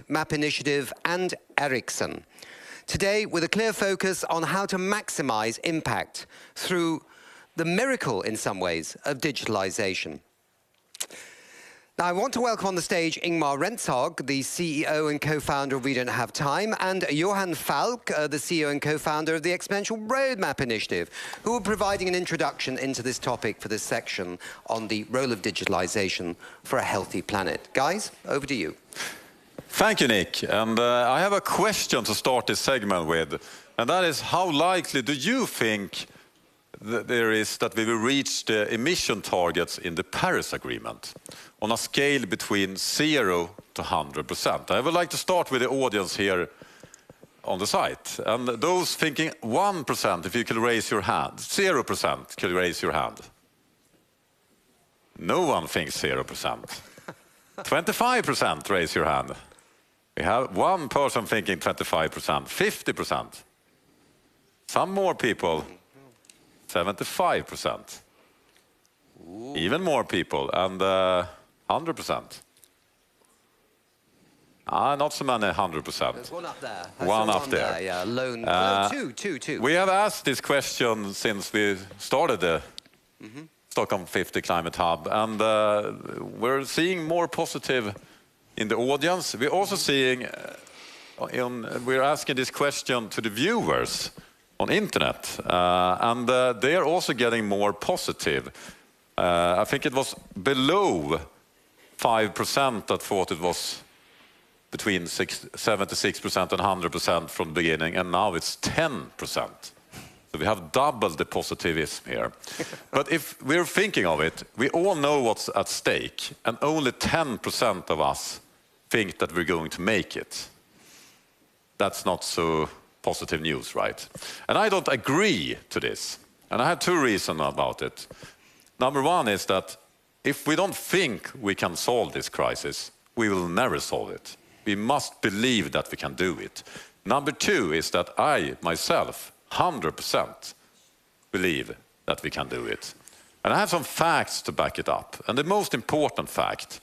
Map Initiative and Ericsson. Today, with a clear focus on how to maximize impact through the miracle, in some ways, of digitalization. Now, I want to welcome on the stage Ingmar Rentzhog, the CEO and co-founder of We Don't Have Time, and Johan Falk, the CEO and co-founder of the Exponential Roadmap Initiative, who are providing an introduction into this topic for this section on the role of digitalization for a healthy planet. Guys, over to you. Thank you, Nick. And I have a question to start this segment with, and that is, how likely do you think that we will reach the emission targets in the Paris Agreement on a scale between 0 to 100%? I would like to start with the audience here on the site. And those thinking 1%, if you could raise your hand. 0%, could you raise your hand? No one thinks 0%. 25%, raise your hand. We have one person thinking 25%, 50%. Some more people. 75%. Ooh. Even more people, and 100%. Not so many 100%. There's one up there. One up there. Yeah, lone. Two. We have asked this question since we started the Stockholm 50 Climate Hub, and we're seeing more positive in the audience. We're also seeing, we're asking this question to the viewers on internet, and they are also getting more positive. I think it was below 5% that thought it was between 76% and 100% from the beginning, and now it's 10%. So we have doubled the positivism here. But if we're thinking of it, we all know what's at stake, and only 10% of us think that we're going to make it. That's not so positive news, right? And I don't agree to this. And I have two reasons about it. Number one is that if we don't think we can solve this crisis, we will never solve it. We must believe that we can do it. Number two is that I, myself, 100% believe that we can do it. And I have some facts to back it up. And the most important fact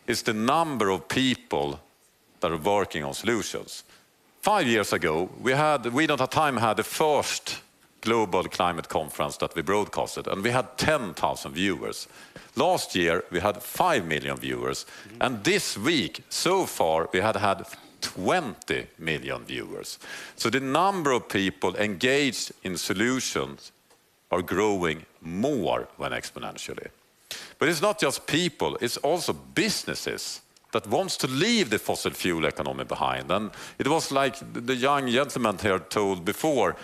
is the number of people that are working on solutions. 5 years ago, We Don't Have Time had the first global climate conference that we broadcasted, and we had 10,000 viewers. Last year, we had 5 million viewers, and this week, so far, we had 20 million viewers. So the number of people engaged in solutions are growing more than exponentially. But it's not just people, it's also businesses that wants to leave the fossil fuel economy behind. And it was like the young gentleman here told before,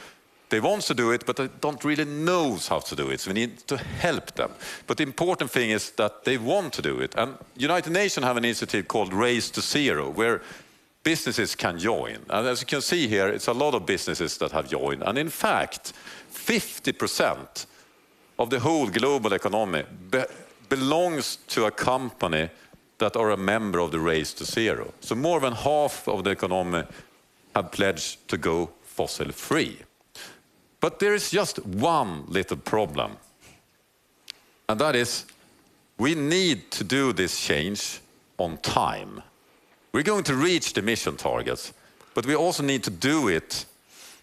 they want to do it, but they don't really know how to do it. So we need to help them. But the important thing is that they want to do it. And United Nations have an initiative called Race to Zero, where businesses can join. And as you can see here, it's a lot of businesses that have joined. And in fact, 50% of the whole global economy belongs to a company that are a member of the Race to Zero. So more than half of the economy have pledged to go fossil free. But there is just one little problem. And that is, we need to do this change on time. We're going to reach the emission targets, but we also need to do it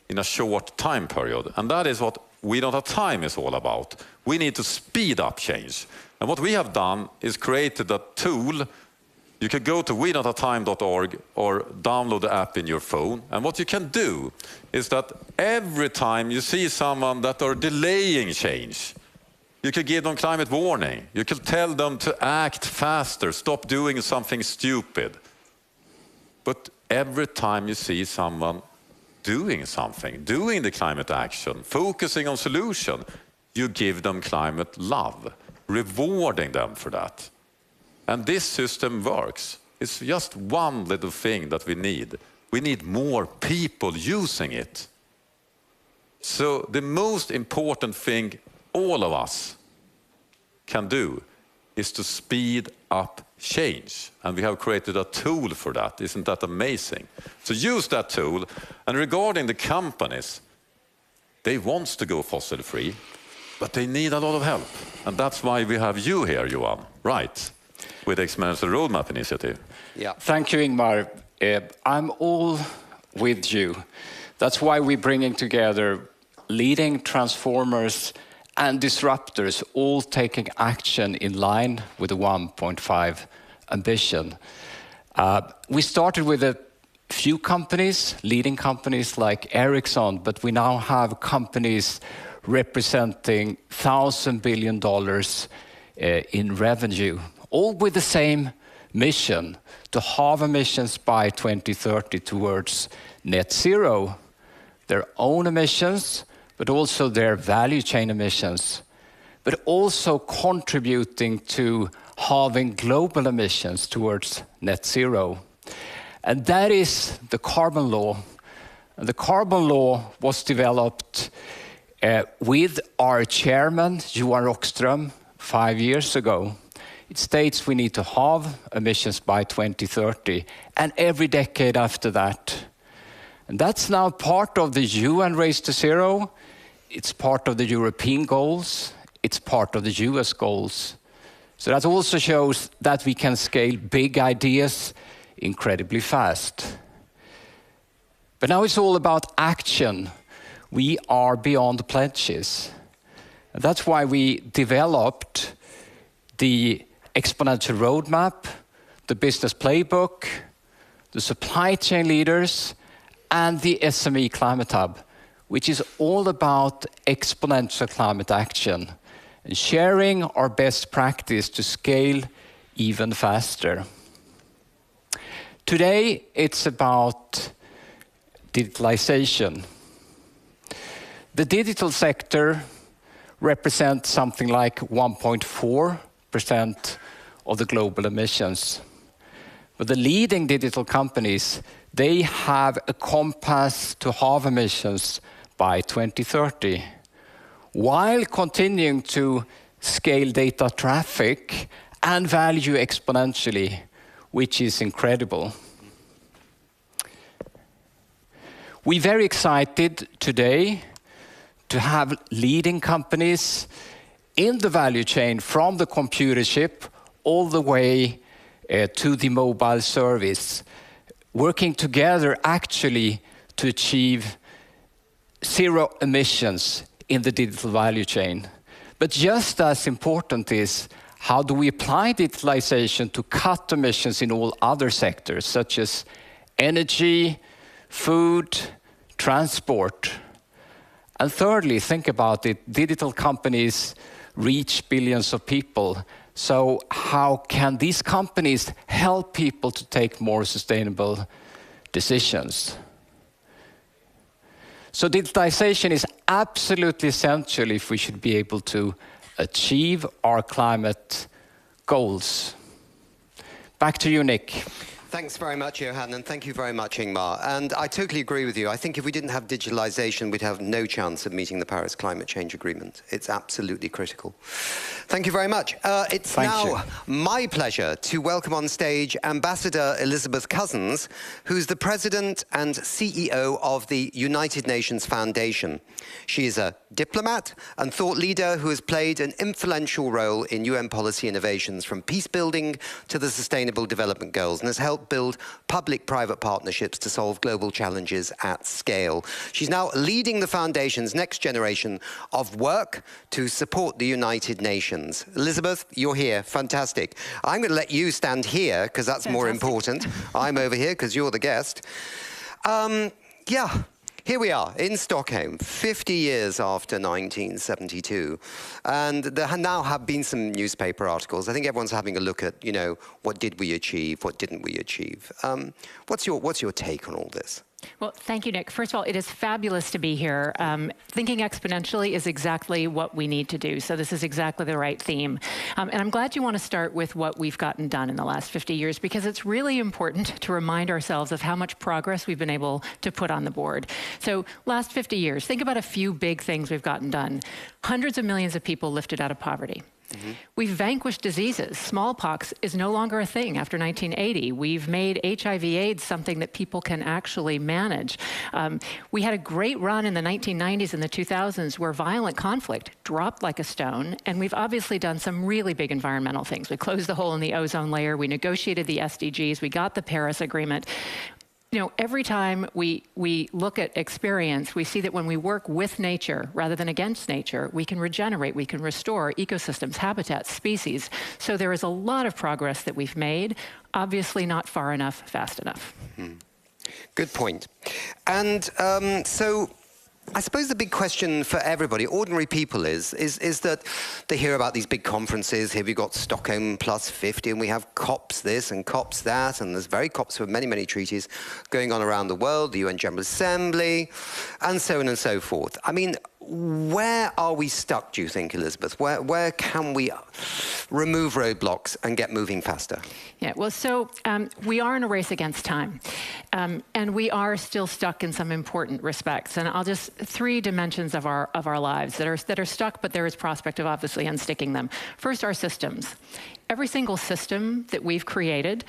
in a short time period. And that is what We Don't Have Time is all about. We need to speed up change. And what we have done is created a tool. You can go to wedon'thavetime.org or download the app in your phone. And what you can do is that every time you see someone that are delaying change, you can give them climate warning. You can tell them to act faster, stop doing something stupid. But every time you see someone doing something, doing the climate action, focusing on solution, you give them climate love, rewarding them for that. And this system works. It's just one little thing that we need. We need more people using it. So the most important thing all of us can do is to speed up change. And we have created a tool for that. Isn't that amazing? So use that tool. And regarding the companies, they want to go fossil free, but they need a lot of help. And that's why we have you here, Johan. Right. with the Exponential Roadmap initiative. Yeah. Thank you, Ingmar. I'm all with you. That's why we're bringing together leading transformers and disruptors, all taking action in line with the 1.5 ambition. We started with a few companies, leading companies like Ericsson, but we now have companies representing $1,000 billion in revenue, all with the same mission, to halve emissions by 2030 towards net zero. Their own emissions, but also their value chain emissions, but also contributing to halving global emissions towards net zero. And that is the carbon law. And the carbon law was developed with our chairman, Johan Rockström, 5 years ago. It states we need to halve emissions by 2030 and every decade after that. And that's now part of the UN Race to Zero. It's part of the European goals. It's part of the US goals. So that also shows that we can scale big ideas incredibly fast. But now it's all about action. We are beyond pledges. And that's why we developed the Exponential Roadmap, the Business Playbook, the Supply Chain Leaders, and the SME Climate Hub, which is all about exponential climate action and sharing our best practice to scale even faster. Today, it's about digitalization. The digital sector represents something like 1.4% of the global emissions. But the leading digital companies, they have a compass to halve emissions by 2030, while continuing to scale data traffic and value exponentially, which is incredible. We're very excited today to have leading companies in the value chain from the computer chip all the way to the mobile service, working together actually to achieve zero emissions in the digital value chain. But just as important is how do we apply digitalization to cut emissions in all other sectors, such as energy, food, transport. And thirdly, think about it, digital companies reach billions of people. So how can these companies help people to take more sustainable decisions? So digitalization is absolutely essential if we should be able to achieve our climate goals. Back to you, Nick. Thanks very much, Johan, and thank you very much, Ingmar. And I totally agree with you. I think if we didn't have digitalization, we'd have no chance of meeting the Paris Climate Change Agreement. It's absolutely critical. Thank you very much. It's now my pleasure to welcome on stage Ambassador Elizabeth Cousens, who's the President and CEO of the United Nations Foundation. She is a diplomat and thought leader who has played an influential role in UN policy innovations from peace building to the Sustainable Development Goals and has helped build public-private partnerships to solve global challenges at scale. She's now leading the Foundation's next generation of work to support the United Nations. Elizabeth, you're here. Fantastic. I'm going to let you stand here because that's more important. I'm over here because you're the guest. Here we are in Stockholm, 50 years after 1972. And there now have been some newspaper articles. I think everyone's having a look at, you know, what did we achieve, what didn't we achieve? What's your take on all this? Well, thank you, Nick. First of all, it is fabulous to be here. Thinking exponentially is exactly what we need to do. So this is exactly the right theme. And I'm glad you want to start with what we've gotten done in the last 50 years, because it's really important to remind ourselves of how much progress we've been able to put on the board. So last 50 years, think about a few big things we've gotten done. Hundreds of millions of people lifted out of poverty. We've vanquished diseases. Smallpox is no longer a thing after 1980. We've made HIV/AIDS something that people can actually manage. We had a great run in the 1990s and the 2000s where violent conflict dropped like a stone, and we've obviously done some really big environmental things. We closed the hole in the ozone layer, we negotiated the SDGs, we got the Paris Agreement. You know, every time we look at experience, we see that when we work with nature rather than against nature, we can regenerate, we can restore ecosystems, habitats, species. So there is a lot of progress that we've made, obviously not far enough, fast enough. Good point. And so I suppose the big question for everybody, ordinary people, is that they hear about these big conferences. Here we've got Stockholm +50, and we have COPs this and COPs that, and there's very COPs for many, many treaties going on around the world, the UN General Assembly, and so on and so forth. I mean, where are we stuck, do you think, Elizabeth? Where can we remove roadblocks and get moving faster? Yeah, well, so we are in a race against time, and we are still stuck in some important respects. And I'll just, 3 dimensions of our lives that are stuck, but there is prospect of obviously unsticking them. First, our systems. Every single system that we've created,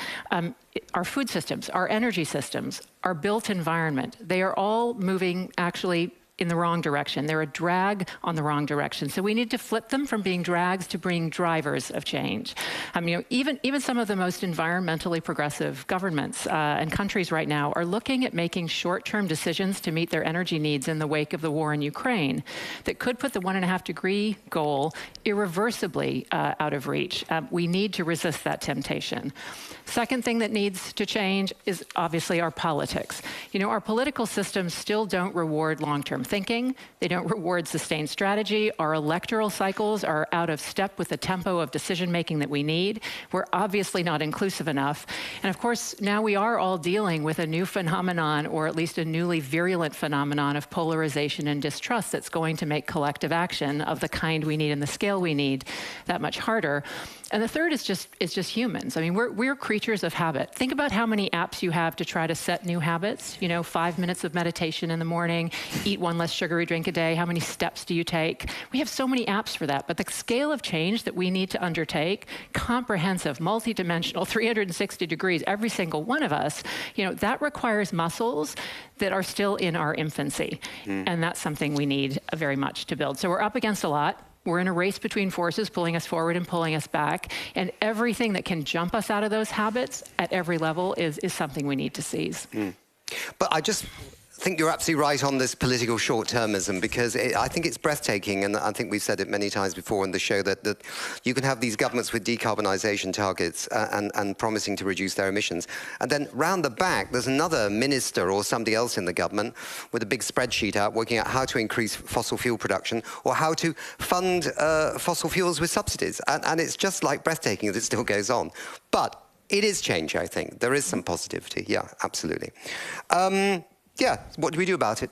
our food systems, our energy systems, our built environment, they are all moving actually in the wrong direction. They're a drag on the wrong direction. So we need to flip them from being drags to being drivers of change. You know, even some of the most environmentally progressive governments and countries right now are looking at making short-term decisions to meet their energy needs in the wake of the war in Ukraine that could put the 1.5-degree goal irreversibly out of reach. We need to resist that temptation. Second thing that needs to change is obviously our politics. You know, our political systems still don't reward long-term thinking. They don't reward sustained strategy. Our electoral cycles are out of step with the tempo of decision-making that we need. We're obviously not inclusive enough. And of course, now we are all dealing with a new phenomenon, or at least a newly virulent phenomenon of polarization and distrust that's going to make collective action of the kind we need and the scale we need that much harder. And the third is just humans. I mean, we're creatures of habit. Think about how many apps you have to try to set new habits. You know, 5 minutes of meditation in the morning, eat 1 less sugary drink a day. How many steps do you take? We have so many apps for that. But the scale of change that we need to undertake, comprehensive, multidimensional, 360 degrees, every single one of us, you know, that requires muscles that are still in our infancy. And that's something we need very much to build. So we're up against a lot. We're in a race between forces pulling us forward and pulling us back. And everything that can jump us out of those habits at every level is something we need to seize. But I just think you're absolutely right on this political short-termism, because I think it's breathtaking, and I think we've said it many times before in the show, that you can have these governments with decarbonisation targets and promising to reduce their emissions. And then round the back, there's another minister or somebody else in the government with a big spreadsheet out working out how to increase fossil fuel production or how to fund fossil fuels with subsidies. And it's just like breathtaking as it still goes on. But it is change, I think. There is some positivity. Yeah, absolutely. Yeah, what do we do about it?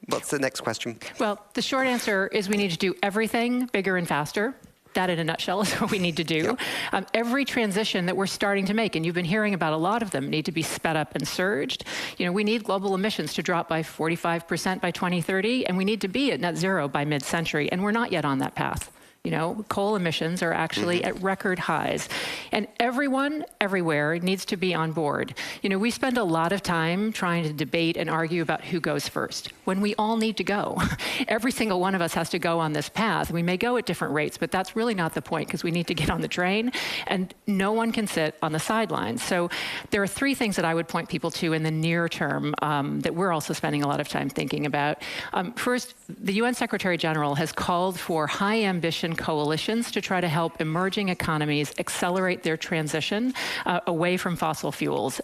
What's the next question? Well, the short answer is we need to do everything bigger and faster. That, in a nutshell, is what we need to do. Yeah. Every transition that we're starting to make, and you've been hearing about a lot of them, need to be sped up and surged. You know, we need global emissions to drop by 45% by 2030, and we need to be at net zero by mid-century, and we're not yet on that path. You know, coal emissions are actually at record highs. And everyone, everywhere, needs to be on board. You know, we spend a lot of time trying to debate and argue about who goes first, when we all need to go. Every single one of us has to go on this path. We may go at different rates, but that's really not the point, because we need to get on the train, and no one can sit on the sidelines. So there are 3 things that I would point people to in the near term that we're also spending a lot of time thinking about. First, the UN Secretary General has called for high ambition coalitions to try to help emerging economies accelerate their transition away from fossil fuels.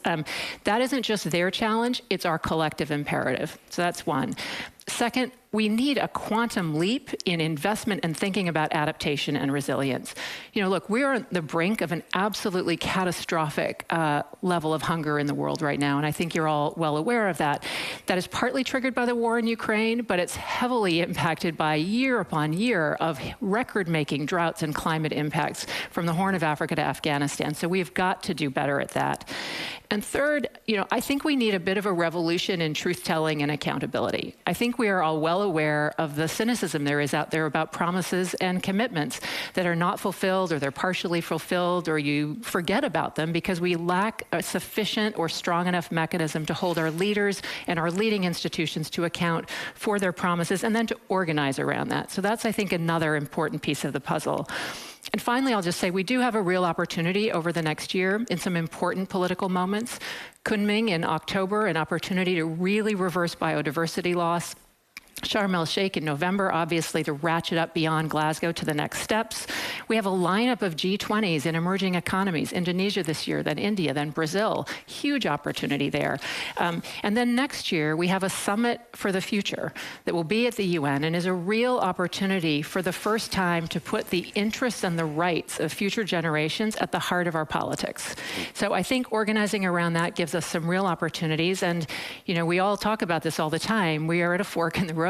That isn't just their challenge, it's our collective imperative. So that's one. Second, we need a quantum leap in investment and thinking about adaptation and resilience. You know, look, we're on the brink of an absolutely catastrophic level of hunger in the world right now, and I think you're all well aware of that. That is partly triggered by the war in Ukraine, but it's heavily impacted by year upon year of record-making droughts and climate impacts from the Horn of Africa to Afghanistan. So we've got to do better at that. And third, you know, I think we need a bit of a revolution in truth-telling and accountability. I think we are all well well aware of the cynicism there is out there about promises and commitments that are not fulfilled, or they're partially fulfilled, or you forget about them because we lack a sufficient or strong enough mechanism to hold our leaders and our leading institutions to account for their promises, and then to organize around that. So that's, I think, another important piece of the puzzle. And finally, I'll just say we do have a real opportunity over the next year in some important political moments. Kunming in October, an opportunity to really reverse biodiversity loss. Sharm el-Sheikh in November, obviously, to ratchet up beyond Glasgow to the next steps. We have a lineup of G20s in emerging economies, Indonesia this year, then India, then Brazil. Huge opportunity there. And then next year, we have a summit for the future that will be at the UN and is a real opportunity for the first time to put the interests and the rights of future generations at the heart of our politics. So I think organizing around that gives us some real opportunities. And, you know, we all talk about this all the time. We are at a fork in the road.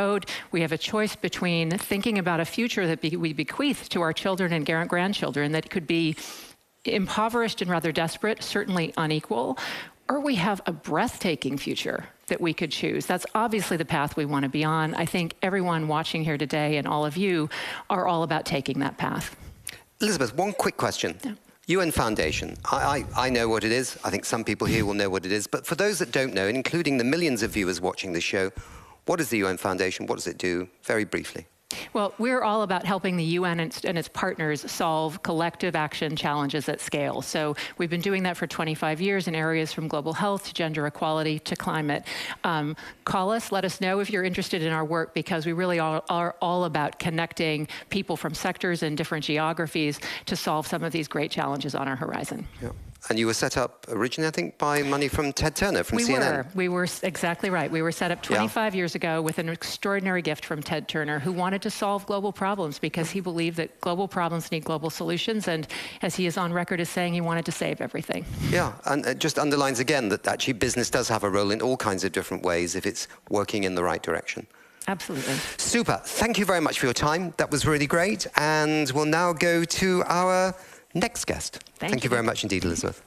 We have a choice between thinking about a future that we bequeath to our children and grandchildren that could be impoverished and rather desperate, certainly unequal, or we have a breathtaking future that we could choose. That's obviously the path we want to be on. I think everyone watching here today and all of you are all about taking that path. Elizabeth, one quick question. Yeah. UN Foundation, I know what it is. I think some people here will know what it is. But for those that don't know, including the millions of viewers watching this show, what is the UN Foundation? What does it do? Very briefly. Well, we're all about helping the UN and its partners solve collective action challenges at scale. So we've been doing that for 25 years in areas from global health to gender equality to climate. Call us, let us know if you're interested in our work, because we really are all about connecting people from sectors and different geographies to solve some of these great challenges on our horizon. Yeah. And you were set up originally, I think, by money from Ted Turner from CNN. We were exactly right. We were set up 25 years ago with an extraordinary gift from Ted Turner, who wanted to solve global problems because he believed that global problems need global solutions. And as he is on record as saying, he wanted to save everything. Yeah, and it just underlines again that actually business does have a role in all kinds of different ways if it's working in the right direction. Absolutely. Super. Thank you very much for your time. That was really great. And we'll now go to our next guest. Thank you very much indeed, Elizabeth.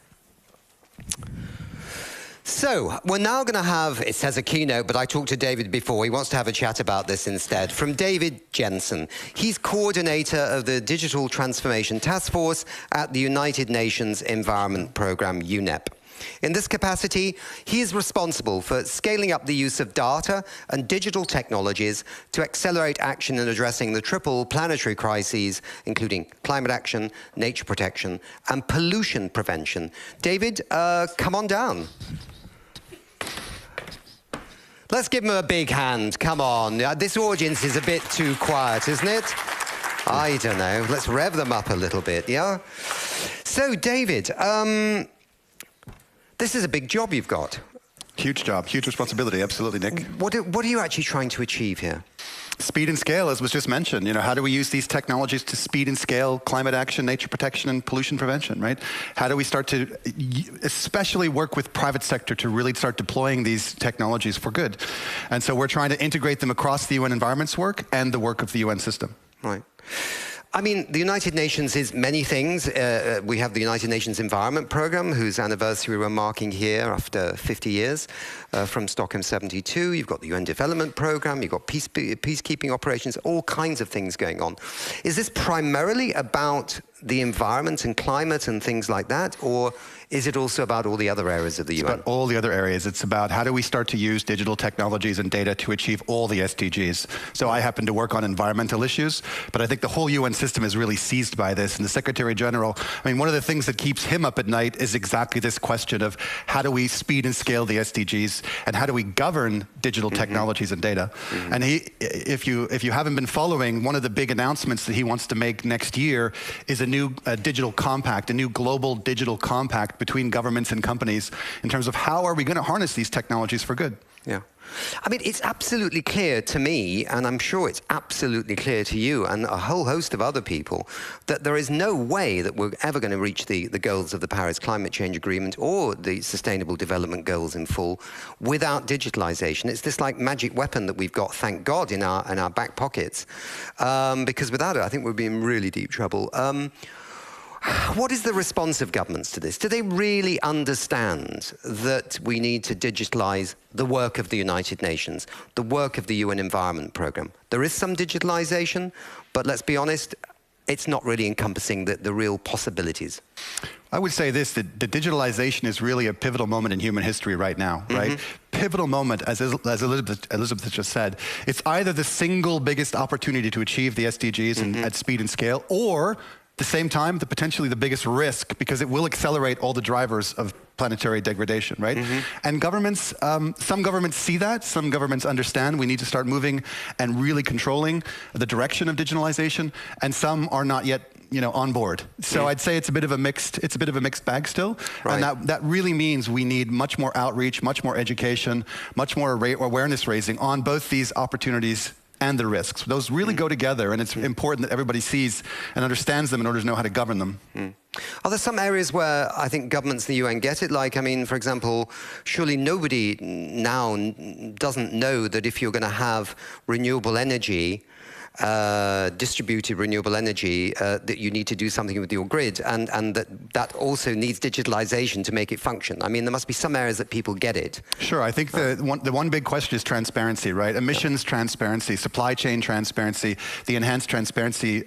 So, we're now going to have, it says a keynote, but I talked to David before. He wants to have a chat about this instead. From David Jensen. He's coordinator of the Digital Transformation Task Force at the United Nations Environment Programme, UNEP. In this capacity, he is responsible for scaling up the use of data and digital technologies to accelerate action in addressing the triple planetary crises, including climate action, nature protection, and pollution prevention. David, come on down. Let's give him a big hand. Come on. This audience is a bit too quiet, isn't it? I don't know. Let's rev them up a little bit, yeah? So, David, this is a big job you've got. Huge job, huge responsibility, absolutely, Nick. What are you actually trying to achieve here? Speed and scale, as was just mentioned. You know, how do we use these technologies to speed and scale climate action, nature protection, and pollution prevention, right? How do we start to especially work with private sector to really start deploying these technologies for good? And so we're trying to integrate them across the UN environment's work and the work of the UN system. Right. I mean, the United Nations is many things. We have the United Nations Environment Programme, whose anniversary we're marking here after 50 years from Stockholm 72. You've got the UN Development Programme, you've got peacekeeping operations, all kinds of things going on. Is this primarily about the environment and climate and things like that, or is it also about all the other areas of the UN? It's about all the other areas. It's about how do we start to use digital technologies and data to achieve all the SDGs. So I happen to work on environmental issues, but I think the whole UN system is really seized by this. And the Secretary General, I mean, one of the things that keeps him up at night is exactly this question of how do we speed and scale the SDGs, and how do we govern digital technologies and data. And if you haven't been following, one of the big announcements that he wants to make next year is a new digital compact, a new global digital compact between governments and companies in terms of how are we going to harness these technologies for good. Yeah. I mean, it's absolutely clear to me, and I'm sure it's absolutely clear to you and a whole host of other people, that there is no way that we're ever going to reach the goals of the Paris Climate Change Agreement or the Sustainable Development Goals in full without digitalization. It's this like magic weapon that we've got, thank God, in our back pockets. Because without it, I think we'd be in really deep trouble. What is the response of governments to this? Do they really understand that we need to digitalize the work of the United Nations, the work of the UN Environment Programme? There is some digitalization, but let's be honest, it's not really encompassing the real possibilities. I would say this, that the digitalization is really a pivotal moment in human history right now, right? Pivotal moment, as Elizabeth just said. It's either the single biggest opportunity to achieve the SDGs at speed and scale, or at the same time, potentially the biggest risk, because it will accelerate all the drivers of planetary degradation, right? And governments, some governments see that, some governments understand we need to start moving and really controlling the direction of digitalization, and some are not yet, on board. So I'd say it's a bit of a mixed bag still, and that really means we need much more outreach, much more education, much more awareness raising on both these opportunities and the risks. Those really go together, and it's important that everybody sees and understands them in order to know how to govern them. Are there some areas where I think governments in the UN get it? Like, I mean, for example, surely nobody now doesn't know that if you're going to have renewable energy, distributed renewable energy, that you need to do something with your grid, and that also needs digitalization to make it function. I mean, there must be some areas that people get it. Sure, I think the one big question is transparency, right? Emissions transparency, supply chain transparency, the enhanced transparency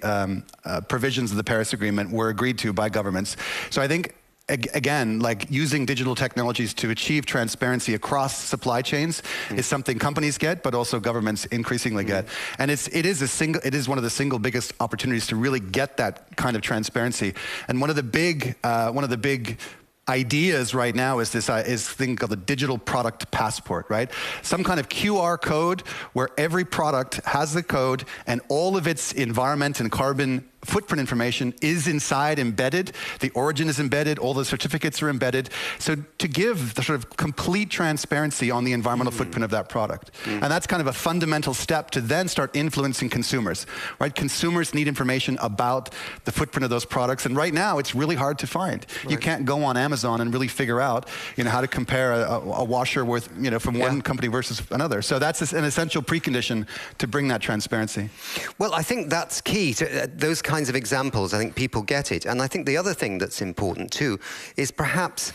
provisions of the Paris Agreement were agreed to by governments. So I think, again, like using digital technologies to achieve transparency across supply chains is something companies get, but also governments increasingly get. And it is one of the single biggest opportunities to really get that kind of transparency. And one of the big ideas right now is this thing called the digital product passport, right? Some kind of QR code where every product has the code and all of its environment and carbon footprint information is embedded. The origin is embedded. All the certificates are embedded. So to give the sort of complete transparency on the environmental footprint of that product. And that's kind of a fundamental step to then start influencing consumers, right? Consumers need information about the footprint of those products. And right now, it's really hard to find. You can't go on Amazon and really figure out, how to compare a washer with, from one company versus another. So that's an essential precondition to bring that transparency. Well, I think that's key to those kinds of examples. I think people get it. And I think the other thing that's important too is perhaps,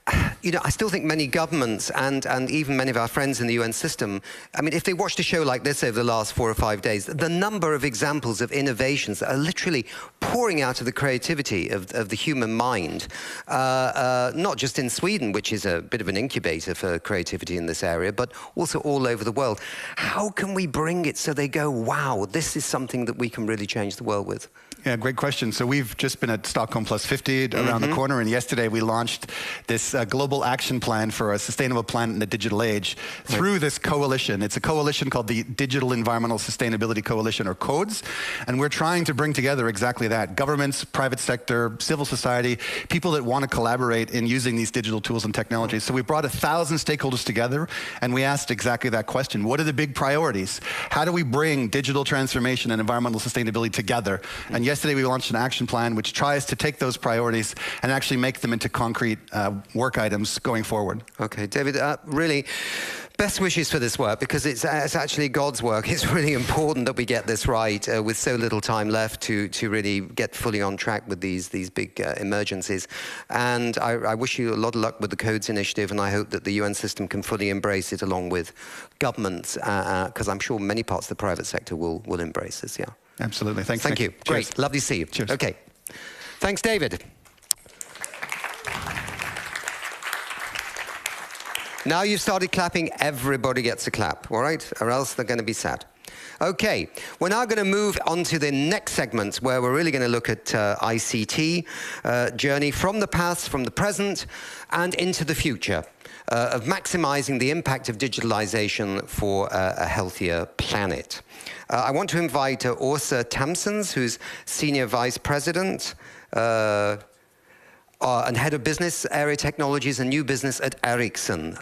I still think many governments and even many of our friends in the UN system, I mean, if they watched a show like this over the last 4 or 5 days, the number of examples of innovations that are literally pouring out of the creativity of the human mind, not just in Sweden, which is a bit of an incubator for creativity in this area, but also all over the world. How can we bring it so they go, wow, this is something that we can really change the world with? Yeah, great question. So we've just been at Stockholm +50 around the corner, and yesterday we launched this global action plan for a sustainable planet in the digital age through this coalition. It's a coalition called the Digital Environmental Sustainability Coalition, or CODES, and we're trying to bring together exactly that. Governments, private sector, civil society, people that want to collaborate in using these digital tools and technologies. So we brought 1,000 stakeholders together, and we asked exactly that question. What are the big priorities? How do we bring digital transformation and environmental sustainability together? And yesterday we launched an action plan which tries to take those priorities and actually make them into concrete work items going forward. Okay, David, really best wishes for this work, because it's actually God's work. It's really important that we get this right with so little time left to really get fully on track with these big emergencies. And I wish you a lot of luck with the Codes initiative, and I hope that the UN system can fully embrace it along with governments, because I'm sure many parts of the private sector will embrace this, yeah. Absolutely. Thanks. Thank you. Cheers. Great. Lovely to see you. Cheers. Okay. Thanks, David. Now you've started clapping, everybody gets a clap, all right? Or else they're going to be sad. Okay, we're now going to move on to the next segment where we're really going to look at ICT journey from the past, from the present, and into the future of maximizing the impact of digitalization for a healthier planet. I want to invite Åsa Tamsons, who's Senior Vice President and Head of Business Area Technologies and New Business at Ericsson.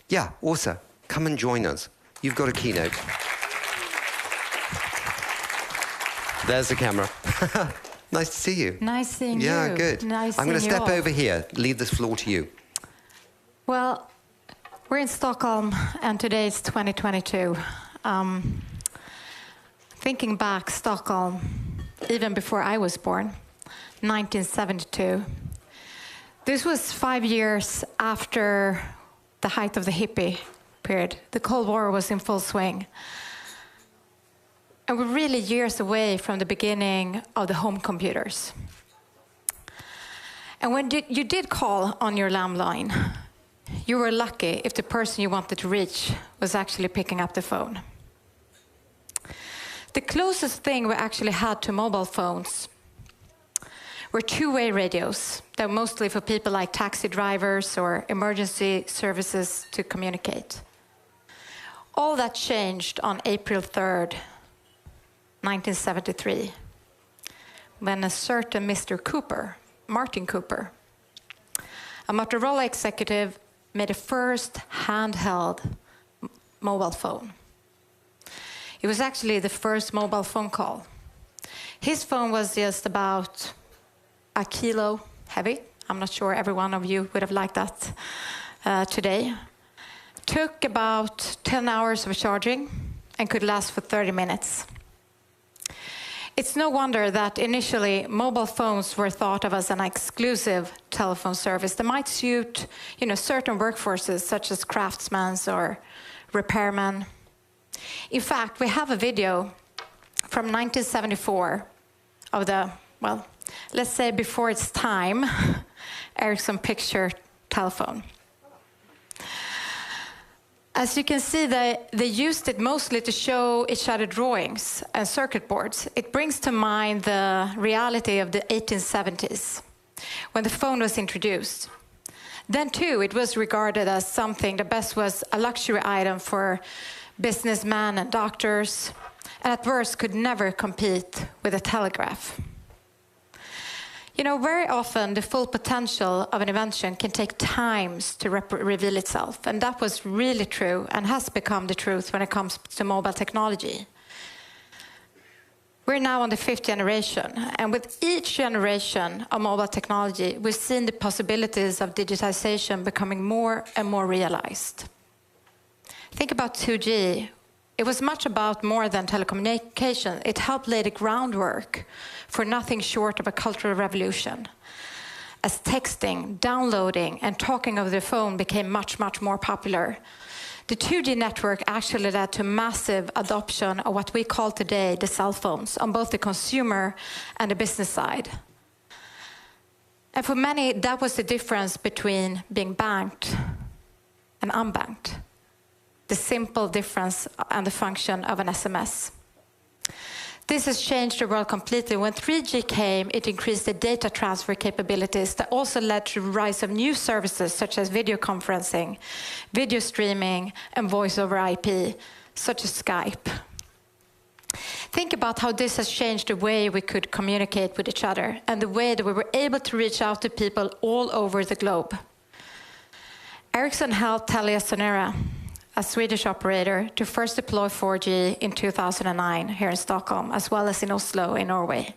Yeah, Åsa, come and join us. You've got a keynote. There's the camera. Nice to see you. Nice seeing you. Yeah, good. Nice I'm going to seeing you step all. over here, leave this floor to you. Well, we're in Stockholm, and today is 2022. Thinking back, Stockholm, even before I was born, 1972. This was 5 years after the height of the hippie period. The Cold War was in full swing. And we're really years away from the beginning of the home computers. And when you did call on your landline, you were lucky if the person you wanted to reach was actually picking up the phone. The closest thing we actually had to mobile phones were two-way radios that were mostly for people like taxi drivers or emergency services to communicate. All that changed on April 3rd, 1973, when a certain Mr. Cooper, Martin Cooper, a Motorola executive, made a first handheld mobile phone. It was actually the first mobile phone call. His phone was just about a kilo heavy. I'm not sure every one of you would have liked that today. Took about 10 hours of charging and could last for 30 minutes. It's no wonder that initially mobile phones were thought of as an exclusive telephone service that might suit, certain workforces such as craftsmen or repairmen. In fact, we have a video from 1974 of the, well, let's say before its time, Ericsson picture telephone. As you can see, they used it mostly to show each other drawings and circuit boards. It brings to mind the reality of the 1870s, when the phone was introduced. Then, too, it was regarded as something that best was a luxury item for businessmen and doctors, and at worst could never compete with a telegraph. Very often the full potential of an invention can take times to reveal itself, and that was really true and has become the truth when it comes to mobile technology. We're now on the 5th generation, and with each generation of mobile technology, we've seen the possibilities of digitization becoming more and more realized. Think about 2G. It was much about more than telecommunication. It helped lay the groundwork for nothing short of a cultural revolution. As texting, downloading, and talking over the phone became much, much more popular, the 2G network actually led to massive adoption of what we call today the cell phones on both the consumer and the business side. And for many, that was the difference between being banked and unbanked. The simple difference and the function of an SMS. This has changed the world completely. When 3G came, it increased the data transfer capabilities that also led to the rise of new services such as video conferencing, video streaming, and voice over IP, such as Skype. Think about how this has changed the way we could communicate with each other and the way that we were able to reach out to people all over the globe. Ericsson helped TeliaSonera, a Swedish operator, to first deploy 4G in 2009 here in Stockholm, as well as in Oslo in Norway.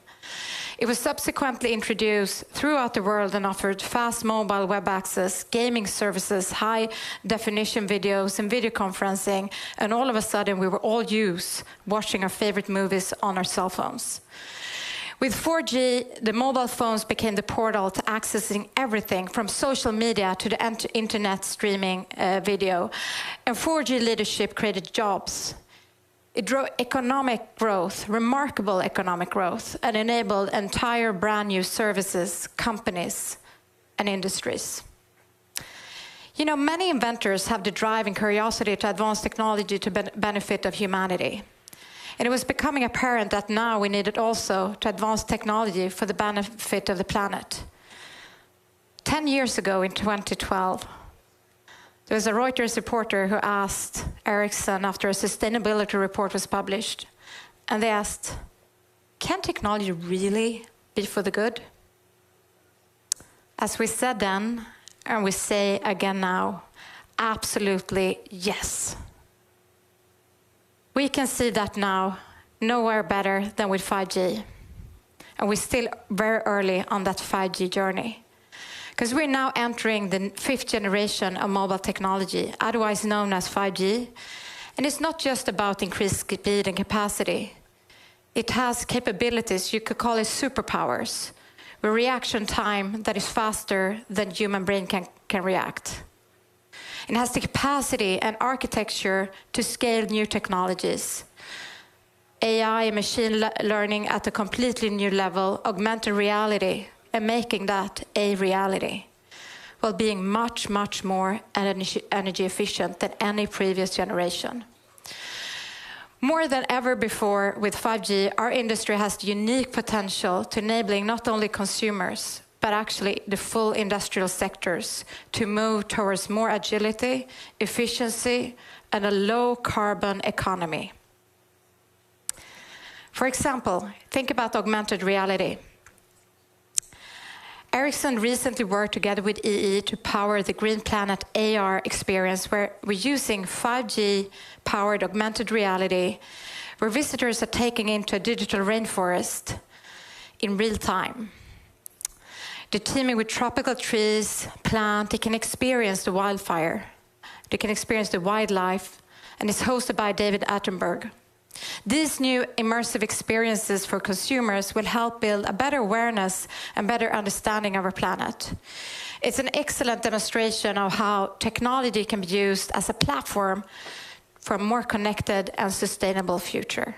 It was subsequently introduced throughout the world and offered fast mobile web access, gaming services, high-definition videos, and video conferencing, and all of a sudden we were all used watching our favorite movies on our cell phones. With 4G, the mobile phones became the portal to accessing everything from social media to the internet streaming video. And 4G leadership created jobs. It drove economic growth, remarkable economic growth, and enabled entire brand new services, companies, and industries. Many inventors have the drive and curiosity to advance technology to benefit of humanity. And it was becoming apparent that now we needed also to advance technology for the benefit of the planet. 10 years ago, in 2012, there was a Reuters reporter who asked Ericsson after a sustainability report was published, and they asked, can technology really be for the good? As we said then, and we say again now, absolutely yes. We can see that now, nowhere better than with 5G. And we're still very early on that 5G journey. Because we're now entering the 5th generation of mobile technology, otherwise known as 5G. And it's not just about increased speed and capacity. It has capabilities, you could call it superpowers, with reaction time that is faster than human brain can react. It has the capacity and architecture to scale new technologies. AI and machine learning at a completely new level, augmented reality, and making that a reality, while being much, much more energy efficient than any previous generation. More than ever before with 5G, our industry has the unique potential to enabling not only consumers, but actually the full industrial sectors to move towards more agility, efficiency, and a low-carbon economy. For example, think about augmented reality. Ericsson recently worked together with EE to power the Green Planet AR experience, where we're using 5G-powered augmented reality, where visitors are taking into a digital rainforest in real time. They're teaming with tropical trees, plants, they can experience the wildfire, they can experience the wildlife, and it's hosted by David Attenborough. These new immersive experiences for consumers will help build a better awareness and better understanding of our planet. It's an excellent demonstration of how technology can be used as a platform for a more connected and sustainable future.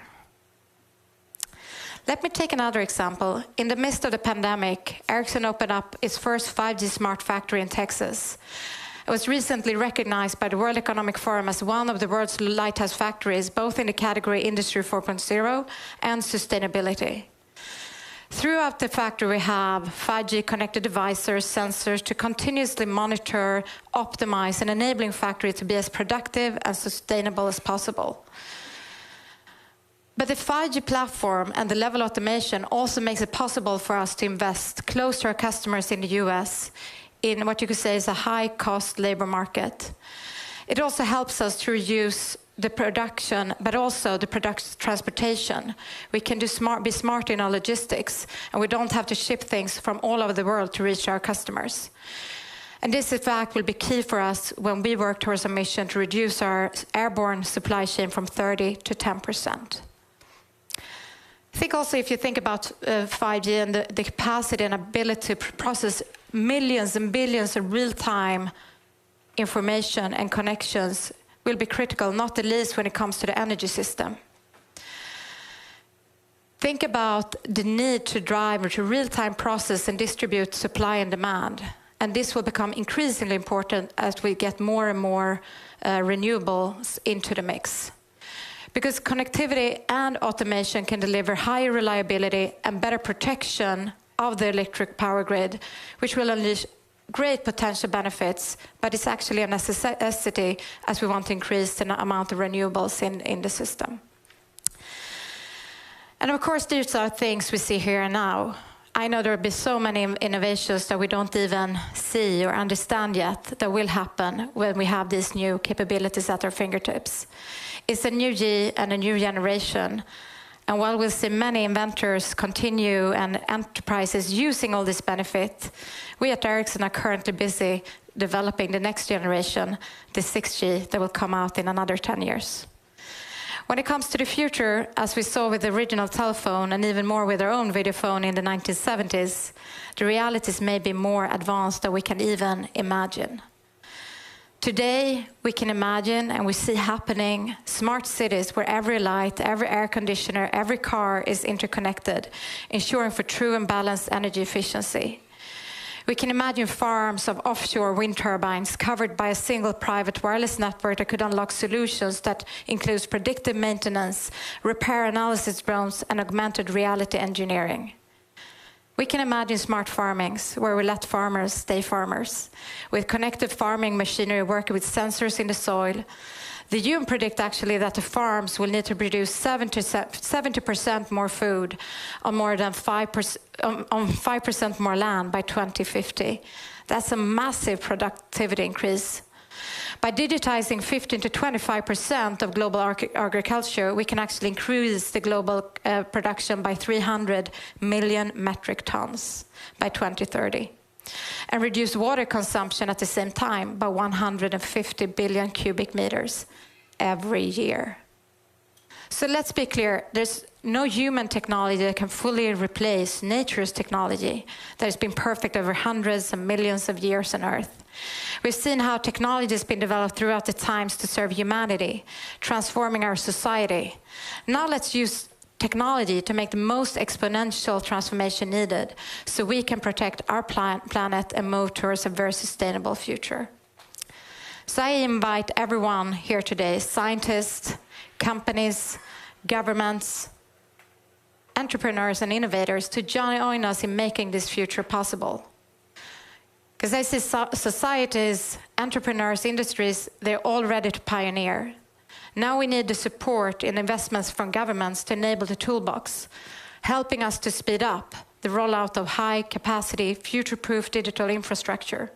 Let me take another example. In the midst of the pandemic, Ericsson opened up its first 5G smart factory in Texas. It was recently recognized by the World Economic Forum as one of the world's lighthouse factories, both in the category Industry 4.0 and sustainability. Throughout the factory, we have 5G connected devices, sensors to continuously monitor, optimize, and enabling factory to be as productive and sustainable as possible. But the 5G platform and the level of automation also makes it possible for us to invest close to our customers in the US in what you could say is a high-cost labor market. It also helps us to reduce the production, but also the transportation. We can be smart in our logistics, and we don't have to ship things from all over the world to reach our customers. And this, in fact, will be key for us when we work towards a mission to reduce our airborne supply chain from 30 to 10%. I think also if you think about 5G and the capacity and ability to process millions and billions of real-time information and connections will be critical, not the least when it comes to the energy system. Think about the need to drive or to real-time process and distribute supply and demand. And this will become increasingly important as we get more and more renewables into the mix. Because connectivity and automation can deliver higher reliability and better protection of the electric power grid, which will unleash great potential benefits, but it's actually a necessity as we want to increase the amount of renewables in the system. And of course, these are things we see here and now. I know there will be so many innovations that we don't even see or understand yet that will happen when we have these new capabilities at our fingertips. It's a new G and a new generation. And while we'll see many inventors continue and enterprises using all this benefit, we at Ericsson are currently busy developing the next generation, the 6G, that will come out in another 10 years. When it comes to the future, as we saw with the original telephone and even more with our own video phone in the 1970s, the realities may be more advanced than we can even imagine. Today, we can imagine and we see happening smart cities where every light, every air conditioner, every car is interconnected, ensuring for true and balanced energy efficiency. We can imagine farms of offshore wind turbines covered by a single private wireless network that could unlock solutions that includes predictive maintenance, repair analysis drones, and augmented reality engineering. We can imagine smart farmings, where we let farmers stay farmers, with connected farming machinery working with sensors in the soil. The UN predict actually that the farms will need to produce 70% more food on more than 5% more land by 2050. That's a massive productivity increase. By digitizing 15 to 25% of global agriculture, we can actually increase the global production by 300 million metric tons by 2030, and reduce water consumption at the same time by 150 billion cubic meters every year. So let's be clear, there's no human technology that can fully replace nature's technology that has been perfect over hundreds and millions of years on Earth. We've seen how technology has been developed throughout the times to serve humanity, transforming our society. Now let's use technology to make the most exponential transformation needed so we can protect our planet and move towards a very sustainable future. So I invite everyone here today, scientists, companies, governments, entrepreneurs and innovators, to join us in making this future possible. Because I see societies, entrepreneurs, industries, they're all ready to pioneer. Now we need the support and investments from governments to enable the toolbox, helping us to speed up the rollout of high-capacity, future-proof digital infrastructure,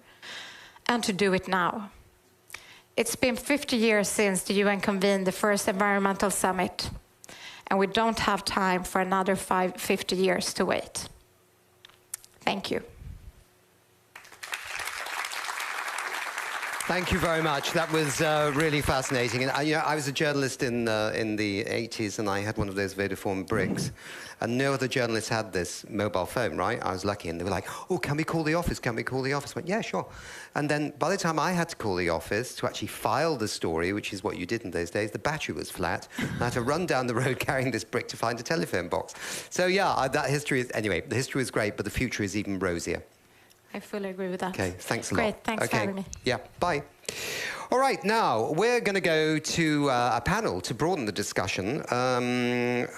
and to do it now. It's been 50 years since the UN convened the first environmental summit, and we don't have time for another 50 years to wait. Thank you. Thank you very much. That was really fascinating. And I was a journalist in the 80s, and I had one of those Vodafone bricks. And no other journalists had this mobile phone, right? I was lucky, and they were like, "Oh, can we call the office? Can we call the office?" I went, "Yeah, sure." And then by the time I had to call the office to actually file the story, which is what you did in those days, the battery was flat. And I had to run down the road carrying this brick to find a telephone box. So yeah, that history is, anyway, the history is great, but the future is even rosier. I fully agree with that. Okay, thanks a lot. Great, thanks for having me. Yeah, bye. All right, now we're going to go to a panel to broaden the discussion. With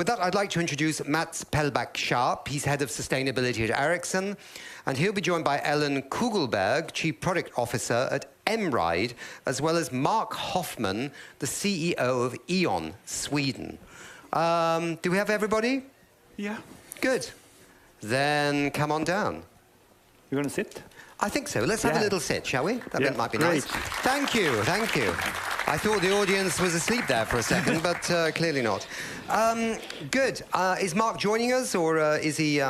that, I'd like to introduce Mats Pellbäck Scharp. He's head of sustainability at Ericsson. And he'll be joined by Ellen Kugelberg, Chief Product Officer at Einride, as well as Marc Hoffman, the CEO of E.ON, Sweden. Do we have everybody? Yeah. Good. Then come on down. You're going to sit? I think so. Let's have a little sit, shall we? That might be great. nice. Thank you, thank you. I thought the audience was asleep there for a second, but clearly not. Good. Is Marc joining us, or is he...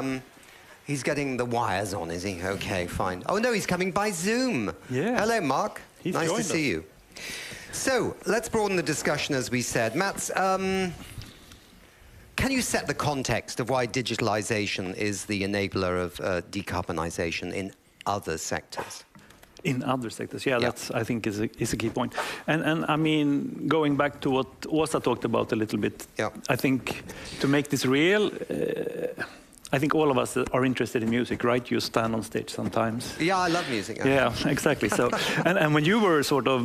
he's getting the wires on, is he? Okay, fine. Oh, no, he's coming by Zoom. Yeah. Hello, Marc. He's nice to joined see you. So, let's broaden the discussion, as we said. Mats, can you set the context of why digitalization is the enabler of decarbonization in other sectors? In other sectors, yeah, that's, I think, is a key point. And I mean, going back to what Åsa talked about a little bit, I think to make this real, I think all of us are interested in music, right? You stand on stage sometimes. Yeah, I love music. Yeah, exactly. So, and when you were sort of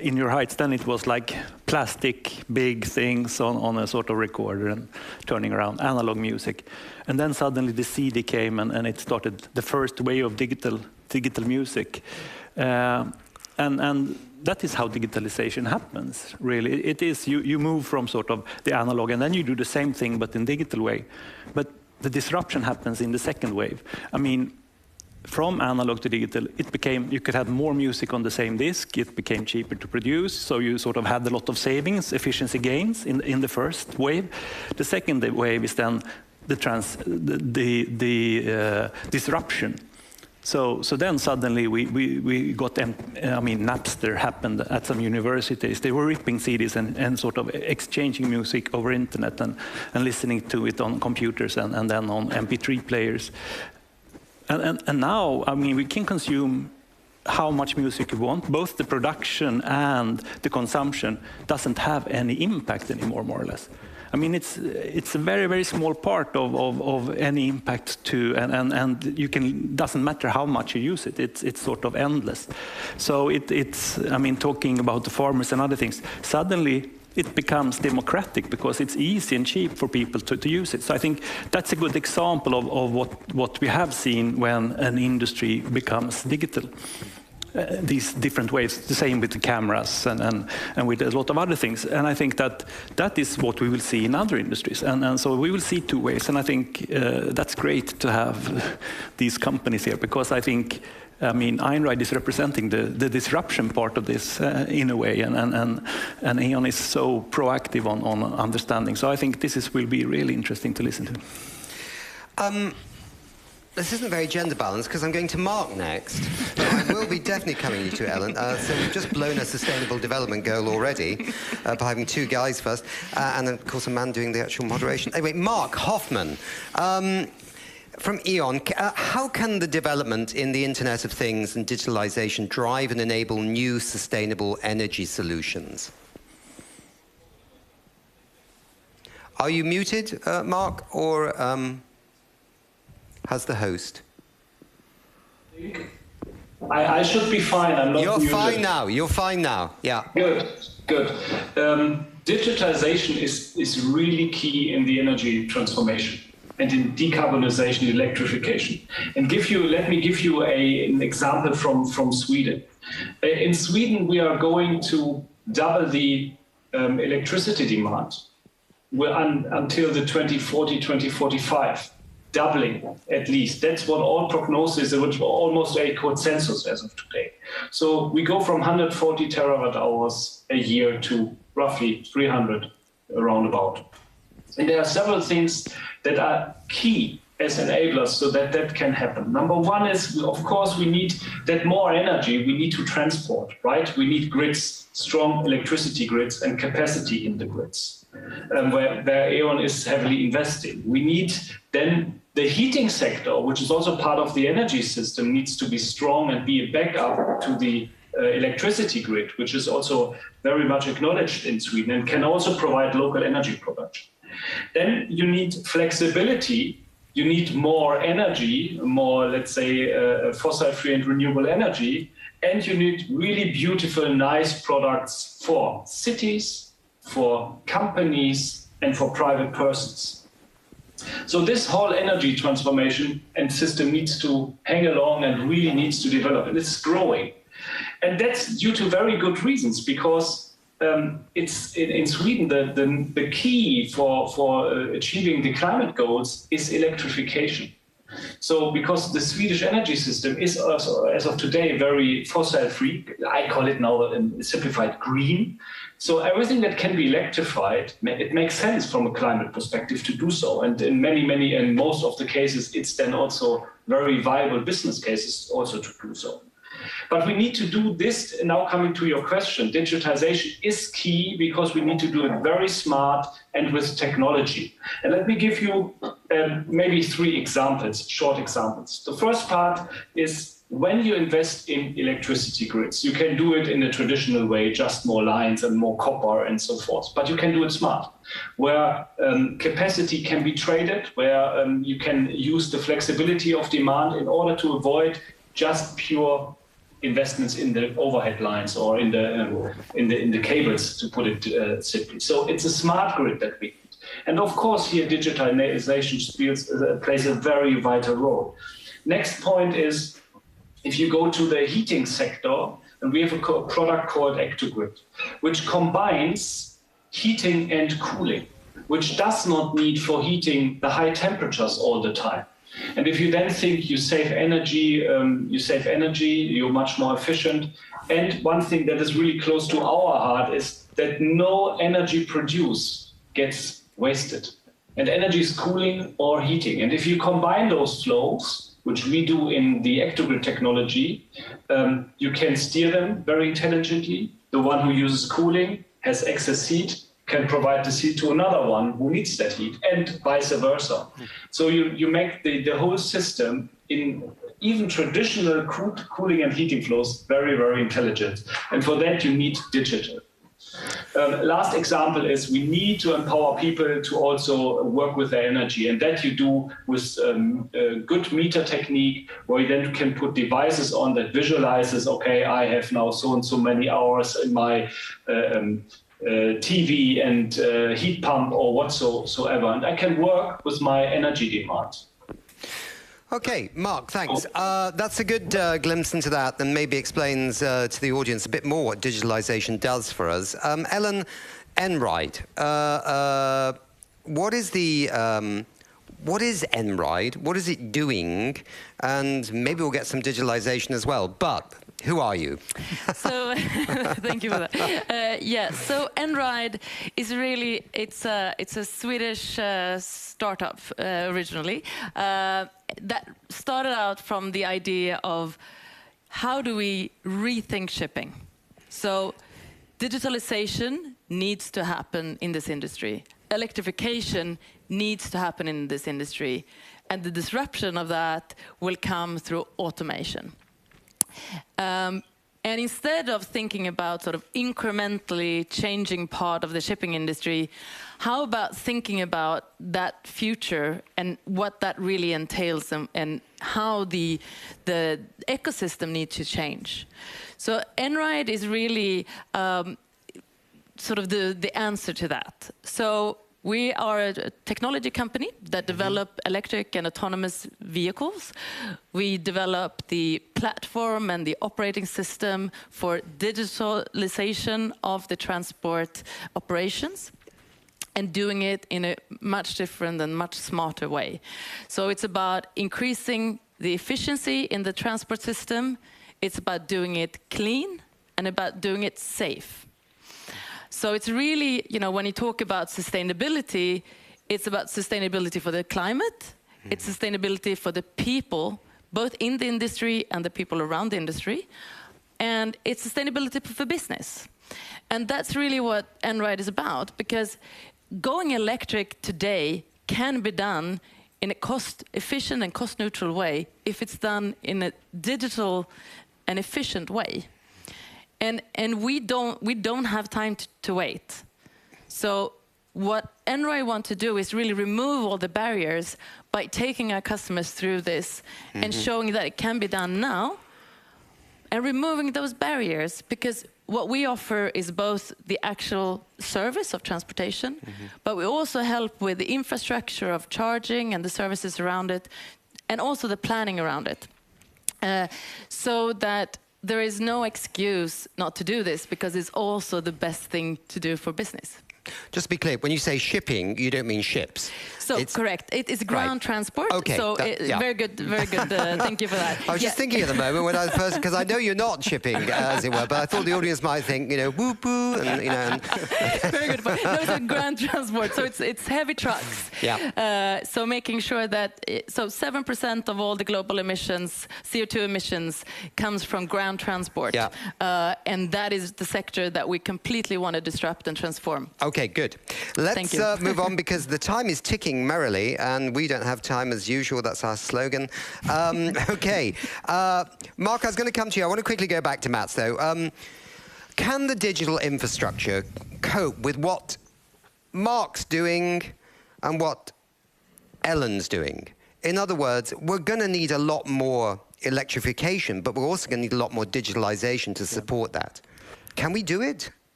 in your heights, then it was like plastic, big things on a sort of recorder and turning around, analog music. And then suddenly the CD came and it started the first wave of digital music. And that is how digitalization happens, really. It is, you move from sort of the analog and then you do the same thing but in digital way. But the disruption happens in the second wave. I mean, from analog to digital, it became, you could have more music on the same disk, it became cheaper to produce, so you sort of had a lot of savings, efficiency gains in the first wave. The second wave is then the disruption. So then suddenly we got, I mean, Napster happened at some universities. They were ripping CDs and sort of exchanging music over internet and listening to it on computers and then on MP3 players. And now, I mean, we can consume how much music we want. Both the production and the consumption doesn't have any impact anymore, more or less. I mean, it's a very, very small part of any impact to, and you can, doesn't matter how much you use it, it's sort of endless. So it's, I mean, talking about the farmers and other things, suddenly it becomes democratic because it's easy and cheap for people to use it. So I think that's a good example of what we have seen when an industry becomes digital. These different ways, the same with the cameras and with a lot of other things. And I think that is what we will see in other industries. And so we will see two ways. And I think that's great to have these companies here, because I think, I mean, Einride is representing the disruption part of this in a way, and E.ON is so proactive on understanding. So I think this will be really interesting to listen to. This isn't very gender balanced because I'm going to Marc next. I We'll be definitely coming to Ellen. So we've just blown a sustainable development goal already by having 2 guys first, and of course a man doing the actual moderation. Anyway, Marc Hoffman. From E.ON, how can the development in the Internet of Things and digitalization drive and enable new sustainable energy solutions? Are you muted, Marc, or has the host? I should be fine. I'm not muted. You're fine now. You're fine now. Yeah. Good. Digitalization is really key in the energy transformation and in decarbonization, electrification. And let me give you an example from Sweden. In Sweden, we are going to double the electricity demand until the 2040, 2045. Doubling, at least. That's what all prognosis, which almost a consensus as of today. So we go from 140 terawatt hours a year to roughly 300 around about. And there are several things that are key as enablers so that that can happen. Number one is, of course, we need that more energy we need to transport, right? We need grids, strong electricity grids and capacity in the grids, where E.ON is heavily investing. We need then the heating sector, which is also part of the energy system, needs to be strong and be a backup to the electricity grid, which is also very much acknowledged in Sweden and can also provide local energy production. Then you need flexibility. You need more energy, more, let's say, fossil-free and renewable energy, and you need really beautiful, nice products for cities, for companies, and for private persons. So this whole energy transformation and system needs to hang along and really needs to develop, and it's growing. And that's due to very good reasons, because it's in Sweden, the key for achieving the climate goals is electrification. So because the Swedish energy system is also, as of today, very fossil-free, I call it now simplified green. So everything that can be electrified, it makes sense from a climate perspective to do so. And in in most of the cases, it's then also very viable business cases also to do so. But we need to do this, now coming to your question, digitization is key because we need to do it very smart and with technology. And let me give you maybe 3 examples, short examples. The first part is when you invest in electricity grids, you can do it in a traditional way, just more lines and more copper and so forth, but you can do it smart, where capacity can be traded, where you can use the flexibility of demand in order to avoid just pure investments in the overhead lines or in the cables, to put it simply. So it's a smart grid that we need. And of course here digitalization plays a very vital role. Next point is, if you go to the heating sector, and we have a product called Ectogrid, which combines heating and cooling, which does not need for heating the high temperatures all the time. And if you then think you save energy, you're much more efficient. And one thing that is really close to our heart is that no energy produced gets wasted. And energy is cooling or heating. And if you combine those flows, which we do in the Ectogrid technology, you can steer them very intelligently. The one who uses cooling has excess heat, can provide the heat to another one who needs that heat, and vice versa. So you make the whole system, in even traditional cooling and heating flows, very, very intelligent. And for that, you need digital. Last example is we need to empower people to also work with their energy, and that you do with a good meter technique, where you then can put devices on that visualizes, okay, I have now so and so many hours in my TV and heat pump or whatsoever, and I can work with my energy demand. Okay, Marc, thanks. That's a good glimpse into that, and maybe explains to the audience a bit more what digitalization does for us. Ellen, Einride, what is Einride? What is it doing? And maybe we'll get some digitalization as well. But who are you? So, thank you for that. Yeah, so Einride is really, it's a Swedish startup originally that started out from the idea of how do we rethink shipping? So digitalization needs to happen in this industry. Electrification needs to happen in this industry. And the disruption of that will come through automation. And instead of thinking about sort of incrementally changing part of the shipping industry, how about thinking about that future and what that really entails and how the ecosystem needs to change? So Einride is really sort of the answer to that. So we are a technology company that develop electric and autonomous vehicles. We develop the platform and the operating system for digitalization of the transport operations, and doing it in a much different and much smarter way. So it's about increasing the efficiency in the transport system. It's about doing it clean and about doing it safe. So it's really, you know, when you talk about sustainability, it's about sustainability for the climate, it's sustainability for the people, both in the industry and the people around the industry, and it's sustainability for business. And that's really what Einride is about, because going electric today can be done in a cost-efficient and cost-neutral way if it's done in a digital and efficient way. And we don't have time to wait. So what Einride want to do is really remove all the barriers by taking our customers through this and showing that it can be done now and removing those barriers, because what we offer is both the actual service of transportation, but we also help with the infrastructure of charging and the services around it, and also the planning around it. So that there is no excuse not to do this, because it's also the best thing to do for business. Just to be clear, when you say shipping, you don't mean ships. So correct, it is ground transport. Okay, so very good, very good. Thank you for that. I was just thinking at the moment when I first, because I know you're not shipping, as it were, but I thought the audience might think, you know, whoop-woo, and you know. Very good point. No, it's a ground transport, so it's heavy trucks. Yeah. So making sure that 7% of all the global emissions, CO2 emissions, comes from ground transport. Yeah. And that is the sector that we completely want to disrupt and transform. Okay, good. Let's move on, because the time is ticking merrily, and we don't have time as usual. That's our slogan. Okay. Marc, I was going to come to you. I want to quickly go back to Mats, though. Can the digital infrastructure cope with what Marc's doing and what Ellen's doing? In other words, we're going to need a lot more electrification, but we're also going to need a lot more digitalization to support that. Can we do it?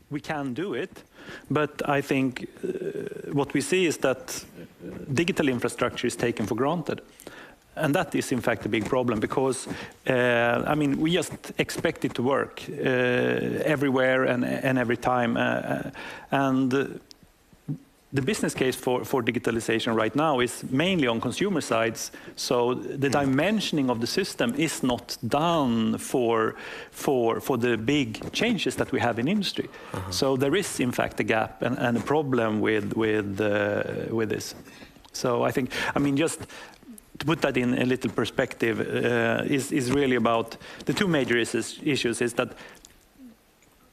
We can do it, but I think what we see is that digital infrastructure is taken for granted. And that is, in fact, a big problem, because, I mean, we just expect it to work everywhere and every time. And the business case for digitalization right now is mainly on consumer sides. So the dimensioning of the system is not done for the big changes that we have in industry. So there is, in fact, a gap and a problem with this. So I think, I mean, just to put that in a little perspective, is really about the two major issues is that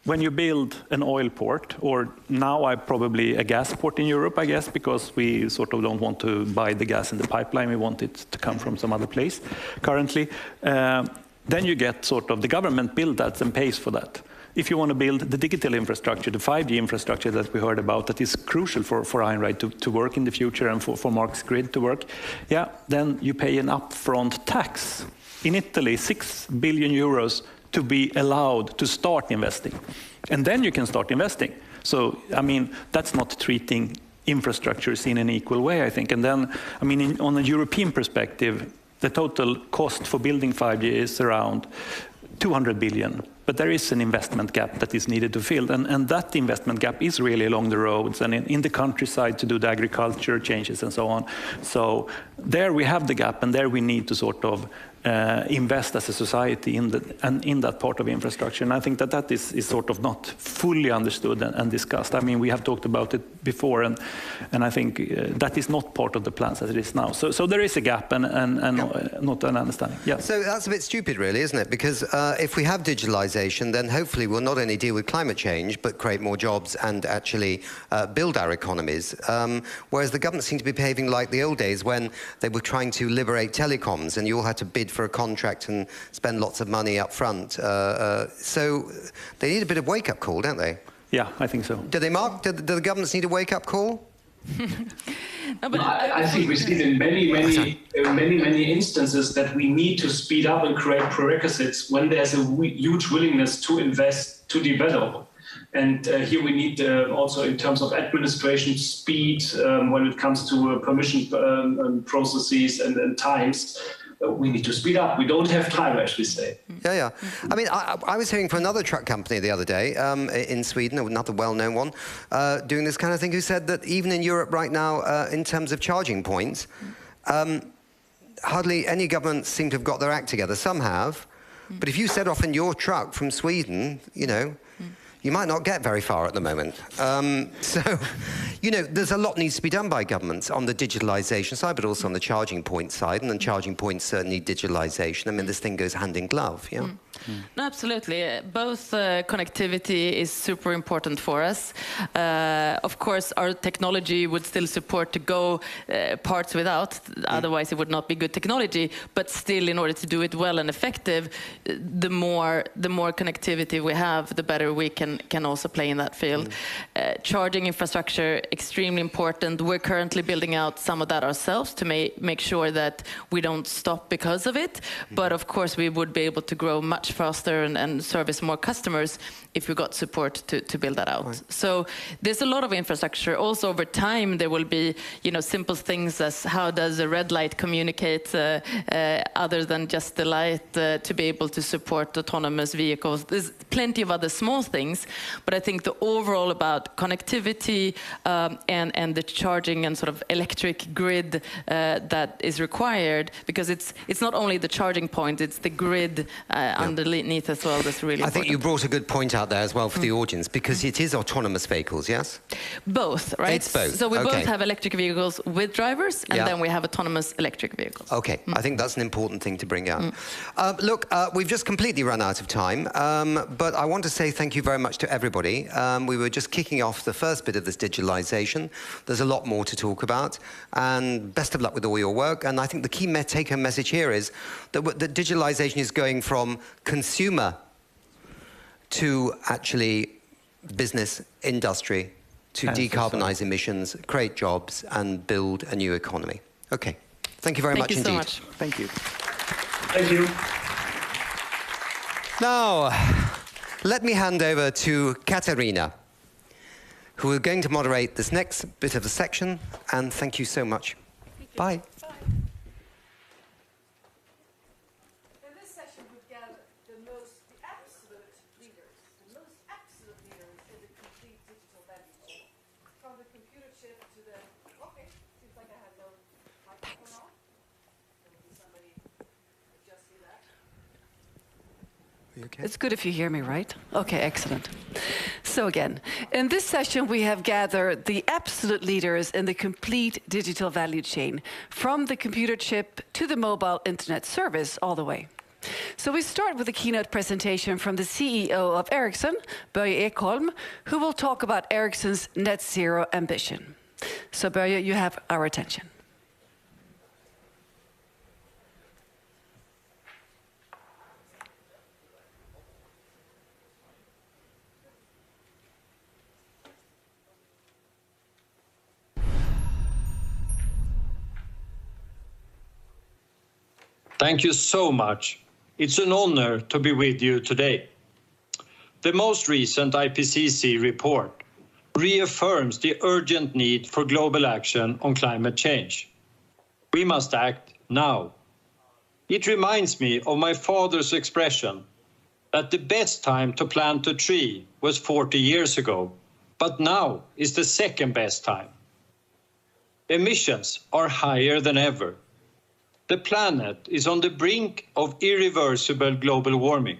when you build an oil port, or now probably a gas port in Europe, I guess, because we sort of don't want to buy the gas in the pipeline, we want it to come from some other place currently, then you get sort of the government build that and pays for that. If you want to build the digital infrastructure, the 5G infrastructure that we heard about, that is crucial for Einride to work in the future and for Marc's grid to work, yeah, then you pay an upfront tax. In Italy, 6 billion euros to be allowed to start investing. And then you can start investing. So, I mean, that's not treating infrastructures in an equal way, I think. And then, I mean, on a European perspective, the total cost for building 5G is around 200 billion. But there is an investment gap that is needed to fill. And that investment gap is really along the roads and in the countryside to do the agriculture changes and so on. So there we have the gap, and there we need to sort of invest as a society in that part of infrastructure. And I think that is sort of not fully understood and discussed. I mean, we have talked about it before, and I think that is not part of the plans as it is now. So there is a gap and not an understanding. Yeah. So that's a bit stupid, really, isn't it? Because if we have digitalization, then hopefully we'll not only deal with climate change, but create more jobs and actually build our economies. Whereas the government seemed to be behaving like the old days when they were trying to liberate telecoms and you all had to bid for a contract and spend lots of money up front. So they need a bit of wake-up call, don't they? Yeah, I think so. Do they, Marc? Do the governments need a wake-up call? No, but I think we see in many instances that we need to speed up and create prerequisites when there's a huge willingness to invest, to develop. And here we need also in terms of administration speed when it comes to permission processes and times. We need to speed up. We don't have time, as we say. Yeah. I mean, I was hearing from another truck company the other day in Sweden, another well-known one, doing this kind of thing, who said that even in Europe right now, in terms of charging points, hardly any governments seem to have got their act together. Some have, but if you set off in your truck from Sweden, you know, you might not get very far at the moment. So, you know, there's a lot needs to be done by governments on the digitalization side, but also on the charging point side, and then charging points need digitalization. I mean, this thing goes hand in glove, yeah? No, absolutely. Both connectivity is super important for us. Of course, our technology would still support to go parts without, otherwise it would not be good technology, but still in order to do it well and effective, the more connectivity we have, the better we can also play in that field. Charging infrastructure, extremely important. We're currently building out some of that ourselves to make sure that we don't stop because of it. But of course, we would be able to grow much faster and service more customers if we got support to build that out. Right. So there's a lot of infrastructure. Also over time, there will be, you know, simple things as how does a red light communicate other than just the light to be able to support autonomous vehicles. There's plenty of other small things, but I think the overall about connectivity and the charging and sort of electric grid that is required, because it's not only the charging point, it's the grid underneath as well that's really important. I think you brought a good point out there as well for the audience, because it is autonomous vehicles, yes? Both, right? It's both. So we both have electric vehicles with drivers, and then we have autonomous electric vehicles. Okay, I think that's an important thing to bring out. Look, we've just completely run out of time, but I want to say thank you very much to everybody. We were just kicking off the first bit of this digitalization. There's a lot more to talk about, and best of luck with all your work. And I think the key take-home message here is that digitalization is going from consumer to actually business, industry, to decarbonize emissions, create jobs, and build a new economy. Okay. Thank you very much indeed. Thank you so much. Thank you. Thank you. Now, let me hand over to Katarina, who is going to moderate this next bit of the section, and thank you so much. Bye. Okay. It's good if you hear me, right? Okay, excellent. So again, in this session we have gathered the absolute leaders in the complete digital value chain, from the computer chip to the mobile internet service all the way. So we start with a keynote presentation from the CEO of Ericsson, Börje Ekholm, who will talk about Ericsson's net zero ambition. So Börje, you have our attention. Thank you so much. It's an honor to be with you today. The most recent IPCC report reaffirms the urgent need for global action on climate change. We must act now. It reminds me of my father's expression that the best time to plant a tree was 40 years ago, but now is the second best time. Emissions are higher than ever. the planet is on the brink of irreversible global warming.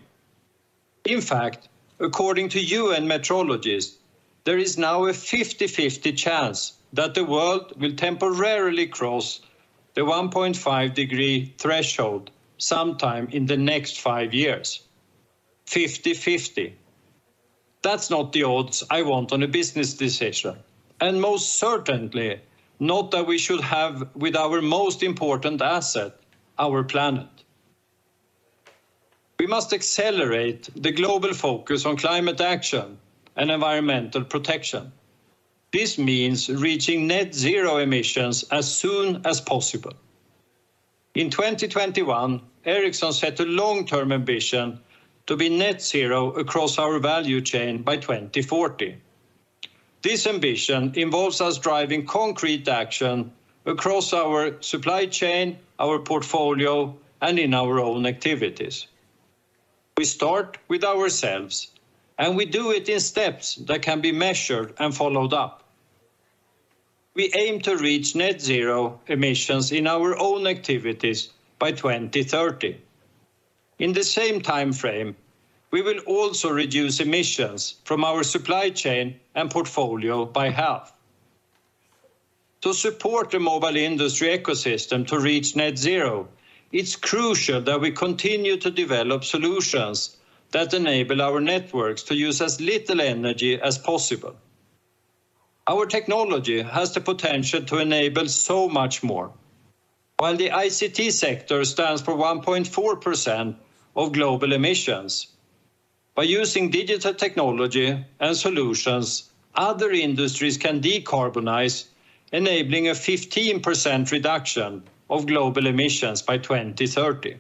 In fact, according to UN meteorologists, there is now a 50-50 chance that the world will temporarily cross the 1.5 degree threshold sometime in the next 5 years. 50-50. That's not the odds I want on a business decision, and most certainly not that we should have with our most important asset, our planet. We must accelerate the global focus on climate action and environmental protection. This means reaching net zero emissions as soon as possible. In 2021, Ericsson set a long-term ambition to be net zero across our value chain by 2040. This ambition involves us driving concrete action across our supply chain, our portfolio, and in our own activities. We start with ourselves, and we do it in steps that can be measured and followed up. We aim to reach net zero emissions in our own activities by 2030. In the same time frame, we will also reduce emissions from our supply chain and portfolio by half. To support the mobile industry ecosystem to reach net zero, it's crucial that we continue to develop solutions that enable our networks to use as little energy as possible. Our technology has the potential to enable so much more. While the ICT sector stands for 1.4% of global emissions, by using digital technology and solutions, other industries can decarbonize, enabling a 15% reduction of global emissions by 2030.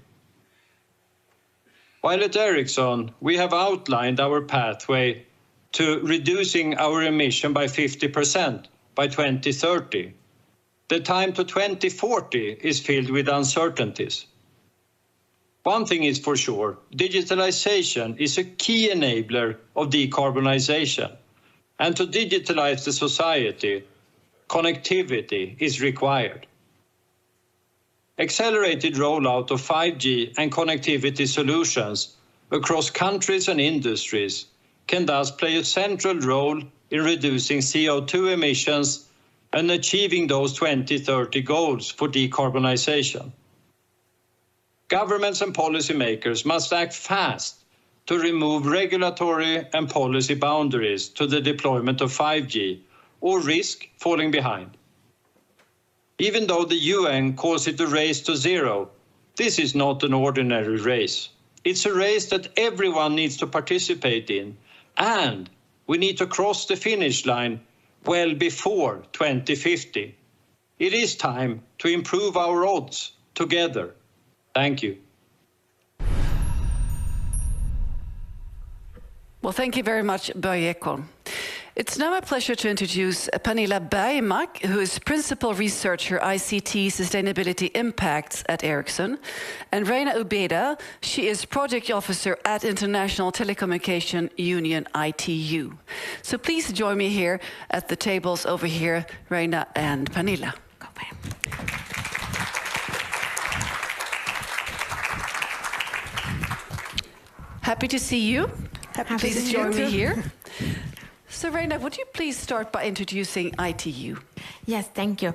While at Ericsson, we have outlined our pathway to reducing our emission by 50% by 2030. The time to 2040 is filled with uncertainties. One thing is for sure, digitalization is a key enabler of decarbonization. And to digitalize the society, connectivity is required. Accelerated rollout of 5G and connectivity solutions across countries and industries can thus play a central role in reducing CO2 emissions and achieving those 2030 goals for decarbonization. Governments and policymakers must act fast to remove regulatory and policy boundaries to the deployment of 5G or risk falling behind. Even though the UN calls it a race to zero, this is not an ordinary race. It's a race that everyone needs to participate in, and we need to cross the finish line well before 2050. It is time to improve our odds together. Thank you. Well, thank you very much, Börje Ekholm. It's now my pleasure to introduce Pernilla Bergmark, who is Principal Researcher ICT Sustainability Impacts at Ericsson, and Reyna Úbeda, she is Project Officer at International Telecommunication Union, ITU. So please join me here at the tables over here, Reyna and Pernilla. Happy to see you. Please join me here. So, Reyna, would you please start by introducing ITU? Yes, thank you.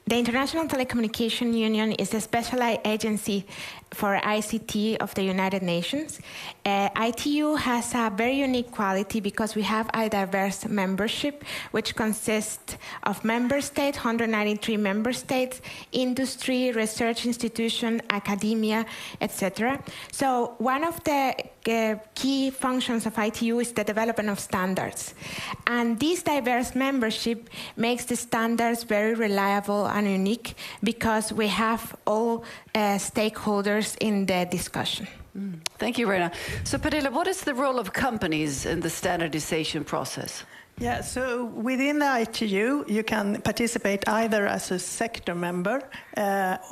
The International Telecommunication Union is a specialized agency for ICT of the United Nations. ITU has a very unique quality because we have a diverse membership, which consists of member states, 193 member states, industry, research institution, academia, etc. So one of the key functions of ITU is the development of standards. And this diverse membership makes the standards very reliable and unique because we have all stakeholders in the discussion. Thank you, Reyna. So, Pernilla, what is the role of companies in the standardization process? Yeah, so within the ITU, you can participate either as a sector member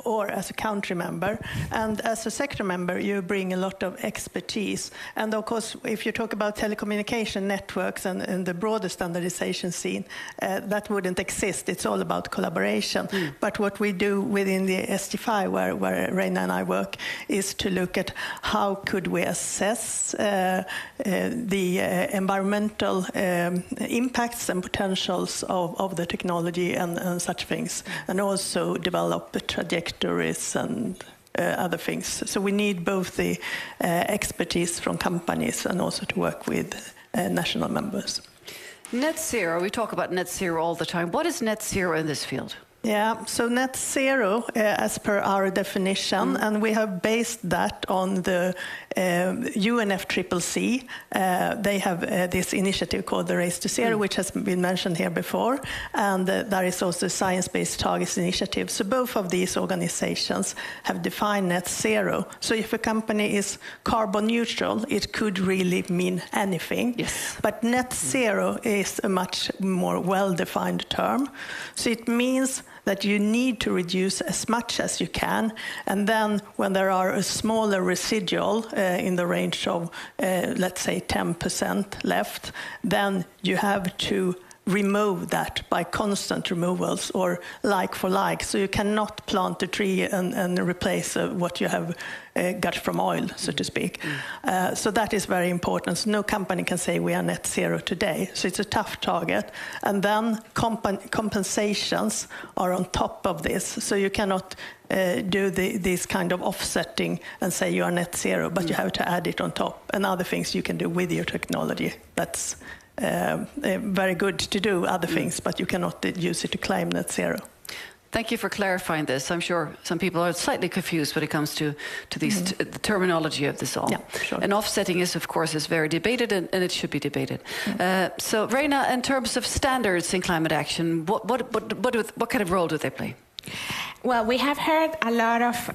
or as a country member. And as a sector member, you bring a lot of expertise. And of course, if you talk about telecommunication networks and the broader standardization scene, that wouldn't exist. It's all about collaboration. But what we do within the ST5, where Reyna and I work, is to look at how could we assess the environmental impacts and potentials of the technology and such things, and also develop trajectories and other things. So we need both the expertise from companies and also to work with national members. Net zero, we talk about net zero all the time. What is net zero in this field? Yeah, so net zero, as per our definition, and we have based that on the UNFCCC. They have this initiative called the Race to Zero, which has been mentioned here before, and there is also Science-Based Targets Initiative. So both of these organizations have defined net zero. So if a company is carbon neutral, it could really mean anything. Yes. But net zero is a much more well-defined term. So it means that you need to reduce as much as you can, and then when there are a smaller residual in the range of, let's say, 10% left, then you have to remove that by constant removals or like for like. So you cannot plant a tree and replace what you have got from oil, so to speak. So that is very important. So no company can say we are net zero today. So it's a tough target. And then compensations are on top of this. So you cannot do this kind of offsetting and say you are net zero, but you have to add it on top. And other things you can do with your technology. That's very good to do other things, but you cannot use it to claim net zero. Thank you for clarifying this. I'm sure some people are slightly confused when it comes to these the terminology of this all. Yeah, sure. And offsetting is, of course, is very debated, and it should be debated. So, Reyna, in terms of standards in climate action, what kind of role do they play? Well, we have heard a lot of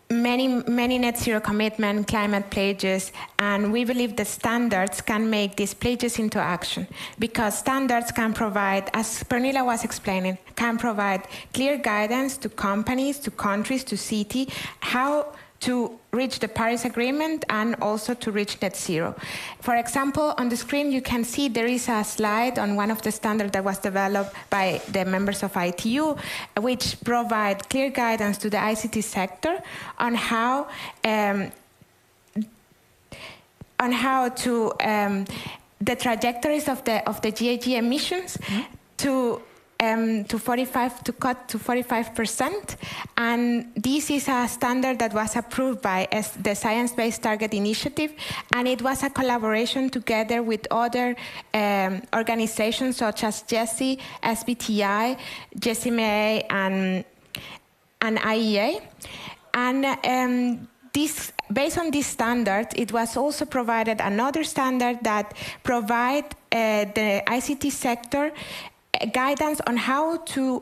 many net zero commitment climate pledges, and we believe the standards can make these pledges into action, because standards can provide, as Pernilla was explaining, can provide clear guidance to companies, to countries, to cities, how to reach the Paris Agreement and also to reach net zero. For example, on the screen you can see there is a slide on one of the standards that was developed by the members of ITU, which provide clear guidance to the ICT sector on how to the trajectories of the GHG emissions to cut to 45%, and this is a standard that was approved by the Science-Based Target Initiative, and it was a collaboration together with other organizations such as GESI, SBTI, GSMA, and IEA, and based on this standard, it was also provided another standard that provide the ICT sector guidance on how to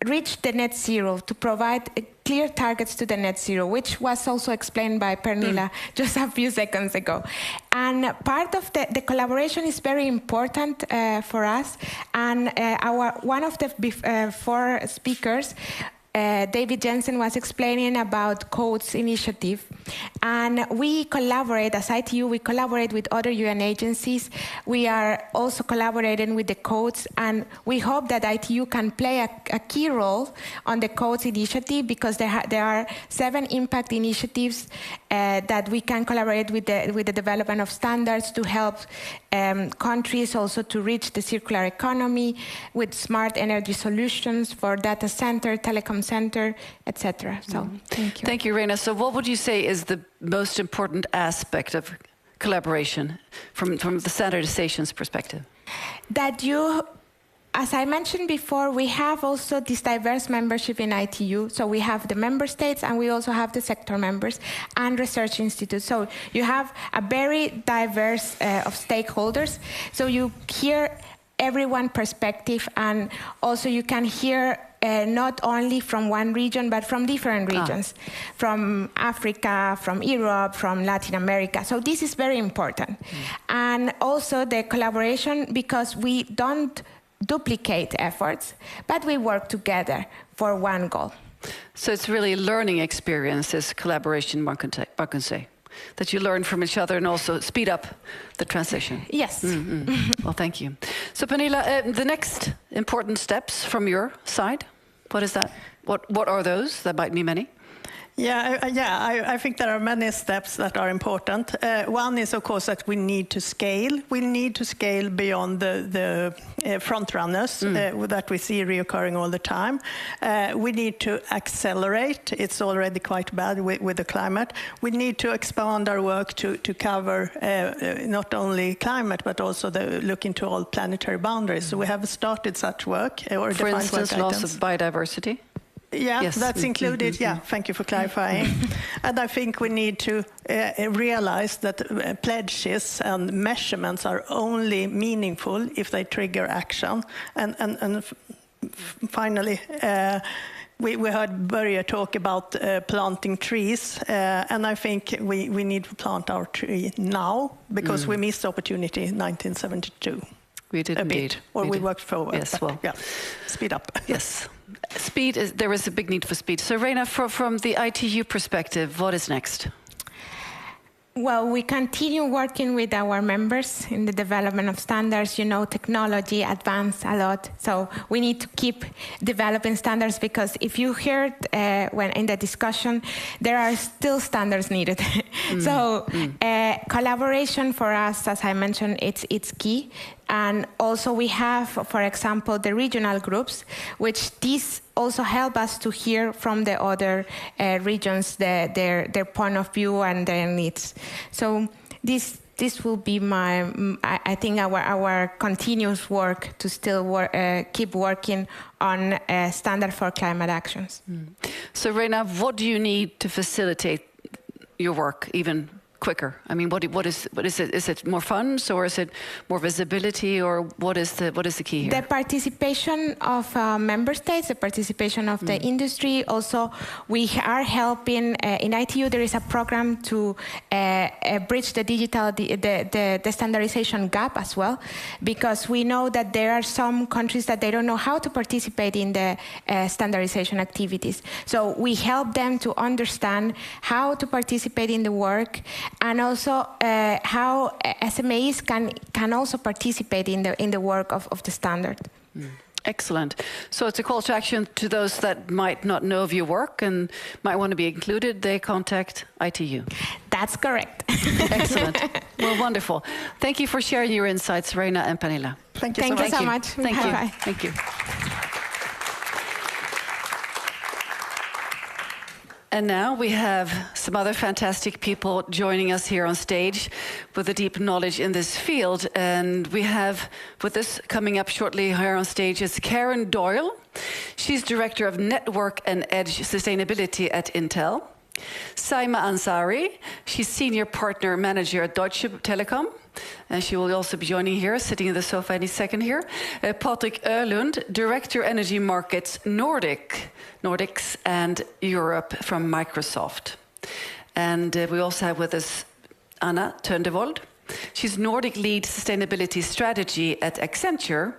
reach the net zero, to provide clear targets to the net zero, which was also explained by Pernilla just a few seconds ago. And part of the collaboration is very important for us. And one of the four speakers, David Jensen, was explaining about CODES initiative. And we collaborate, as ITU, we collaborate with other UN agencies. We are also collaborating with the CODES, and we hope that ITU can play a key role on the CODES initiative, because there are 7 impact initiatives that we can collaborate with the development of standards to help countries also to reach the circular economy with smart energy solutions for data center, telecom center, etc. So thank you. Thank you, Reyna. So what would you say is the most important aspect of collaboration from the standardization's perspective? That as I mentioned before, we have also this diverse membership in ITU. So we have the member states, and we also have the sector members and research institutes. So you have a very diverse of stakeholders. So you hear everyone's perspective, and also you can hear not only from one region, but from different regions, from Africa, from Europe, from Latin America. So this is very important. And also the collaboration, because we don't duplicate efforts, but we work together for one goal. So it's really learning experiences, collaboration, one can say. That you learn from each other and also speed up the transition. Yes. Well, thank you. So Pernilla, the next important steps from your side, what is that? What are those? There might be many. I think there are many steps that are important. One is, of course, that we need to scale. We need to scale beyond the front runners that we see reoccurring all the time. We need to accelerate. It's already quite bad with the climate. We need to expand our work to cover not only climate, but also look into all planetary boundaries. So we have started such work. For instance, loss of biodiversity? Yeah, yes. That's included. Yeah, thank you for clarifying. And I think we need to realize that pledges and measurements are only meaningful if they trigger action. And finally, we heard Börje talk about planting trees, and I think we need to plant our tree now because we missed the opportunity in 1972. We did indeed. Or we worked forward. Yes, well. Yeah, speed up. Yes. Speed there is a big need for speed. So Reyna, from the ITU perspective, what is next? Well, we continue working with our members in the development of standards. You know, technology advanced a lot, so we need to keep developing standards because if you heard when in the discussion, there are still standards needed. So collaboration for us, as I mentioned, it's key. And also we have, for example, the regional groups, which these also help us to hear from the other regions their point of view and their needs. So this will be I think our continuous work to still keep working on a standard for climate actions. So Reyna, what do you need to facilitate your work even quicker? I mean, what is it? Is it more funds, or is it more visibility, or what is the key here? The participation of member states, the participation of the industry. Also, we are helping in ITU. There is a program to bridge the digital the standardization gap as well, because we know that there are some countries that they don't know how to participate in the standardization activities. So we help them to understand how to participate in the work. And also how SMEs can also participate in the work of the standard. Excellent. So it's a call to action to those that might not know of your work and might want to be included. They contact ITU. That's correct. Excellent. Well, wonderful. Thank you for sharing your insights, Reyna and Pernilla. Thank you so much. Thank you. Bye. Thank you. And now we have some other fantastic people joining us here on stage with a deep knowledge in this field. And we have with us coming up shortly here on stage is Karen Doyle. She's Director of Network and Edge Sustainability at Intel. Saima Ansari, she's Senior Partner Manager at Deutsche Telekom. And she will also be joining here, sitting in the sofa any second here. Patrick Öhlund, Director Energy Markets Nordics and Europe from Microsoft. And we also have with us Anna Töndevold. She's Nordic Lead Sustainability Strategy at Accenture.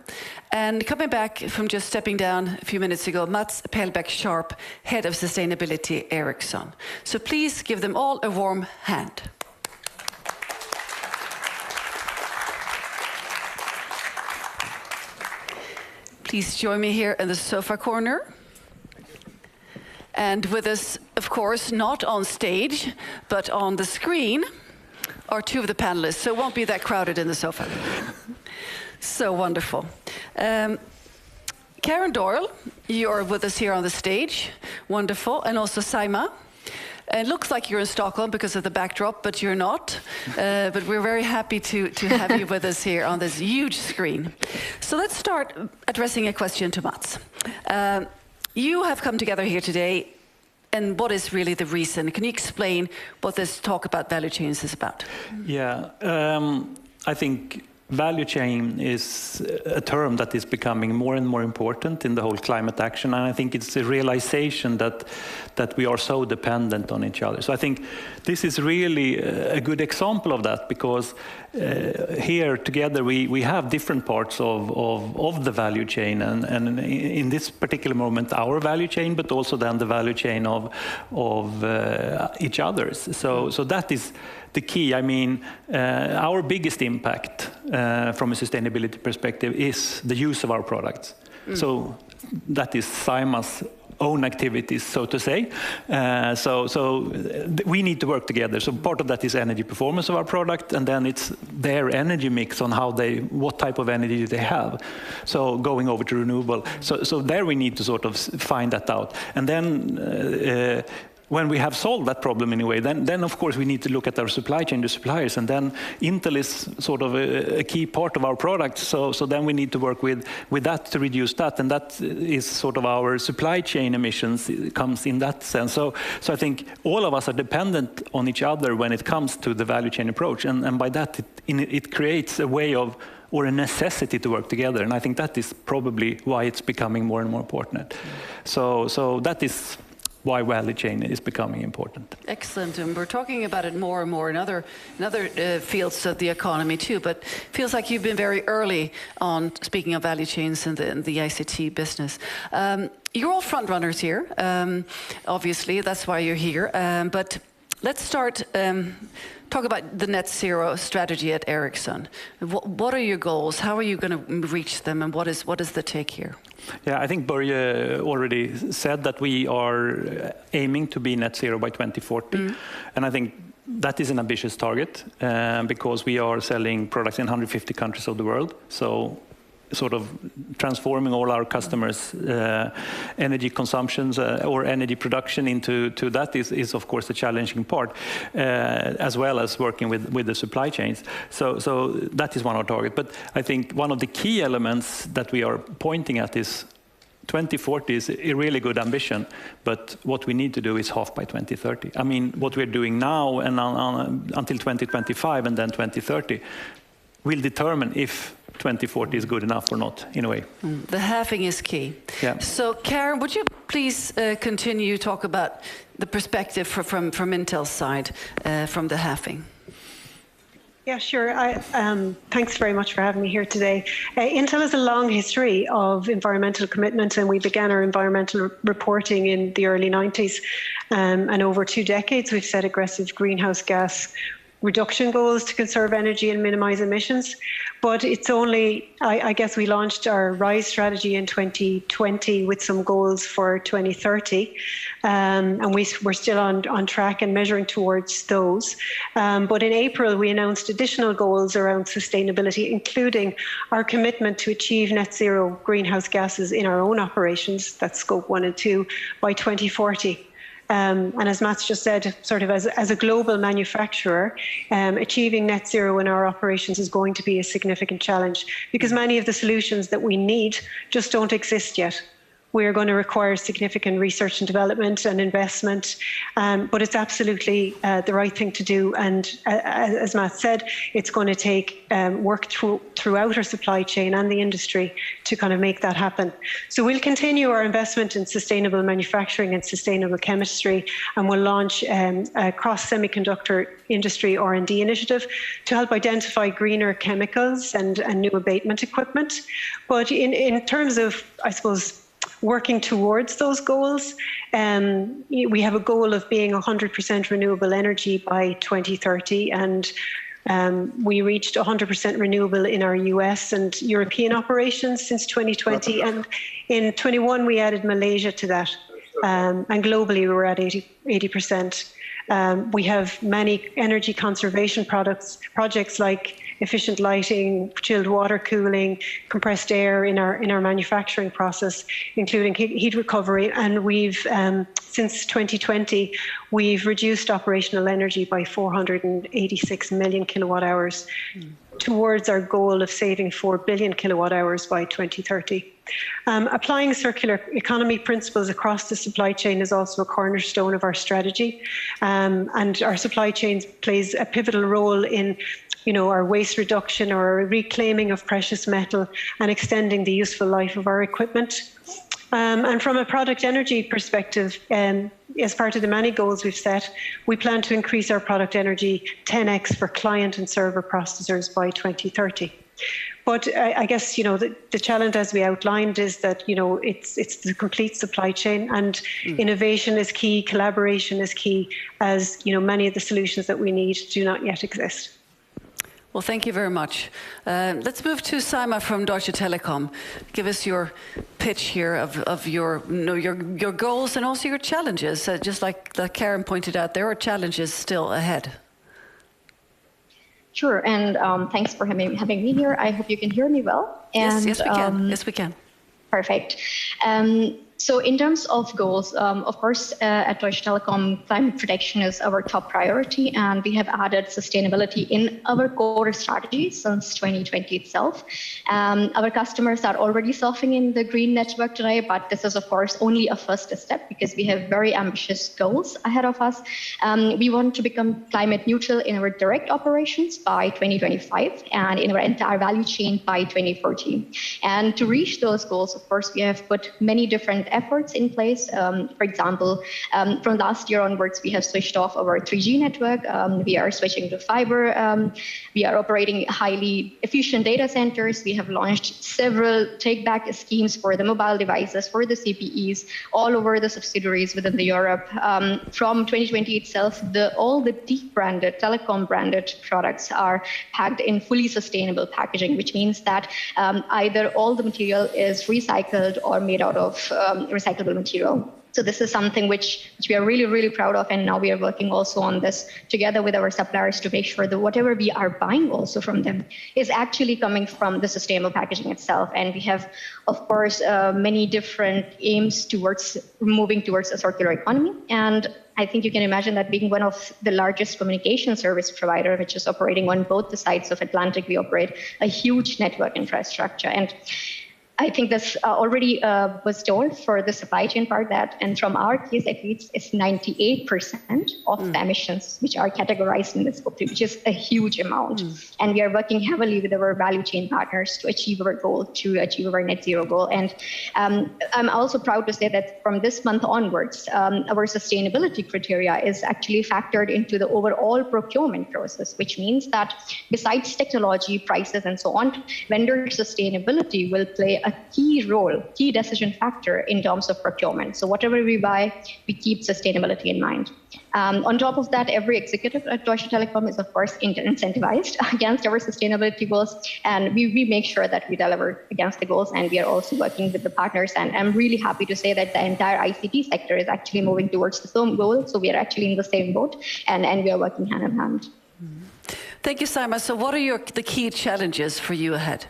And coming back from just stepping down a few minutes ago, Mats Pellbäck Scharp, Head of Sustainability, Ericsson. So please give them all a warm hand. Please join me here in the sofa corner. And with us, of course, not on stage, but on the screen, are two of the panelists, so it won't be that crowded in the sofa. So wonderful. Karen Doyle, you're with us here on the stage. Wonderful. And also Saima. It looks like you're in Stockholm because of the backdrop, but you're not. But we're very happy to have you with us here on this huge screen. So let's start addressing a question to Mats. You have come together here today, and what is really the reason? Can you explain what this talk about value chains is about? Yeah, I think value chain is a term that is becoming more and more important in the whole climate action, and I think it's a realization that we are so dependent on each other. So I think this is really a good example of that, because here together we have different parts of the value chain, and in this particular moment our value chain, but also then the value chain of each other's. So that is the key. I mean, our biggest impact from a sustainability perspective is the use of our products. So that is Saima's own activities, so to say. So we need to work together. So part of that is energy performance of our product, and then it's their energy mix on what type of energy they have. So going over to renewable. So there we need to sort of find that out. And then when we have solved that problem in a way, then of course we need to look at our supply chain, the suppliers, and then Intel is sort of a key part of our product. So then we need to work with that to reduce that, and that is sort of our supply chain emissions comes in that sense. So I think all of us are dependent on each other when it comes to the value chain approach, and by that it creates a way of, or a necessity to work together, and I think that is probably why it's becoming more and more important. So that is why value chain is becoming important. Excellent, and we're talking about it more and more in other fields of the economy too, but feels like you've been very early on speaking of value chains in the ICT business. You're all front runners here, obviously, that's why you're here, but let's start talk about the net zero strategy at Ericsson. What are your goals? How are you going to reach them, and what is the take here? Yeah, I think Börje already said that we are aiming to be net zero by 2040. And I think that is an ambitious target because we are selling products in 150 countries of the world. So sort of transforming all our customers' energy consumptions or energy production into that is of course a challenging part, as well as working with the supply chains. So that is one of our targets. But I think one of the key elements that we are pointing at is 2040 is a really good ambition, but what we need to do is half by 2030. I mean, what we're doing now and until 2025 and then 2030 will determine if 2040 is good enough or not, in a way. The halving is key. Yeah. So, Karen, would you please continue to talk about the perspective from Intel's side from the halving? Yeah, sure. Thanks very much for having me here today. Intel has a long history of environmental commitment, and we began our environmental reporting in the early 90s. And over 2 decades, we've set aggressive greenhouse gas reduction goals to conserve energy and minimize emissions. But it's only, I guess we launched our RISE strategy in 2020 with some goals for 2030. And we're still on track and measuring towards those. But in April, we announced additional goals around sustainability, including our commitment to achieve net zero greenhouse gases in our own operations, that's scope 1 and 2, by 2040. And as Mats just said, sort of as a global manufacturer, achieving net zero in our operations is going to be a significant challenge because many of the solutions that we need just don't exist yet. We are going to require significant research and development and investment, but it's absolutely the right thing to do. And as Matt said, it's going to take work throughout our supply chain and the industry to kind of make that happen. So we'll continue our investment in sustainable manufacturing and sustainable chemistry, and we'll launch a cross-semiconductor industry R&D initiative to help identify greener chemicals and new abatement equipment. But in terms of, I suppose, working towards those goals, we have a goal of being 100% renewable energy by 2030, and we reached 100% renewable in our US and European operations since 2020, and in 21 we added Malaysia to that, and globally we were at 80%. We have many energy conservation projects like efficient lighting, chilled water cooling, compressed air in our manufacturing process, including heat recovery. And we've, since 2020, we've reduced operational energy by 486 million kilowatt hours towards our goal of saving 4 billion kilowatt hours by 2030. Applying circular economy principles across the supply chain is also a cornerstone of our strategy. And our supply chain plays a pivotal role in our waste reduction or reclaiming of precious metal and extending the useful life of our equipment. And from a product energy perspective, as part of the many goals we've set, we plan to increase our product energy 10x for client and server processors by 2030. But I guess, the challenge, as we outlined, is that, it's the complete supply chain, and innovation is key, collaboration is key, as, many of the solutions that we need do not yet exist. Well, thank you very much. Let's move to Saima from Deutsche Telekom. Give us your pitch here of your goals and also your challenges. Just like Karen pointed out, there are challenges still ahead. Sure, and thanks for having me here. I hope you can hear me well. And, yes, we can. Yes, we can. Perfect. So in terms of goals, of course, at Deutsche Telekom, climate protection is our top priority, and we have added sustainability in our core strategy since 2020 itself. Our customers are already surfing in the green network today, but this is, of course, only a first step because we have very ambitious goals ahead of us. We want to become climate neutral in our direct operations by 2025 and in our entire value chain by 2040. And to reach those goals, of course, we have put many different efforts in place. For example, from last year onwards, we have switched off our 3G network. We are switching to fiber. We are operating highly efficient data centers. We have launched several take-back schemes for the mobile devices, for the CPEs, all over the subsidiaries within the Europe. From 2020 itself, all the deep-branded, telecom-branded products are packed in fully sustainable packaging, which means that either all the material is recycled or made out of recyclable material. So this is something which we are really, really proud of. And now we are working also on this together with our suppliers to make sure that whatever we are buying also from them is actually coming from the sustainable packaging itself. And we have, of course, many different aims towards moving towards a circular economy. And I think you can imagine that being one of the largest communication service provider, which is operating on both the sides of Atlantic, we operate a huge network infrastructure. And I think this already was told for the supply chain part that, and from our case at least, it's 98% of the emissions which are categorized in this scope 3, which is a huge amount. And we are working heavily with our value chain partners to achieve our goal, to achieve our net zero goal. And I'm also proud to say that from this month onwards, our sustainability criteria is actually factored into the overall procurement process, which means that besides technology, prices, and so on, vendor sustainability will play a key decision factor in terms of procurement. So whatever we buy, we keep sustainability in mind. On top of that, every executive at Deutsche Telekom is, of course, incentivized against our sustainability goals. And we make sure that we deliver against the goals. And we are also working with the partners. And I'm really happy to say that the entire ICT sector is actually moving towards the same goal. So we are actually in the same boat. And we are working hand in hand. Thank you, Saima. So what are the key challenges for you ahead?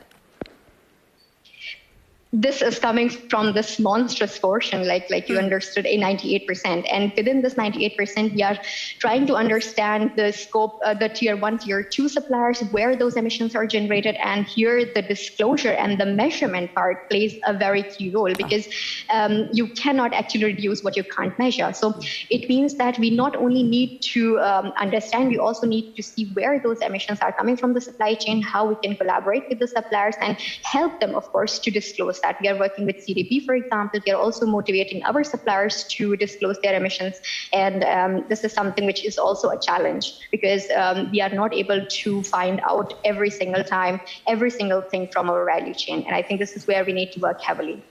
This is coming from this monstrous portion, like you understood, a 98%. And within this 98%, we are trying to understand the scope, the tier 1, tier 2 suppliers, where those emissions are generated. And here the disclosure and the measurement part plays a very key role because you cannot actually reduce what you can't measure. So it means that we not only need to understand, we also need to see where those emissions are coming from the supply chain, how we can collaborate with the suppliers and help them, of course, to disclose that. We are working with CDP, for example. We are also motivating our suppliers to disclose their emissions. And this is something which is also a challenge because we are not able to find out every single time, every single thing from our value chain. And I think this is where we need to work heavily.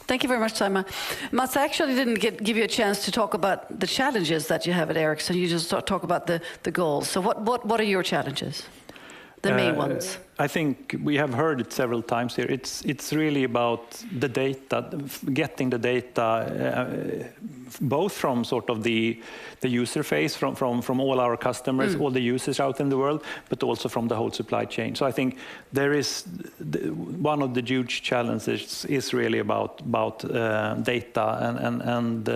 Thank you very much, Saima. Mats, I actually didn't give you a chance to talk about the challenges that you have at Ericsson. You just talk about the goals. So what are your challenges? The main ones. I think we have heard it several times here. It's really about the data, getting the data, both from sort of the user phase, from all our customers, all the users out in the world, but also from the whole supply chain. So I think there is one of the huge challenges is really about data and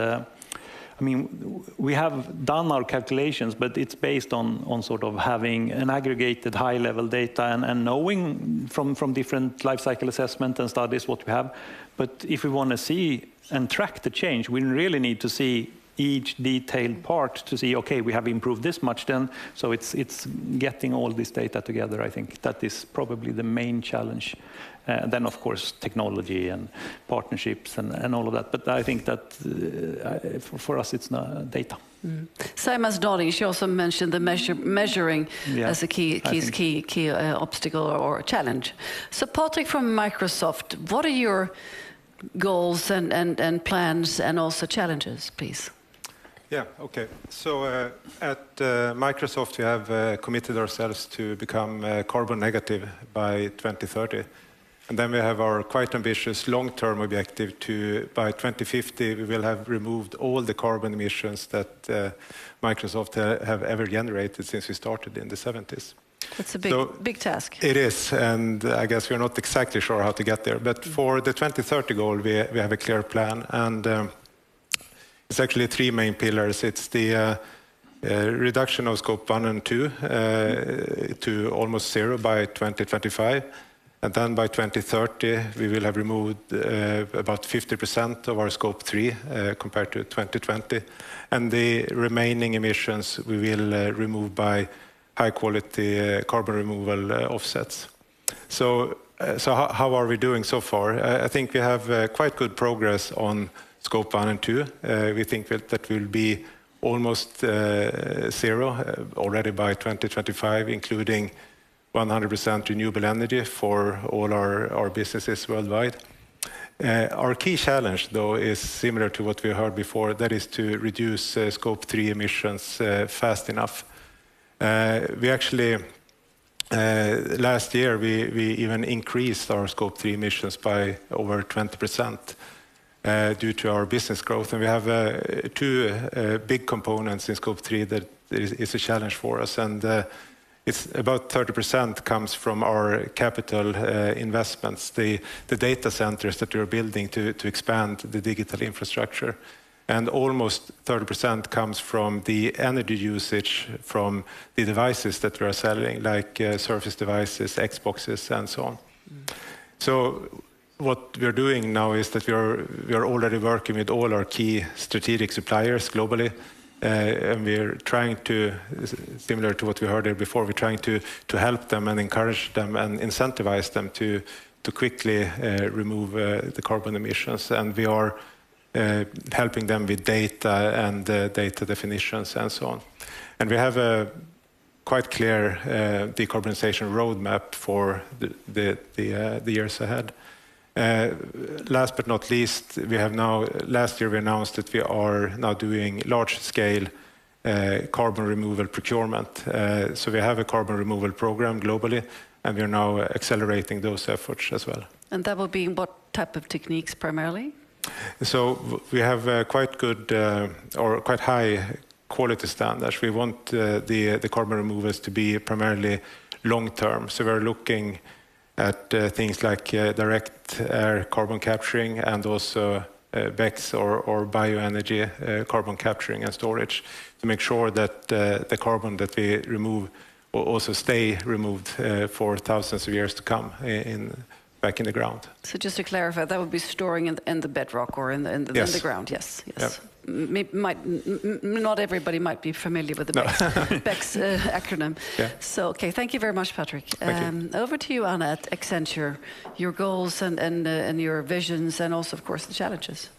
I mean, we have done our calculations, but it's based on sort of having an aggregated high-level data and knowing from different life cycle assessment and studies what we have. But if we want to see and track the change, we really need to see each detailed part to see, okay, we have improved this much then. So it's getting all this data together. I think that is probably the main challenge. Then, of course, technology and partnerships and all of that. But I think that for us, it's not data. Saima's nodding. She also mentioned the measuring as a key obstacle or challenge. So, Patrick from Microsoft, what are your goals and plans and also challenges, please? Yeah, okay. So at Microsoft, we have committed ourselves to become carbon negative by 2030. And then we have our quite ambitious long-term objective to, by 2050, we will have removed all the carbon emissions that Microsoft have ever generated since we started in the 70s. That's a big task. It is, and I guess we're not exactly sure how to get there. But for the 2030 goal, we have a clear plan, and it's actually three main pillars. It's the reduction of scope 1 and 2 to almost zero by 2025. And then by 2030, we will have removed about 50% of our scope 3 compared to 2020. And the remaining emissions we will remove by high-quality carbon removal offsets. So how are we doing so far? I think we have quite good progress on scope 1 and 2. We think that will be almost zero already by 2025, including 100% renewable energy for all our businesses worldwide. Our key challenge, though, is similar to what we heard before. That is to reduce scope 3 emissions fast enough. We actually, last year, we even increased our scope 3 emissions by over 20% due to our business growth. And we have two big components in scope 3 that is a challenge for us. And it's about 30% comes from our capital investments, the data centers that we're building to expand the digital infrastructure. And almost 30% comes from the energy usage from the devices that we are selling, like Surface devices, Xboxes, and so on. So what we're doing now is that we are already working with all our key strategic suppliers globally. And we're trying to, similar to what we heard here before, we're trying to help them and encourage them and incentivize them to quickly remove the carbon emissions. And we are helping them with data and data definitions and so on. And we have a quite clear decarbonization roadmap for the years ahead. Last but not least, we have now, last year we announced that we are now doing large-scale carbon removal procurement. So we have a carbon removal program globally, and we are now accelerating those efforts as well. And that will be what type of techniques primarily? So we have quite good or quite high quality standards. We want the carbon removals to be primarily long-term. So we're looking at things like direct air carbon capturing and also BECCS or bioenergy carbon capturing and storage to make sure that the carbon that we remove will also stay removed for thousands of years to come back in the ground. So just to clarify, that would be storing in the bedrock or in the ground, yes. Yep. Not everybody might be familiar with the BECCS acronym. Yeah. So, okay, thank you very much, Patrick. Over to you, Anna, at Accenture, your goals and your visions and also, of course, the challenges.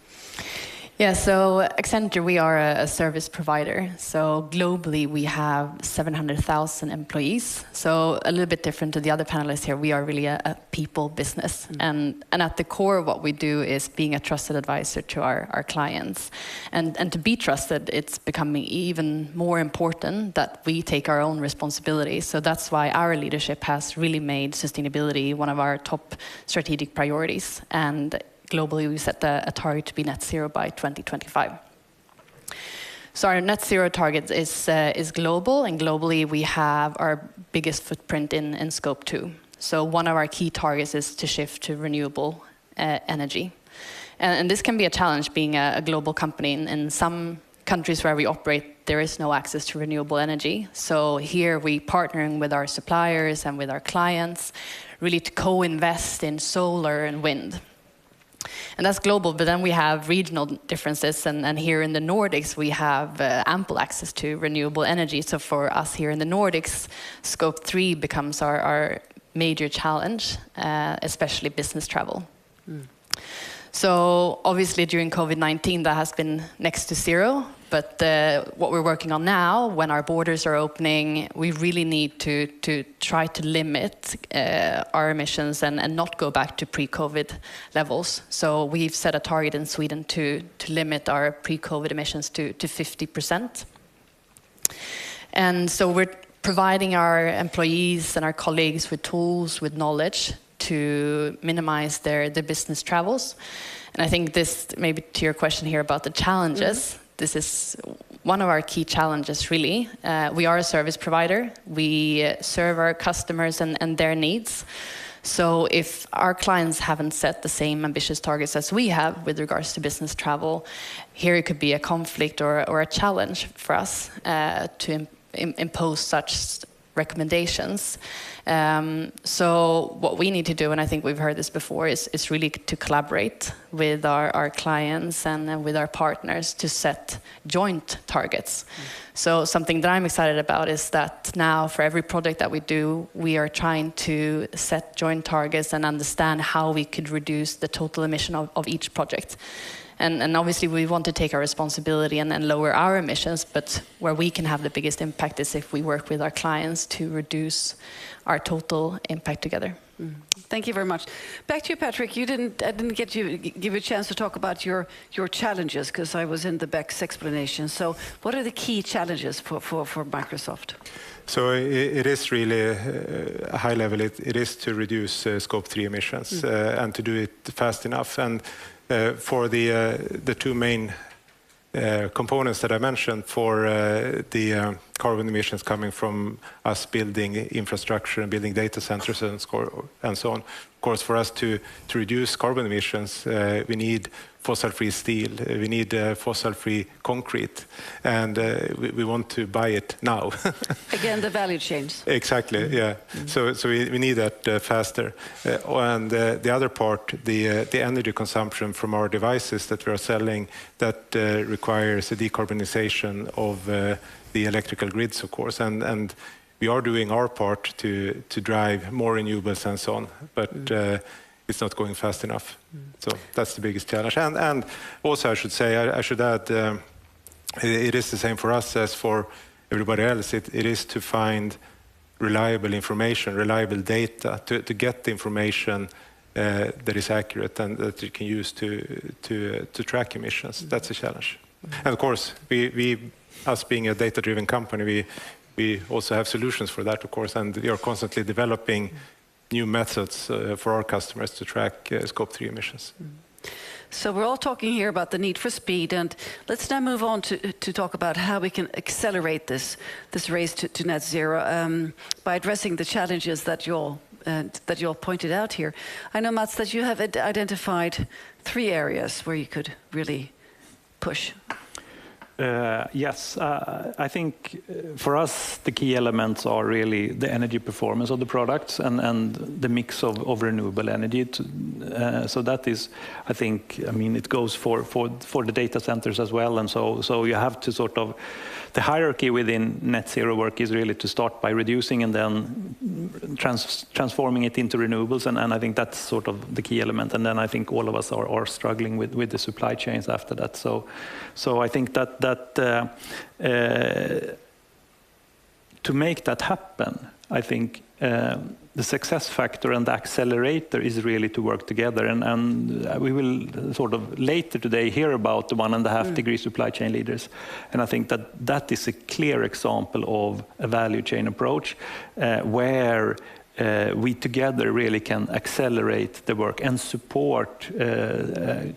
Yeah, so Accenture, we are a service provider. So globally, we have 700,000 employees. So a little bit different to the other panelists here, we are really a people business. And at the core of what we do is being a trusted advisor to our clients. And to be trusted, it's becoming even more important that we take our own responsibility. So that's why our leadership has really made sustainability one of our top strategic priorities. And globally, we set a target to be net zero by 2025. So our net zero target is global, and globally we have our biggest footprint in scope 2. So one of our key targets is to shift to renewable energy. And this can be a challenge being a global company. In some countries where we operate, there is no access to renewable energy. So here we partnering with our suppliers and with our clients, really to co-invest in solar and wind. And that's global, but then we have regional differences, and here in the Nordics we have ample access to renewable energy. So for us here in the Nordics, Scope 3 becomes our major challenge, especially business travel. So obviously during COVID-19 that has been next to zero, but what we're working on now, when our borders are opening, we really need to try to limit our emissions and not go back to pre-COVID levels. So we've set a target in Sweden to limit our pre-COVID emissions to 50%. And so we're providing our employees and our colleagues with tools, with knowledge to minimize their business travels. And I think this, maybe to your question here about the challenges, this is one of our key challenges, really. We are a service provider. We serve our customers and their needs. So if our clients haven't set the same ambitious targets as we have with regards to business travel, here it could be a conflict or a challenge for us to impose such recommendations. So what we need to do, and I think we've heard this before, is really to collaborate with our clients and with our partners to set joint targets. So something that I'm excited about is that now for every project that we do, we are trying to set joint targets and understand how we could reduce the total emission of each project. And obviously we want to take our responsibility and lower our emissions, but where we can have the biggest impact is if we work with our clients to reduce our total impact together. Thank you very much. Back to you, Patrick. I didn't give you a chance to talk about your challenges because I was in the Beck's explanation. So what are the key challenges for Microsoft? So it is really a high level. It is to reduce Scope 3 emissions and to do it fast enough. And for the two main components that I mentioned, for the carbon emissions coming from us building infrastructure and building data centers and so on. Of course, for us to reduce carbon emissions, we need fossil-free steel, we need fossil-free concrete, and we want to buy it now. Again, the value chains. Exactly, yeah. So we need that faster. And the other part, the energy consumption from our devices that we are selling, that requires a decarbonization of the electrical grids, of course. And we are doing our part to drive more renewables and so on, but it's not going fast enough. So that's the biggest challenge. And also I should say, I should add, it is the same for us as for everybody else. It is to find reliable information, reliable data, to get the information that is accurate and that you can use to track emissions. That's a challenge. And of course, us being a data-driven company, we also have solutions for that, of course, and we are constantly developing new methods for our customers to track Scope 3 emissions. So we're all talking here about the need for speed, and let's now move on to talk about how we can accelerate this race to net zero by addressing the challenges that you all pointed out here. I know, Mats, that you have identified 3 areas where you could really push. Yes, I think for us the key elements are really the energy performance of the products and the mix of renewable energy. So that is, I think, I mean, it goes for the data centers as well, and so you have to sort of, the hierarchy within net zero work is really to start by reducing and then transforming it into renewables, and I think that's sort of the key element. And then I think all of us are struggling with the supply chains after that. So I think that to make that happen, I think the success factor and the accelerator is really to work together. And we will sort of later today hear about the 1.5 degree supply chain leaders. And I think that is a clear example of a value chain approach where we together really can accelerate the work and support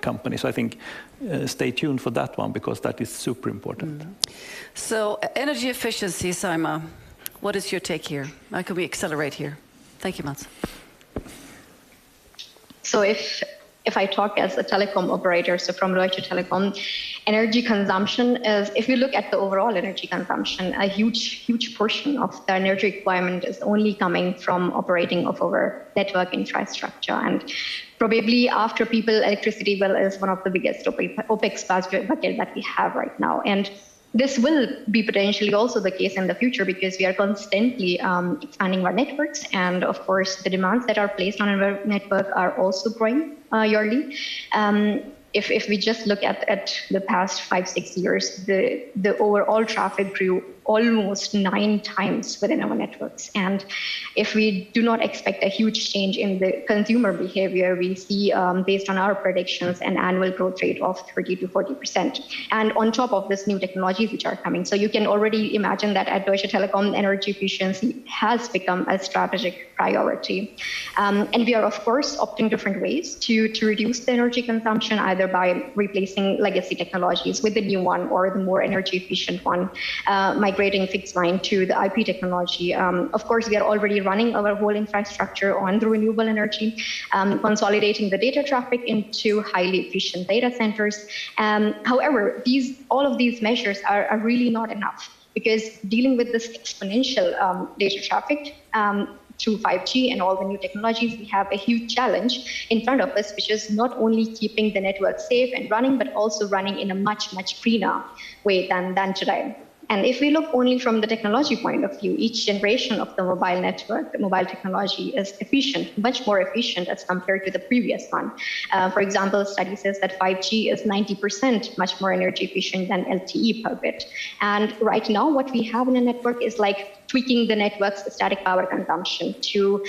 companies. So I think stay tuned for that one, because that is super important. So energy efficiency, Saima, what is your take here? How can we accelerate here? Thank you, Mats. So if I talk as a telecom operator, so from Deutsche Telekom, energy consumption is, if you look at the overall energy consumption, a huge portion of the energy requirement is only coming from operating of our network infrastructure. And probably after people, electricity bill is one of the biggest OPEX bucket that we have right now. And this will be potentially also the case in the future because we are constantly expanding our networks. And of course, the demands that are placed on our network are also growing yearly. If we just look at the past 5-6 years, the overall traffic grew almost 9 times within our networks. And if we do not expect a huge change in the consumer behavior, we see, based on our predictions, an annual growth rate of 30 to 40%. And on top of this, new technologies which are coming. So you can already imagine that at Deutsche Telekom, energy efficiency has become a strategic priority. And we are, of course, opting different ways to reduce the energy consumption, either by replacing legacy technologies with the new one or the more energy efficient one, migrating fixed line to the IP technology. Of course, we are already running our whole infrastructure on the renewable energy, consolidating the data traffic into highly efficient data centers. However, all of these measures are really not enough, because dealing with this exponential data traffic through 5G and all the new technologies, we have a huge challenge in front of us, which is not only keeping the network safe and running, but also running in a much greener way than today. And if we look only from the technology point of view, each generation of the mobile network, the mobile technology is efficient, much more efficient as compared to the previous one. For example, a study says that 5G is 90% much more energy efficient than LTE per bit. And right now, what we have in a network is like tweaking the network's static power consumption to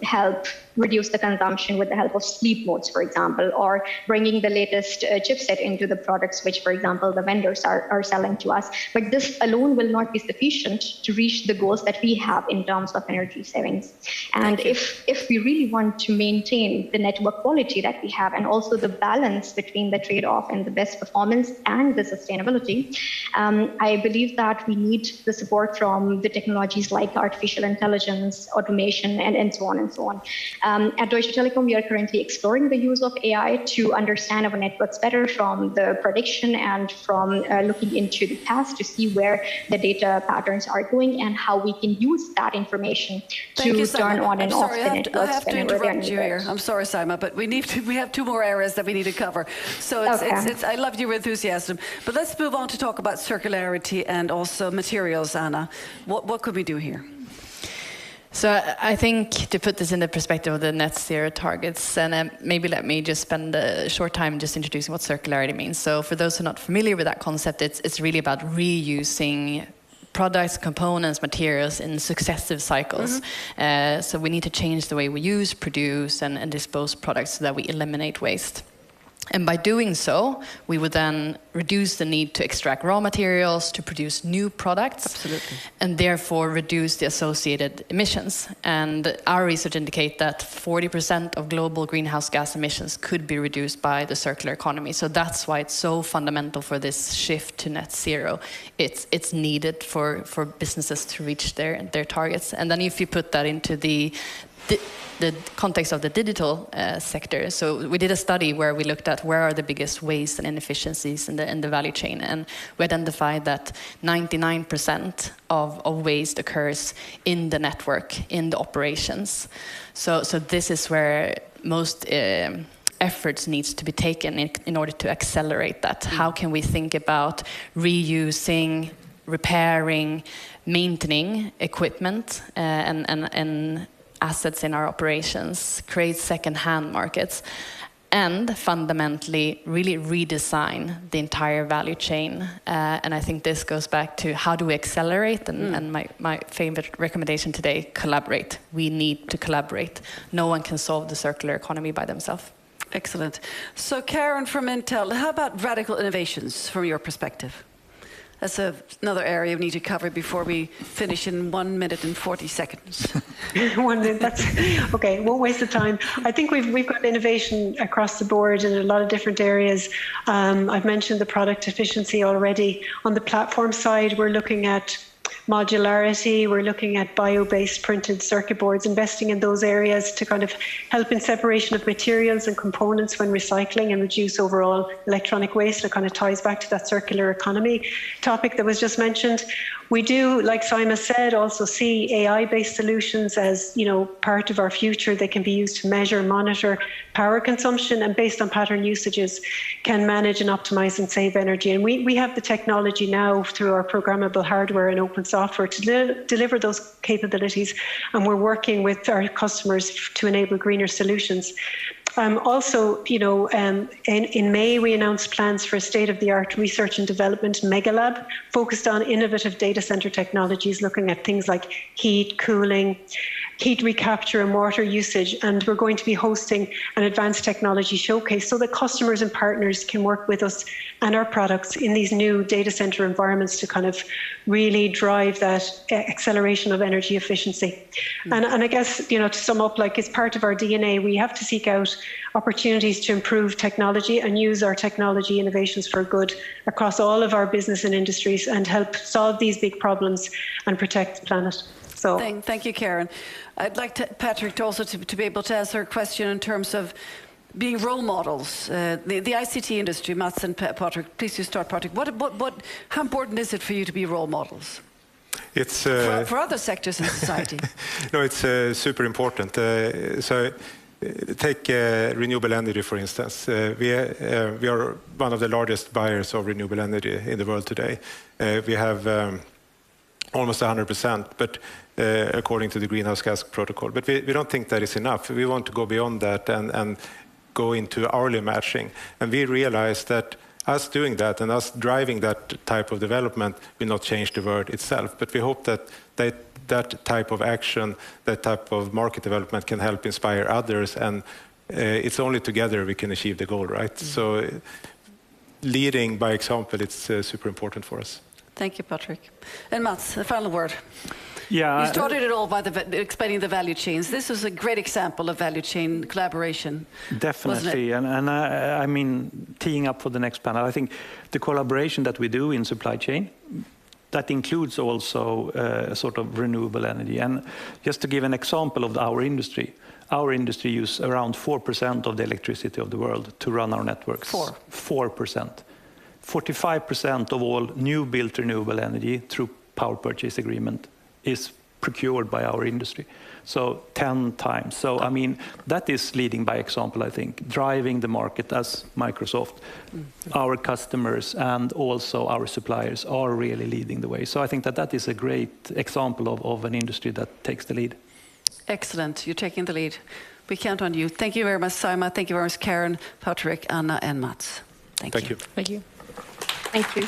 help reduce the consumption with the help of sleep modes, for example, or bringing the latest chipset into the products, which, for example, the vendors are selling to us. But this alone will not be sufficient to reach the goals that we have in terms of energy savings. And if we really want to maintain the network quality that we have, and also the balance between the trade-off and the best performance and the sustainability, I believe that we need the support from the technologies like artificial intelligence, automation, and so on and so on. At Deutsche Telekom, we are currently exploring the use of AI to understand our networks better, from the prediction and from looking into the past to see where the data patterns are going and how we can use that information to turn on and off the networks. I have to interrupt you here. I'm sorry, Saima, but we have 2 more areas that we need to cover. So I love your enthusiasm. But let's move on to talk about circularity and also materials, Anna. What could we do here? So I think, to put this in the perspective of the net zero targets, and maybe let me just spend a short time just introducing what circularity means. So for those who are not familiar with that concept, it's really about reusing products, components, materials in successive cycles. So we need to change the way we use, produce, and dispose products so that we eliminate waste. And by doing so, we would then reduce the need to extract raw materials to produce new products. Absolutely. And therefore reduce the associated emissions. And our research indicates that 40% of global greenhouse gas emissions could be reduced by the circular economy. So that's why it's so fundamental for this shift to net zero. It's needed for businesses to reach their targets. And then if you put that into the context of the digital sector. So we did a study where we looked at where are the biggest waste and inefficiencies in the value chain, and we identified that 99% of waste occurs in the network, in the operations. So this is where most efforts needs to be taken in order to accelerate that. How can we think about reusing, repairing, maintaining equipment and assets in our operations, create second-hand markets, and fundamentally really redesign the entire value chain. And I think this goes back to how do we accelerate, and my favorite recommendation today, collaborate. We need to collaborate. No one can solve the circular economy by themselves. Excellent. So Karen from Intel, how about radical innovations from your perspective? That's another area we need to cover before we finish in 1 minute and 40 seconds. 1 minute, that's okay, won't waste the time. I think we've got innovation across the board in a lot of different areas. I've mentioned the product efficiency already. On the platform side, we're looking at modularity. We're looking at bio-based printed circuit boards, investing in those areas to kind of help in separation of materials and components when recycling and reduce overall electronic waste. It kind of ties back to that circular economy topic that was just mentioned. We do, like Saima said, also see AI-based solutions as, part of our future. They can be used to measure, monitor power consumption, and based on pattern usages, can manage and optimize and save energy. And we have the technology now through our programmable hardware and open software to deliver those capabilities. And we're working with our customers to enable greener solutions. Also, in May, we announced plans for a state-of-the-art research and development mega lab focused on innovative data center technologies, looking at things like heat, cooling, heat recapture and water usage. And we're going to be hosting an advanced technology showcase so that customers and partners can work with us and our products in these new data center environments to kind of really drive that acceleration of energy efficiency. And I guess, to sum up, like, as part of our DNA, we have to seek out opportunities to improve technology and use our technology innovations for good across all of our business and industries and help solve these big problems and protect the planet. So Thank you, Karen. I'd like Patrick also to be able to answer a question in terms of being role models. The ICT industry, Mats and Patrick, please you start, Patrick. How important is it for you to be role models? It's for other sectors in society. No, it's super important. So take renewable energy, for instance. We are one of the largest buyers of renewable energy in the world today. We have almost 100%, but according to the greenhouse gas protocol. But we don't think that is enough. We want to go beyond that and go into hourly matching. And we realize that us doing that and us driving that type of development will not change the world itself. But we hope that that type of action, that type of market development can help inspire others. And it's only together we can achieve the goal, right? So leading by example, it's super important for us. Thank you, Patrick. And Mats, the final word. Yeah, you started it all by explaining the value chains. This was a great example of value chain collaboration. Definitely, and I mean, teeing up for the next panel, I think the collaboration that we do in supply chain, that includes also sort of renewable energy. And just to give an example of our industry uses around 4% of the electricity of the world to run our networks. 4%. 45% of all new built renewable energy through power purchase agreement is procured by our industry. So 10 times. So, I mean, that is leading by example, I think, driving the market as Microsoft. Our customers and also our suppliers are really leading the way. So I think that is a great example of an industry that takes the lead. Excellent. You're taking the lead. We count on you. Thank you very much, Saima. Thank you very much, Karen, Patrick, Anna, and Mats. Thank you. Thank you. Thank you.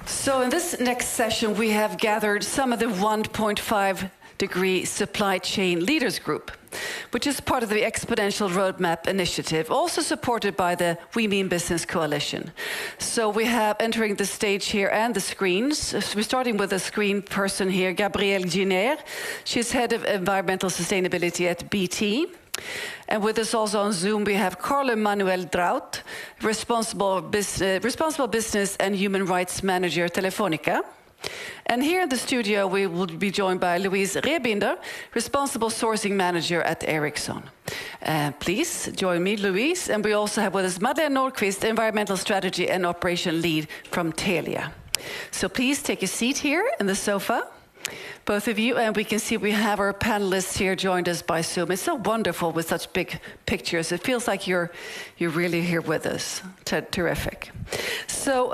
So in this next session, we have gathered some of the 1.5-degree supply chain leaders group, which is part of the Exponential Roadmap initiative, also supported by the We Mean Business Coalition. So we have entering the stage here and the screens. So we're starting with a screen person here, Gabrielle Giner. She's head of environmental sustainability at BT. And with us also on Zoom, we have Carlo Manuel Draut, responsible business and human rights manager at Telefonica. And here in the studio, we will be joined by Louise Rebinder, responsible sourcing manager at Ericsson. Please join me, Louise. And we also have with us Madeleine Nordqvist, environmental strategy and operation lead from Telia. So please take a seat here in the sofa. Both of you, and we can see we have our panelists here joined us by Zoom. It's so wonderful with such big pictures. It feels like you're really here with us. Terrific. So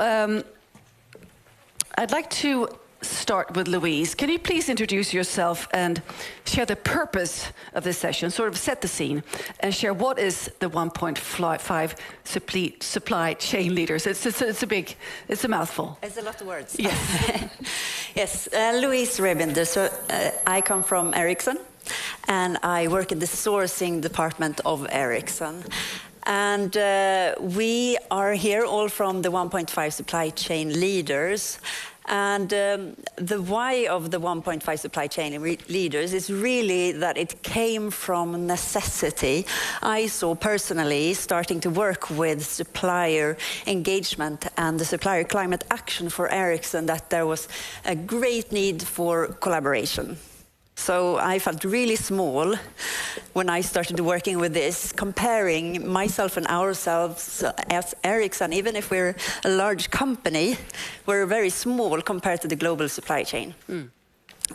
I'd like to start with Louise. Can you please introduce yourself and share the purpose of this session, sort of set the scene, and share what is the 1.5 supply chain leaders? It's a mouthful. It's a lot of words. Yes. Yes, Louise Rebinder. So I come from Ericsson, and I work in the sourcing department of Ericsson. And we are here all from the 1.5 supply chain leaders. And the why of the 1.5 supply chain leaders is really that it came from necessity. I saw personally, starting to work with supplier engagement and the supplier climate action for Ericsson, that there was a great need for collaboration. So I felt really small when I started working with this, comparing myself and ourselves as Ericsson. Even if we're a large company, we're very small compared to the global supply chain.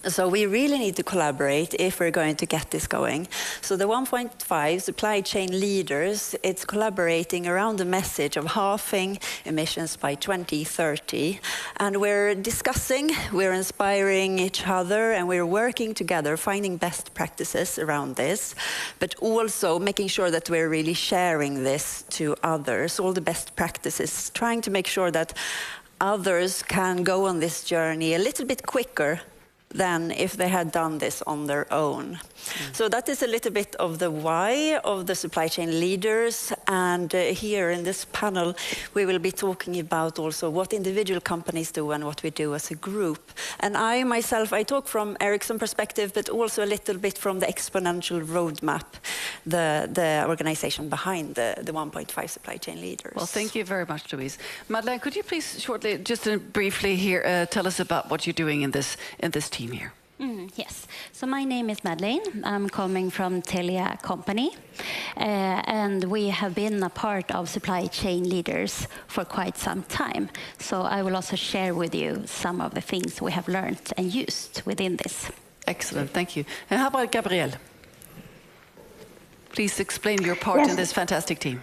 So we really need to collaborate if we're going to get this going. So the 1.5 supply chain leaders, it's collaborating around the message of halving emissions by 2030. And we're discussing, we're inspiring each other, and we're working together, finding best practices around this, but also making sure that we're really sharing this to others, all the best practices, trying to make sure that others can go on this journey a little bit quicker than if they had done this on their own. So that is a little bit of the why of the supply chain leaders. And here in this panel, we will be talking about also what individual companies do and what we do as a group. And I myself, I talk from Ericsson perspective, but also a little bit from the Exponential roadmap, the organization behind the 1.5 supply chain leaders. Well, thank you very much, Louise. Madeleine, could you please shortly, just briefly here, tell us about what you're doing in this team here? Yes, so my name is Madeleine. I'm coming from Telia company, and we have been a part of supply chain leaders for quite some time. So I will also share with you some of the things we have learned and used within this. Excellent, thank you. And how about Gabrielle? Please explain your part in this fantastic team.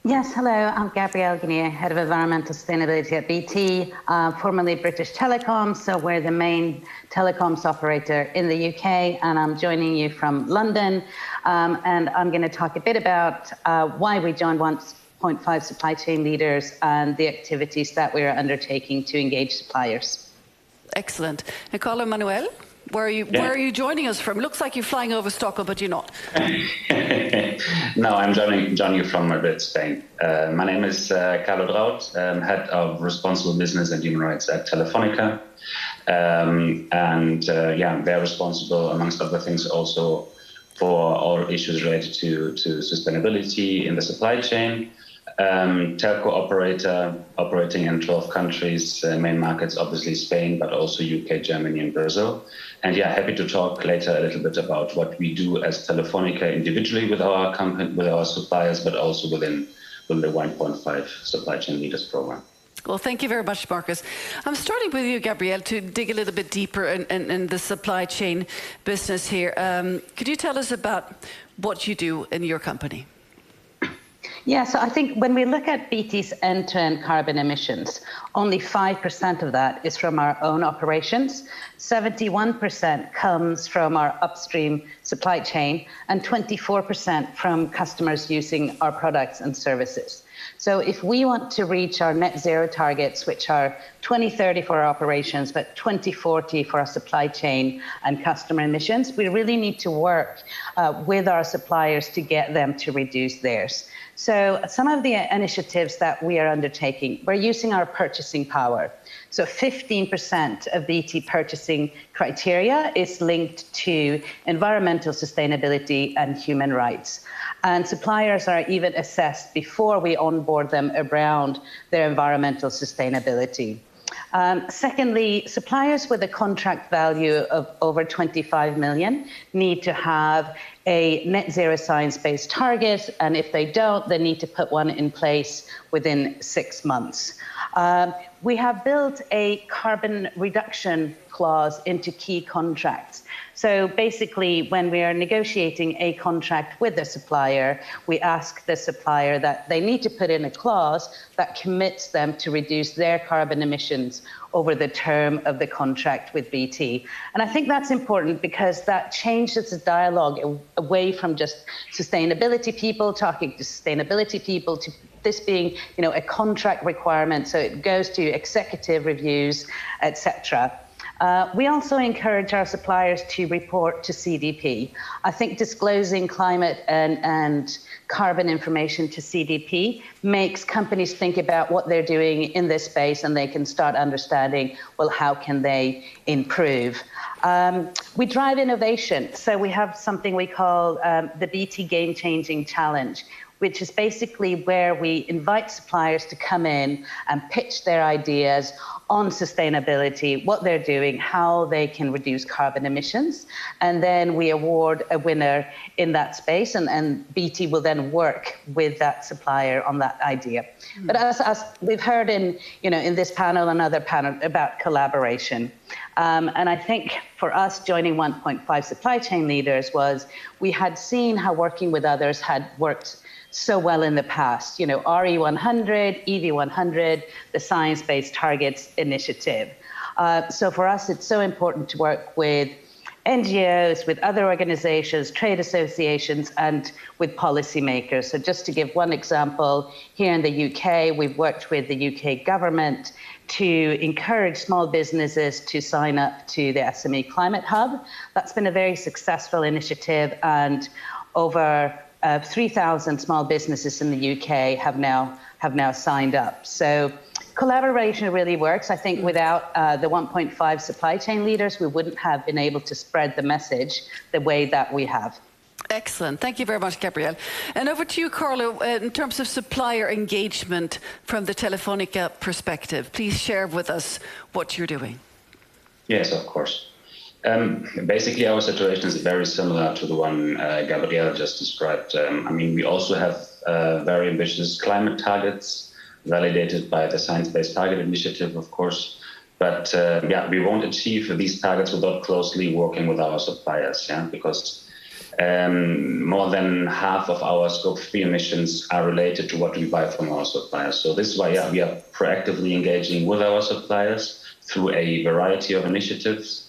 Yes, hello, I'm Gabrielle Guinea, Head of Environmental Sustainability at BT, formerly British Telecom, so we're the main telecoms operator in the UK, and I'm joining you from London, and I'm going to talk a bit about why we joined 1.5 supply chain leaders and the activities that we are undertaking to engage suppliers. Excellent. And Carlo Manuel, where are you joining us from? Looks like you're flying over Stockholm, but you're not. No, I'm joining you from Madrid, Spain. My name is Carlo Draut, Head of Responsible Business and Human Rights at Telefonica. They're responsible, amongst other things, also for all issues related to sustainability in the supply chain. Telco operator operating in 12 countries, main markets obviously Spain, but also UK, Germany and Brazil. And happy to talk later a little bit about what we do as Telefonica individually with our company, with our suppliers, but also within the 1.5 supply chain leaders program. Well, thank you very much, Marcus. I'm starting with you, Gabrielle, to dig a little bit deeper in the supply chain business here. Could you tell us about what you do in your company? Yeah, so I think when we look at BT's end-to-end carbon emissions, only 5% of that is from our own operations, 71% comes from our upstream supply chain, and 24% from customers using our products and services. So if we want to reach our net zero targets, which are 2030 for our operations, but 2040 for our supply chain and customer emissions, we really need to work with our suppliers to get them to reduce theirs. So some of the initiatives that we are undertaking, we're using our purchasing power. So 15% of BT purchasing criteria is linked to environmental sustainability and human rights. And suppliers are even assessed before we onboard them around their environmental sustainability. Secondly, suppliers with a contract value of over 25 million need to have a net zero science-based target, and if they don't, they need to put one in place within 6 months. We have built a carbon reduction clause into key contracts. So basically, when we are negotiating a contract with a supplier, we ask the supplier that they need to put in a clause that commits them to reduce their carbon emissions over the term of the contract with BT. And I think that's important because that changes the dialogue away from just sustainability people talking to sustainability people to this being, a contract requirement. So it goes to executive reviews, etc. We also encourage our suppliers to report to CDP. I think disclosing climate and carbon information to CDP makes companies think about what they're doing in this space, and they can start understanding, well, how can they improve? We drive innovation. So we have something we call the BT Game Changing Challenge, which is basically where we invite suppliers to come in and pitch their ideas on sustainability, what they're doing, how they can reduce carbon emissions. And then we award a winner in that space, and BT will then work with that supplier on that idea. But as we've heard in this panel and other panels about collaboration, and I think for us joining 1.5 supply chain leaders was we had seen how working with others had worked so well in the past, RE100, EV100, the Science Based Targets Initiative. So for us, it's so important to work with NGOs, with other organizations, trade associations, and with policymakers. So just to give one example, here in the UK, we've worked with the UK government to encourage small businesses to sign up to the SME Climate Hub. That's been a very successful initiative, and over 3,000 small businesses in the UK have now signed up. So collaboration really works. I think without the 1.5 supply chain leaders, we wouldn't have been able to spread the message the way that we have. Excellent. Thank you very much, Gabrielle. And over to you, Carlo, in terms of supplier engagement from the Telefonica perspective, please share with us what you're doing. Yes, of course. Basically, our situation is very similar to the one Gabrielle just described. We also have very ambitious climate targets validated by the Science Based Target Initiative, of course. But we won't achieve these targets without closely working with our suppliers, because more than half of our Scope 3 emissions are related to what we buy from our suppliers. So this is why we are proactively engaging with our suppliers through a variety of initiatives.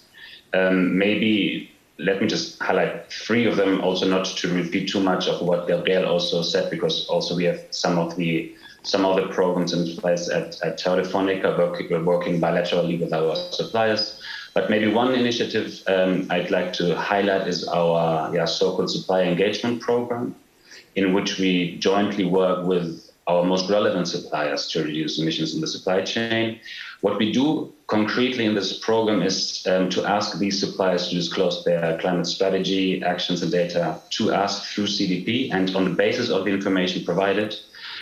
Maybe let me just highlight 3 of them, also not to repeat too much of what Gabrielle also said, because also we have some of the programs in place at Telefonica, working bilaterally with our suppliers. But maybe one initiative I'd like to highlight is our so-called supplier engagement program, in which we jointly work with our most relevant suppliers to reduce emissions in the supply chain. What we do concretely in this program is to ask these suppliers to disclose their climate strategy, actions and data to us through CDP, and on the basis of the information provided,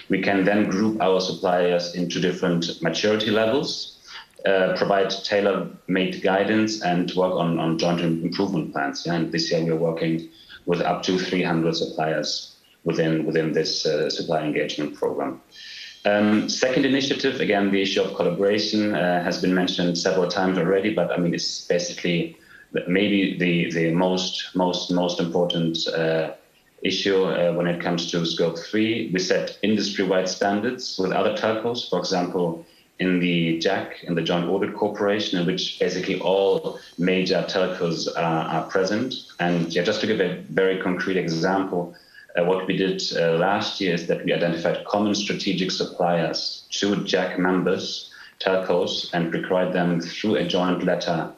we can then group our suppliers into different maturity levels, provide tailor-made guidance, and work on joint improvement plans. And this year we are working with up to 300 suppliers within this supply engagement program. Second initiative, again, the issue of collaboration has been mentioned several times already, but it's basically maybe the most important issue when it comes to Scope 3. We set industry-wide standards with other telcos, for example, in the JAC, in the Joint Audit Corporation, in which basically all major telcos are present. And just to give a very concrete example, what we did last year is that we identified common strategic suppliers to JAC members, telcos, and required them through a joint letter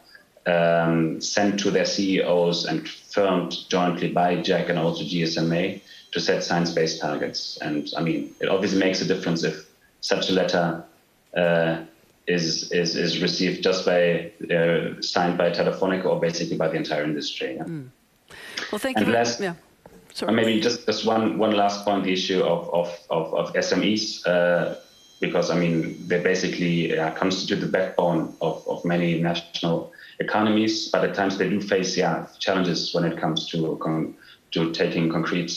sent to their CEOs and firmed jointly by JAC and also GSMA to set science-based targets. And it obviously makes a difference if such a letter is received just by signed by Telefonica or basically by the entire industry. Well, thank you. Maybe just one last point, the issue of SMEs, because they basically constitute the backbone of many national economies, but at times they do face challenges when it comes to taking concrete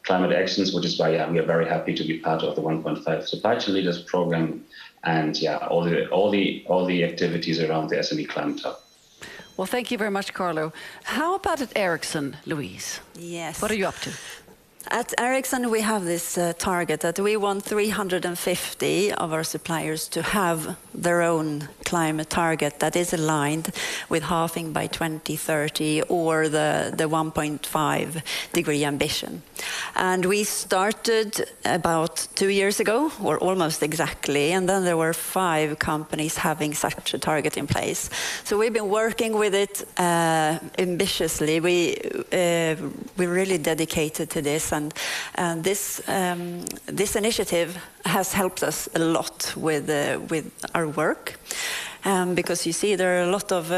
climate actions, which is why we are very happy to be part of the 1.5 Supply Chain Leaders program, and all the activities around the SME Climate Hub. Well, thank you very much, Carlo. How about at Ericsson, Louise? Yes. What are you up to? At Ericsson, we have this target that we want 350 of our suppliers to have their own climate target that is aligned with halving by 2030 or the 1.5 degree ambition. And we started about 2 years ago, or almost exactly, and then there were 5 companies having such a target in place. So we've been working with it ambitiously. We're really dedicated to this, and this initiative has helped us a lot with our work. Because you see there are a lot of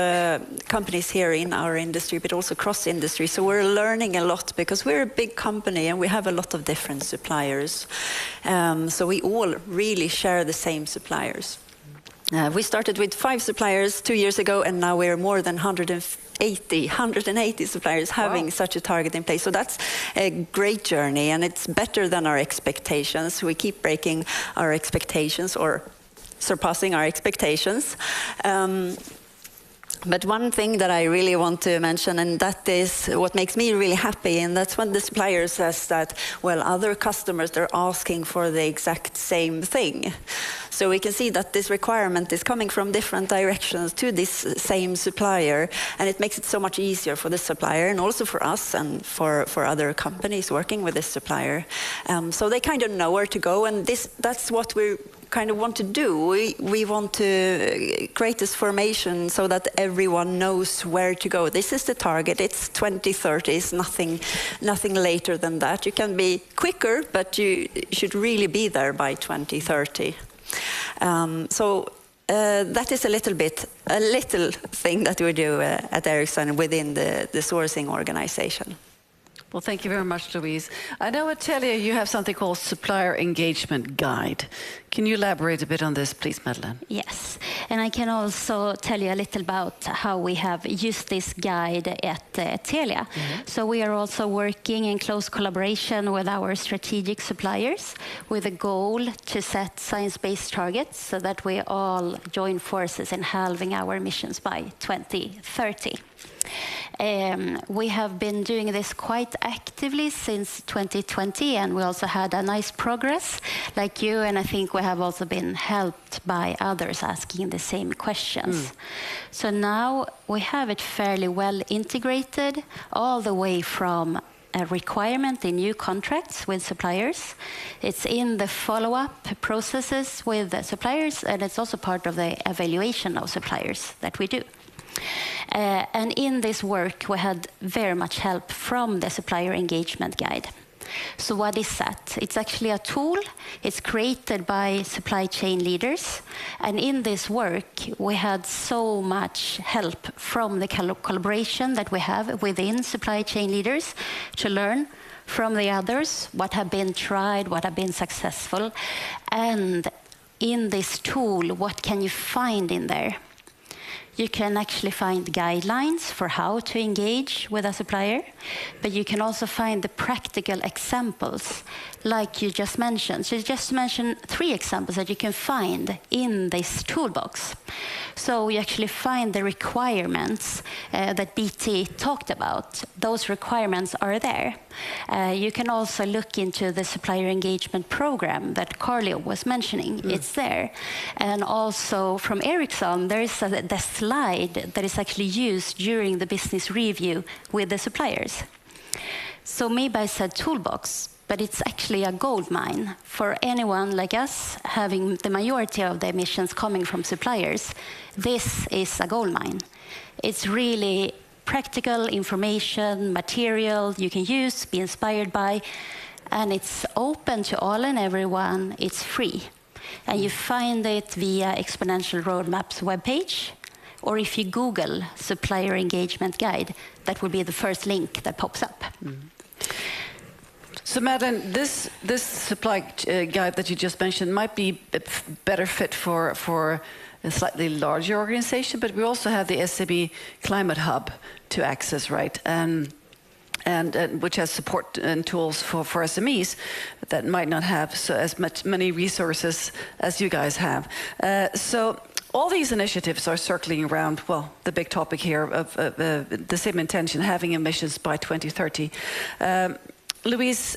companies here in our industry, but also cross industry. So we're learning a lot because we're a big company and we have a lot of different suppliers. So we all really share the same suppliers. We started with 5 suppliers 2 years ago, and now we're more than 180 suppliers having such a target in place. So that's a great journey, and it's better than our expectations. We keep breaking our expectations or surpassing our expectations. But one thing that I really want to mention, and that is what makes me really happy, and that's when the supplier says that, well, other customers, they're asking for the exact same thing. So we can see that this requirement is coming from different directions to this same supplier, and it makes it so much easier for the supplier and also for us and for other companies working with this supplier. So they kind of know where to go, and that's what we kind of want to do. We want to create this formation so that everyone knows where to go. This is the target. It's 2030. It's nothing later than that. You can be quicker, but you should really be there by 2030. That is a little thing that we do at Ericsson within the sourcing organization. Well, thank you very much, Louise. I know at Telia you have something called Supplier Engagement Guide. Can you elaborate a bit on this, please, Madeleine? Yes, and I can also tell you a little about how we have used this guide at Telia. So we are also working in close collaboration with our strategic suppliers with a goal to set science-based targets so that we all join forces in halving our emissions by 2030. We have been doing this quite actively since 2020, and we also had a nice progress like you, and I think we have also been helped by others asking the same questions. So now we have it fairly well integrated all the way from a requirement in new contracts with suppliers. It's in the follow-up processes with the suppliers, and it's also part of the evaluation of suppliers that we do. And in this work, we had very much help from the Supplier Engagement Guide. So what is that? It's actually a tool. It's created by supply chain leaders. And in this work, we had so much help from the collaboration that we have within supply chain leaders to learn from the others, what have been tried, what have been successful. And in this tool, what can you find in there? You can actually find guidelines for how to engage with a supplier, but you can also find the practical examples like you just mentioned. So you just mentioned 3 examples that you can find in this toolbox. So you actually find the requirements that BT talked about. Those requirements are there. You can also look into the supplier engagement program that Carly was mentioning. It's there. And also from Ericsson, there is the slide that is actually used during the business review with the suppliers. So maybe I said toolbox, but it's actually a gold mine for anyone like us having the majority of the emissions coming from suppliers. This is a gold mine. It's really practical information, material you can use, be inspired by, and it's open to all and everyone. It's free. And you find it via Exponential Roadmap's webpage, or if you Google Supplier Engagement Guide, that will be the first link that pops up. So, Madeleine, this supply guide that you just mentioned might be a better fit for a slightly larger organization, but we also have the SME Climate Hub to access, right? And which has support and tools for SMEs that might not have many resources as you guys have. So all these initiatives are circling around, well, the big topic here of the same intention, having emissions by 2030. Louise,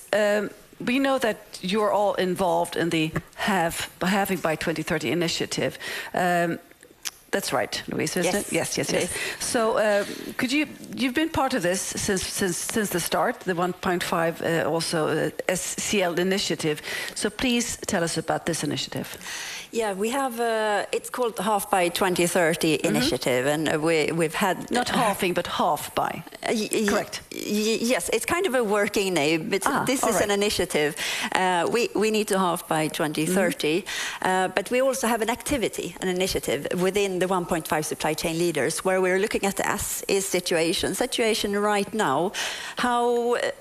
we know that you're all involved in the having by 2030 initiative. That's right, Louise, isn't it? Yes. So you've been part of this since the start, the 1.5 also SCL initiative. So please tell us about this initiative. Yeah, we have, it's called Half by 2030 initiative, and we've had... Not halving, but half by. Correct. Yes, it's kind of a working name, but this is an initiative. We need to halve by 2030, but we also have an initiative within the 1.5 supply chain leaders, where we're looking at the as-is situation right now,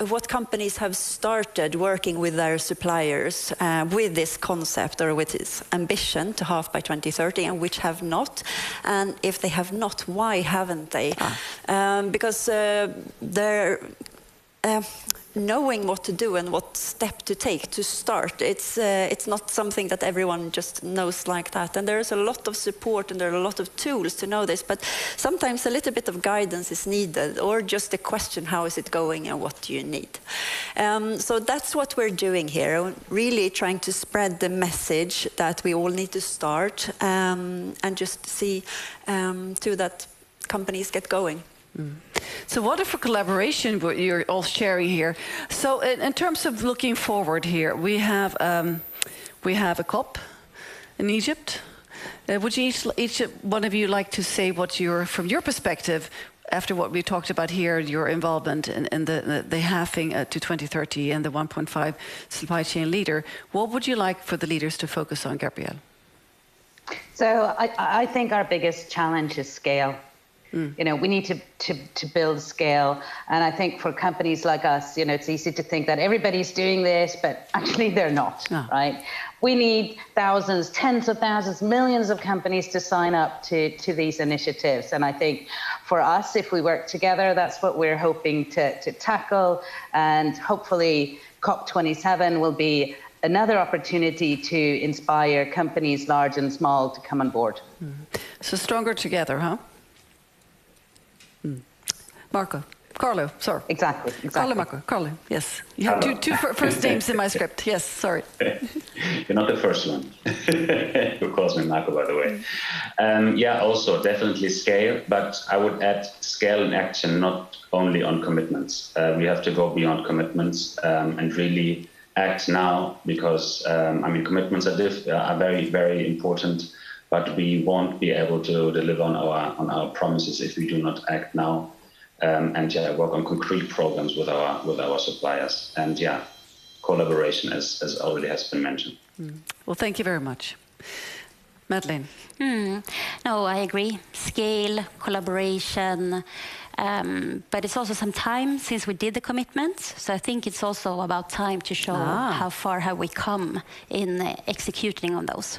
what companies have started working with their suppliers with this concept or with this ambition to halve by 2030, and which have not, and if they have not, why haven't they? Because they're knowing what to do and what step to take to start. It's not something that everyone just knows like that, and there's a lot of support and there are a lot of tools to know this, but sometimes a little bit of guidance is needed, or just a question, how is it going and what do you need? So that's what we're doing here, really trying to spread the message that we all need to start and just see to that companies get going. So wonderful collaboration what you're all sharing here. So in terms of looking forward here, we have a COP in Egypt. Would you each one of you like to say what from your perspective, after what we talked about here, your involvement in the halving to 2030 and the 1.5 supply chain leader, what would you like for the leaders to focus on, Gabrielle? So I think our biggest challenge is scale. You know, we need to build scale, and I think for companies like us, you know, it's easy to think that everybody's doing this, but actually they're not, right? We need thousands, tens of thousands, millions of companies to sign up to these initiatives, and I think for us, if we work together, that's what we're hoping to tackle, and hopefully COP27 will be another opportunity to inspire companies large and small to come on board. So stronger together, huh? Carlo, sorry. Exactly. Carlo, yes. You have two first names in my script. Yes, sorry. You're not the first one. Who calls me Marco, by the way. Yeah, also definitely scale, but I would add scale in action, not only on commitments. We have to go beyond commitments and really act now, because I mean, commitments are very, very important, but we won't be able to deliver on our promises if we do not act now, and work on concrete programs with our suppliers, and collaboration as already has been mentioned. Well, thank you very much. Madeleine. No, I agree. Scale, collaboration, but it's also some time since we did the commitments. So I think it's also about time to show how far have we come in executing on those.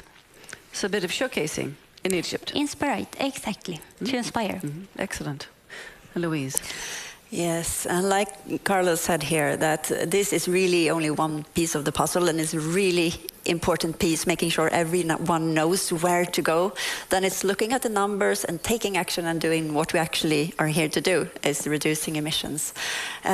So a bit of showcasing in Egypt. Inspire, exactly, to inspire. Excellent. Louise. Yes, and like Carlos said here, that this is really only one piece of the puzzle, and it's a really important piece, making sure everyone knows where to go. Then it's looking at the numbers and taking action and doing what we actually are here to do, is reducing emissions. We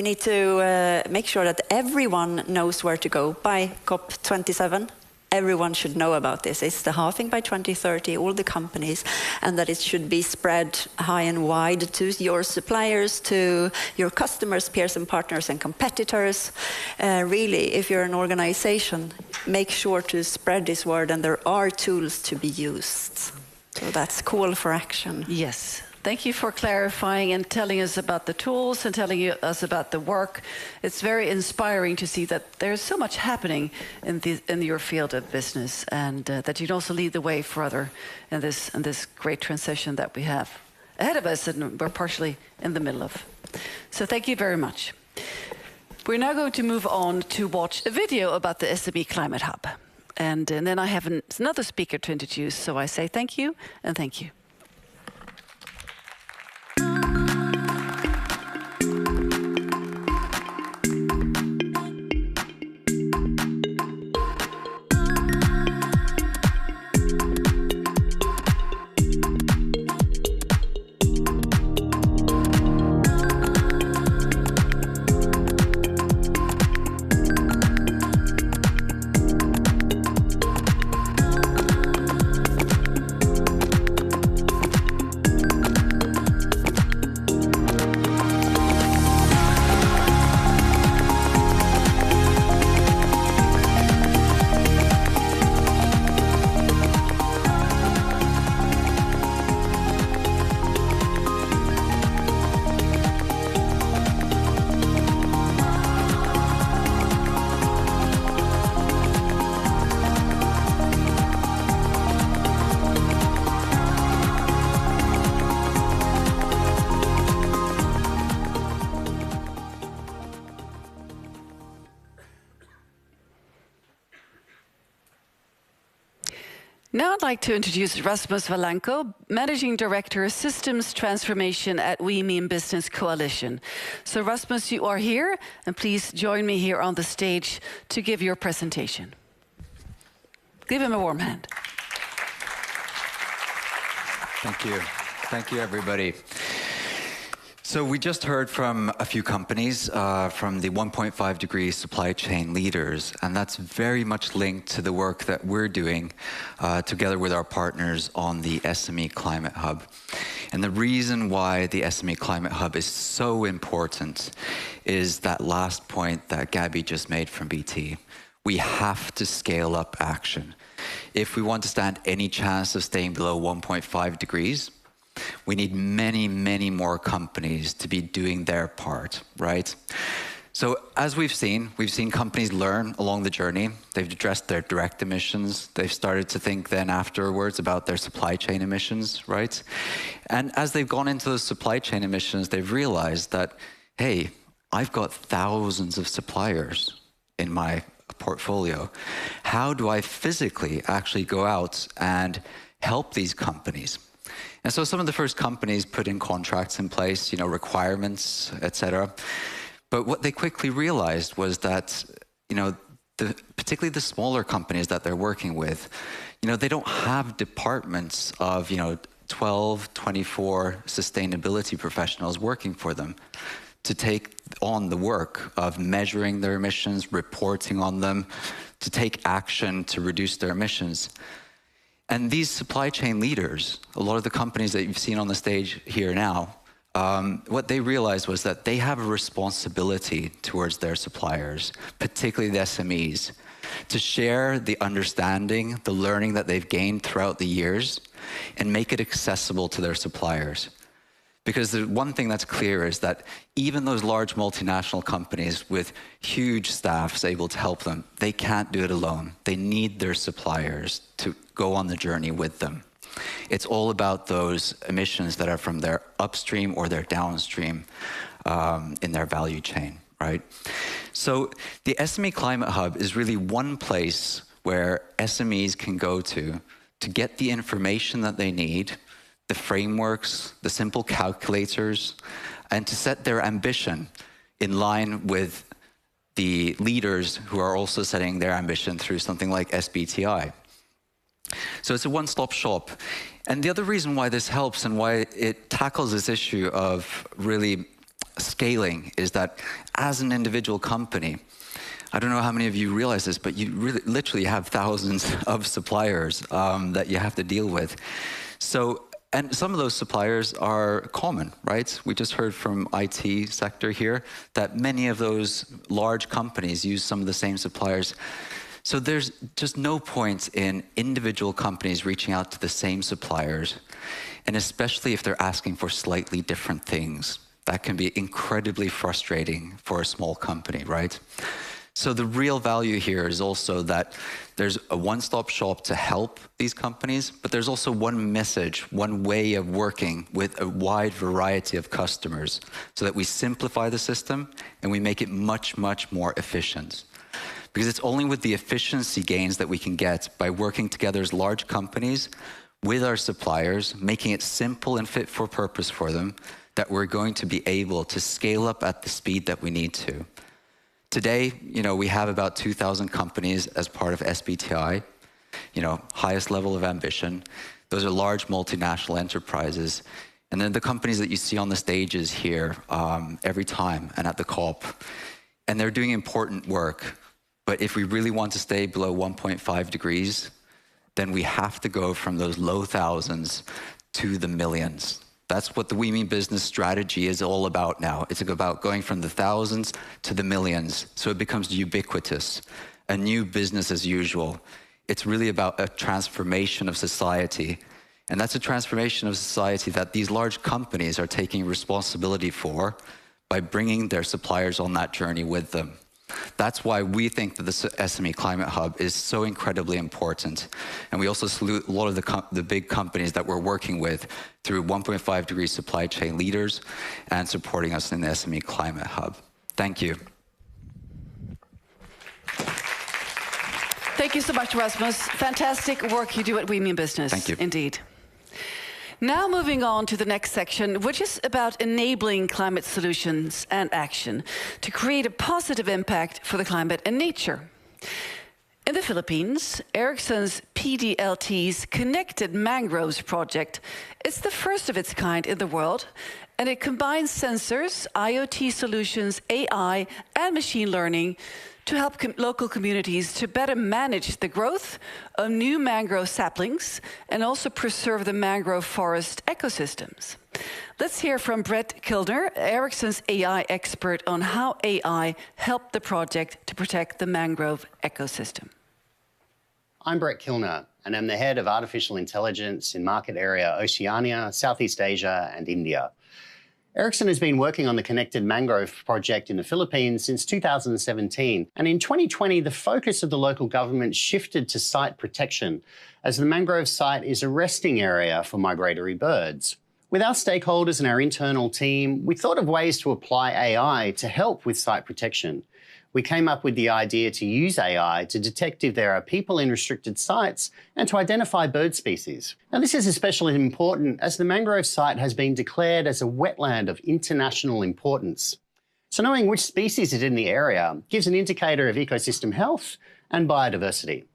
need to make sure that everyone knows where to go by COP27. Everyone should know about this. It's the halving by 2030, all the companies, and that it should be spread high and wide to your suppliers, to your customers, peers and partners and competitors. Really, if you're an organization, make sure to spread this word, and there are tools to be used. So that's call for action. Yes. Thank you for clarifying and telling us about the tools and telling us about the work. It's very inspiring to see that there's so much happening in your field of business, and that you can also lead the way for other in this great transition that we have ahead of us and we're partially in the middle of. So thank you very much. We're now going to move on to watch a video about the SME Climate Hub. And then I have another speaker to introduce, so I say thank you and thank you. Now I'd like to introduce Rasmus Valanko, Managing Director, Systems Transformation at We Mean Business Coalition. So Rasmus, you are here, and please join me here on the stage to give your presentation. Give him a warm hand. Thank you. Thank you, everybody. So we just heard from a few companies, from the 1.5 degree supply chain leaders, and that's very much linked to the work that we're doing together with our partners on the SME Climate Hub. And the reason why the SME Climate Hub is so important is that last point that Gabby just made from BT. We have to scale up action. If we want to stand any chance of staying below 1.5 degrees, we need many, many more companies to be doing their part, right? So as we've seen companies learn along the journey. They've addressed their direct emissions. They've started to think then afterwards about their supply chain emissions, right? And as they've gone into those supply chain emissions, they've realized that, hey, I've got thousands of suppliers in my portfolio. How do I physically actually go out and help these companies? And so some of the first companies put in contracts in place, requirements, etc. But what they quickly realized was that, particularly the smaller companies that they're working with, they don't have departments of, 12, 24 sustainability professionals working for them to take on the work of measuring their emissions, reporting on them, to take action to reduce their emissions. And these supply chain leaders, a lot of the companies that you've seen on the stage here now, what they realized was that they have a responsibility towards their suppliers, particularly the SMEs, to share the understanding, the learning that they've gained throughout the years, and make it accessible to their suppliers. Because the one thing that's clear is that even those large multinational companies with huge staffs able to help them, they can't do it alone. They need their suppliers to go on the journey with them. It's all about those emissions that are from their upstream or their downstream in their value chain, right? So the SME Climate Hub is really one place where SMEs can go to get the information that they need, the frameworks, the simple calculators, and to set their ambition in line with the leaders who are also setting their ambition through something like SBTI. So it's a one-stop shop. And the other reason why this helps and why it tackles this issue of really scaling is that as an individual company, I don't know how many of you realize this, but you really literally have thousands of suppliers that you have to deal with. So, and some of those suppliers are common, right? We just heard from IT sector here that many of those large companies use some of the same suppliers. So there's just no point in individual companies reaching out to the same suppliers, and especially if they're asking for slightly different things. That can be incredibly frustrating for a small company, right? So the real value here is also that there's a one-stop shop to help these companies, but there's also one message, one way of working with a wide variety of customers so that we simplify the system and we make it much, much more efficient. Because it's only with the efficiency gains that we can get by working together as large companies with our suppliers, making it simple and fit for purpose for them, that we're going to be able to scale up at the speed that we need to. Today, we have about 2,000 companies as part of SBTI, highest level of ambition. Those are large multinational enterprises. And then the companies that you see on the stages here every time and at the COP, and they're doing important work. But if we really want to stay below 1.5 degrees, then we have to go from those low thousands to the millions. That's what the We Mean Business strategy is all about now. It's about going from the thousands to the millions, so it becomes ubiquitous, a new business as usual. It's really about a transformation of society. And that's a transformation of society that these large companies are taking responsibility for by bringing their suppliers on that journey with them. That's why we think that the SME Climate Hub is so incredibly important. And we also salute a lot of the big companies that we're working with through 1.5 degree supply chain leaders and supporting us in the SME Climate Hub. Thank you. Thank you so much, Rasmus. Fantastic work you do at We Mean Business. Thank you. Indeed. Now moving on to the next section, which is about enabling climate solutions and action to create a positive impact for the climate and nature. In the Philippines, Ericsson's PDLT's Connected Mangroves project is the first of its kind in the world, and it combines sensors, IoT solutions, AI, and machine learning to help local communities to better manage the growth of new mangrove saplings and also preserve the mangrove forest ecosystems. Let's hear from Brett Kilner, Ericsson's AI expert, on how AI helped the project to protect the mangrove ecosystem. I'm Brett Kilner, and I'm the head of artificial intelligence in market area Oceania, Southeast Asia, and India. Ericsson has been working on the Connected Mangrove project in the Philippines since 2017, and in 2020 the focus of the local government shifted to site protection, as the mangrove site is a resting area for migratory birds. With our stakeholders and our internal team, we thought of ways to apply AI to help with site protection. We came up with the idea to use AI to detect if there are people in restricted sites and to identify bird species. Now, this is especially important as the mangrove site has been declared as a wetland of international importance. So knowing which species is in the area gives an indicator of ecosystem health and biodiversity.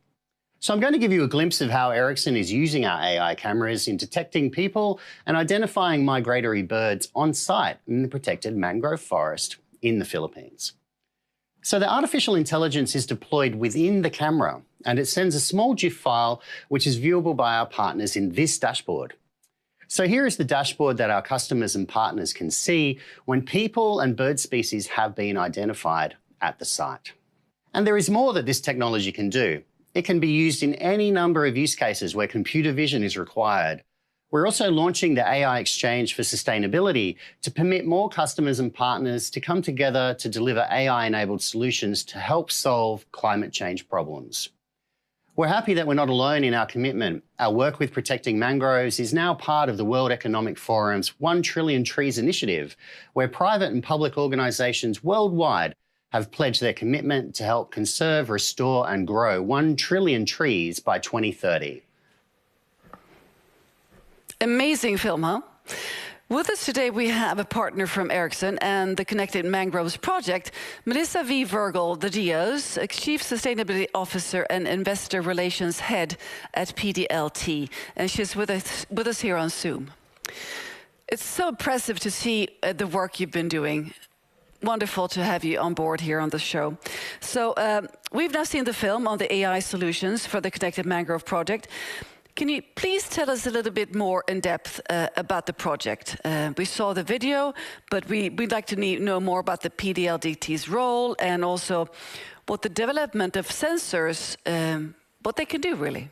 So I'm going to give you a glimpse of how Ericsson is using our AI cameras in detecting people and identifying migratory birds on site in the protected mangrove forest in the Philippines. So the artificial intelligence is deployed within the camera, and it sends a small GIF file which is viewable by our partners in this dashboard. So here is the dashboard that our customers and partners can see when people and bird species have been identified at the site. And there is more that this technology can do. It can be used in any number of use cases where computer vision is required. We're also launching the AI Exchange for Sustainability to permit more customers and partners to come together to deliver AI-enabled solutions to help solve climate change problems. We're happy that we're not alone in our commitment. Our work with protecting mangroves is now part of the World Economic Forum's 1 Trillion Trees initiative, where private and public organisations worldwide have pledged their commitment to help conserve, restore and grow 1 trillion trees by 2030. Amazing film, huh? With us today, we have a partner from Ericsson and the Connected Mangroves project, Melissa V. Virgil, the DIO's Chief Sustainability Officer and Investor Relations Head at PDLT, and she's with us here on Zoom. It's so impressive to see the work you've been doing. Wonderful to have you on board here on the show. So we've now seen the film on the AI solutions for the Connected Mangrove project. Can you please tell us a little bit more in depth about the project? We saw the video, but we'd like to know more about the PDLT's role and also what the development of sensors, what they can do really.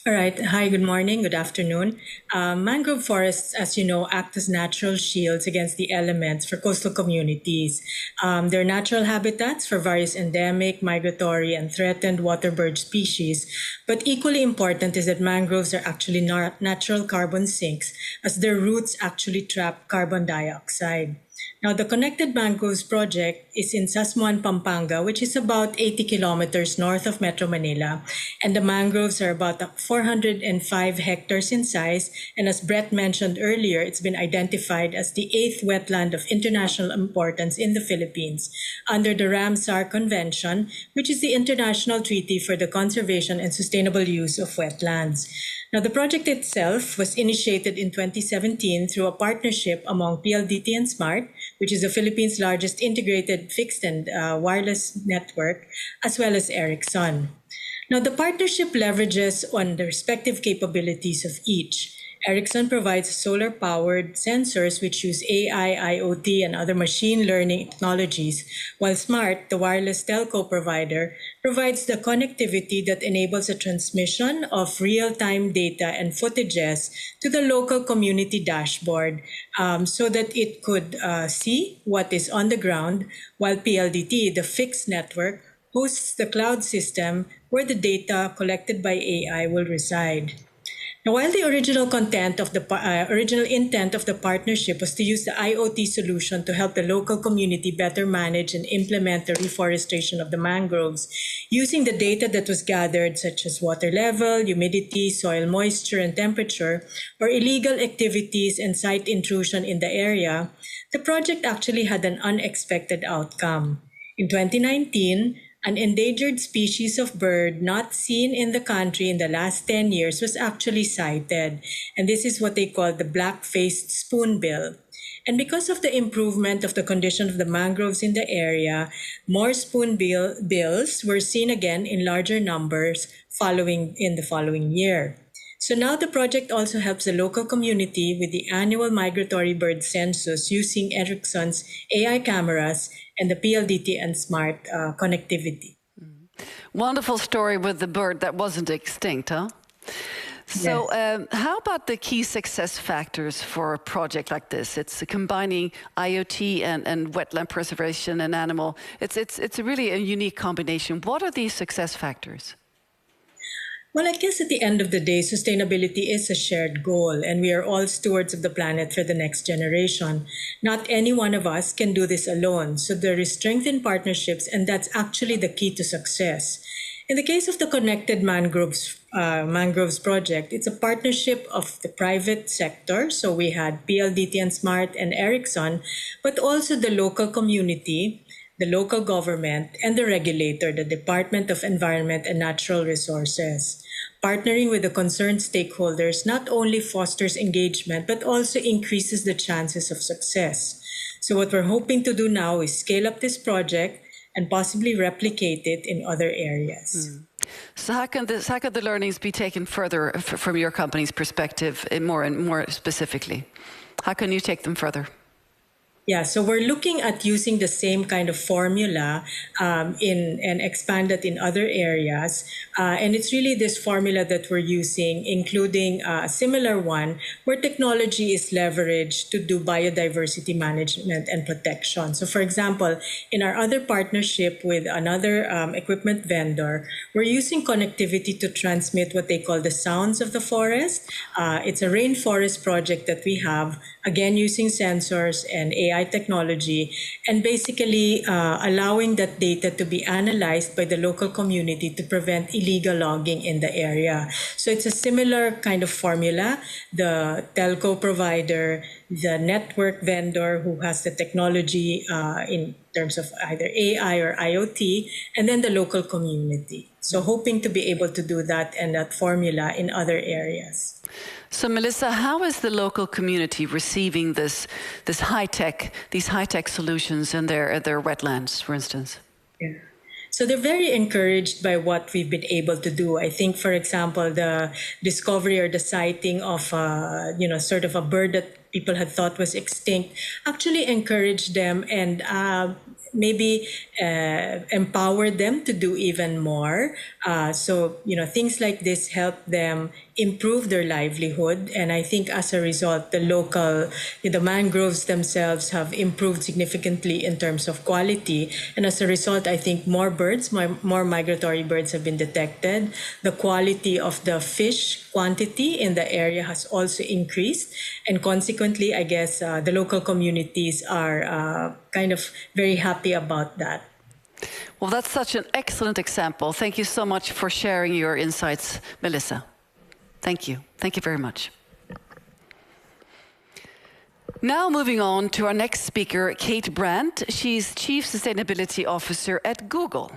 All right. Hi, good morning, good afternoon. Mangrove forests, as you know, act as natural shields against the elements for coastal communities. They're natural habitats for various endemic, migratory, and threatened waterbird species. But equally important is that mangroves are actually natural carbon sinks, as their roots actually trap carbon dioxide. Now, the Connected Mangroves project is in Sasmuan, Pampanga, which is about 80 kilometers north of Metro Manila. And the mangroves are about 405 hectares in size. And as Brett mentioned earlier, it's been identified as the 8th wetland of international importance in the Philippines under the Ramsar Convention, which is the international treaty for the conservation and sustainable use of wetlands. Now, the project itself was initiated in 2017 through a partnership among PLDT and Smart, which is the Philippines' largest integrated fixed and wireless network, as well as Ericsson. Now, the partnership leverages on the respective capabilities of each. Ericsson provides solar-powered sensors which use AI, IoT, and other machine learning technologies, while Smart, the wireless telco provider, provides the connectivity that enables a transmission of real-time data and footages to the local community dashboard so that it could see what is on the ground, while PLDT, the fixed network, hosts the cloud system where the data collected by AI will reside. Now, while the original intent of the partnership was to use the IoT solution to help the local community better manage and implement the reforestation of the mangroves, using the data that was gathered, such as water level, humidity, soil moisture, and temperature, or illegal activities and site intrusion in the area, the project actually had an unexpected outcome. In 2019, an endangered species of bird not seen in the country in the last 10 years was actually sighted. And this is what they call the black-faced spoonbill. And because of the improvement of the condition of the mangroves in the area, more spoonbills were seen again in larger numbers in the following year. So now the project also helps the local community with the annual migratory bird census using Ericsson's AI cameras and the PLDT and smart connectivity. Wonderful story with the bird that wasn't extinct, huh? So how about the key success factors for a project like this? It's combining IoT and wetland preservation and animal. It's really a unique combination. What are these success factors? Well, I guess at the end of the day, sustainability is a shared goal, and we are all stewards of the planet for the next generation. Not any one of us can do this alone, so there is strength in partnerships, and that's actually the key to success. In the case of the Connected Mangroves project, it's a partnership of the private sector, so we had PLDT and Smart and Ericsson, but also the local community, the local government, and the regulator, the Department of Environment and Natural Resources. Partnering with the concerned stakeholders not only fosters engagement, but also increases the chances of success. So what we're hoping to do now is scale up this project and possibly replicate it in other areas. So how can the learnings be taken further from your company's perspective, more specifically? How can you take them further? Yeah, so we're looking at using the same kind of formula and expand it in other areas. And it's really this formula that we're using, including a similar one where technology is leveraged to do biodiversity management and protection. So for example, in our other partnership with another equipment vendor, we're using connectivity to transmit what they call the sounds of the forest. It's a rainforest project that we have, again, using sensors and AI technology, and basically allowing that data to be analyzed by the local community to prevent illegal logging in the area. So it's a similar kind of formula. The telco provider, the network vendor who has the technology in terms of either AI or IoT, and then the local community. So hoping to be able to do that and that formula in other areas. So Melissa, how is the local community receiving these high-tech solutions in their wetlands, for instance? Yeah. So they're very encouraged by what we've been able to do. I think, for example, the discovery or the sighting of sort of a bird that people had thought was extinct actually encouraged them and maybe empowered them to do even more. So things like this help them improve their livelihood, and I think as a result, the mangroves themselves have improved significantly in terms of quality, and as a result, I think more migratory birds have been detected. The quality of the fish quantity in the area has also increased, and consequently, I guess the local communities are kind of very happy about that. Well, that's such an excellent example. Thank you so much for sharing your insights, Melissa. Thank you. Thank you very much. Now moving on to our next speaker, Kate Brandt. She's Chief Sustainability Officer at Google.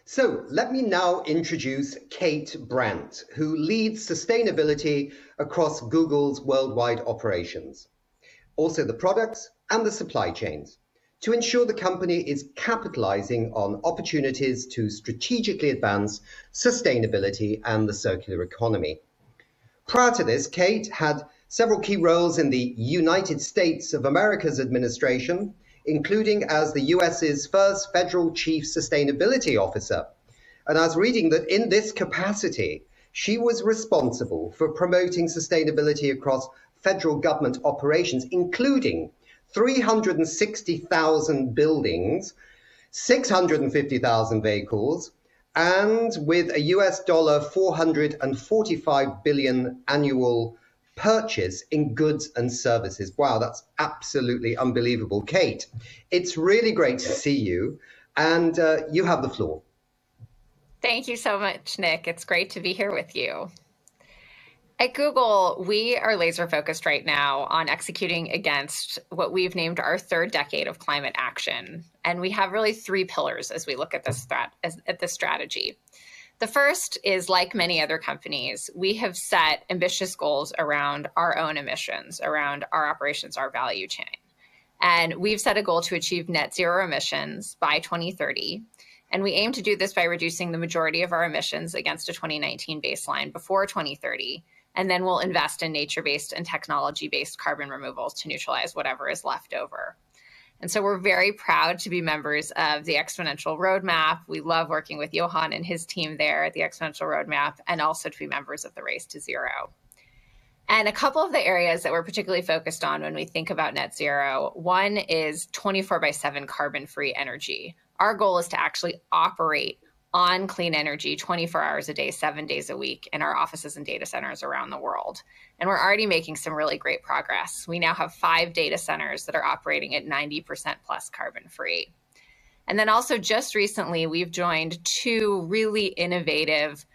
So let me now introduce Kate Brandt, who leads sustainability across Google's worldwide operations, also the products and the supply chains, to ensure the company is capitalizing on opportunities to strategically advance sustainability and the circular economy. Prior to this, Kate had several key roles in the United States of America's administration, including as the US's first federal chief sustainability officer. And I was reading that in this capacity, she was responsible for promoting sustainability across federal government operations, including 360,000 buildings, 650,000 vehicles, and with a US dollar 445 billion annual purchase in goods and services. Wow, that's absolutely unbelievable. Kate, it's really great to see you, and you have the floor. Thank you so much, Nick. It's great to be here with you. At Google, we are laser focused right now on executing against what we've named our third decade of climate action. And we have really three pillars as we look at this strategy. The first is, like many other companies, we have set ambitious goals around our own emissions, around our operations, our value chain. And we've set a goal to achieve net zero emissions by 2030. And we aim to do this by reducing the majority of our emissions against a 2019 baseline before 2030. And then we'll invest in nature-based and technology-based carbon removals to neutralize whatever is left over. And so we're very proud to be members of the Exponential Roadmap. We love working with Johan and his team there at the Exponential Roadmap, and also to be members of the Race to Zero. And a couple of the areas that we're particularly focused on when we think about net zero, one is 24/7 carbon-free energy. Our goal is to actually operate on clean energy 24 hours a day, 7 days a week in our offices and data centers around the world. And we're already making some really great progress. We now have 5 data centers that are operating at 90% plus carbon free. And then also just recently, we've joined 2 really innovative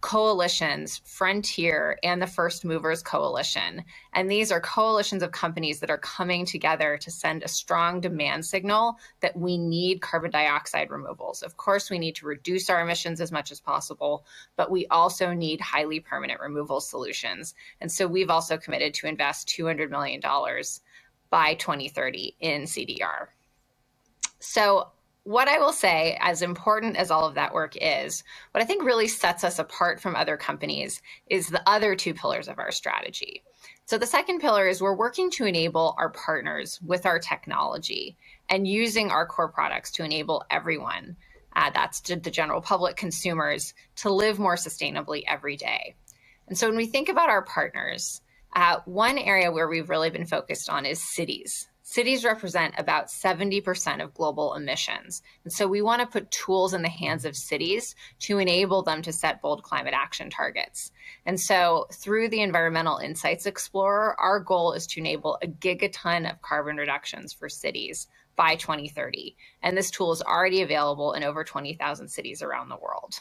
coalitions, Frontier and the First Movers Coalition. And these are coalitions of companies that are coming together to send a strong demand signal that we need carbon dioxide removals. Of course, we need to reduce our emissions as much as possible, but we also need highly permanent removal solutions. And so we've also committed to invest $200 million by 2030 in CDR. So what I will say, as important as all of that work is, what I think really sets us apart from other companies is the other 2 pillars of our strategy. So the second pillar is we're working to enable our partners with our technology and using our core products to enable everyone, that's the general public, consumers, to live more sustainably every day. And so when we think about our partners, one area where we've really been focused on is cities. Cities represent about 70% of global emissions. And so we want to put tools in the hands of cities to enable them to set bold climate action targets. And so through the Environmental Insights Explorer, our goal is to enable a gigaton of carbon reductions for cities by 2030. And this tool is already available in over 20,000 cities around the world.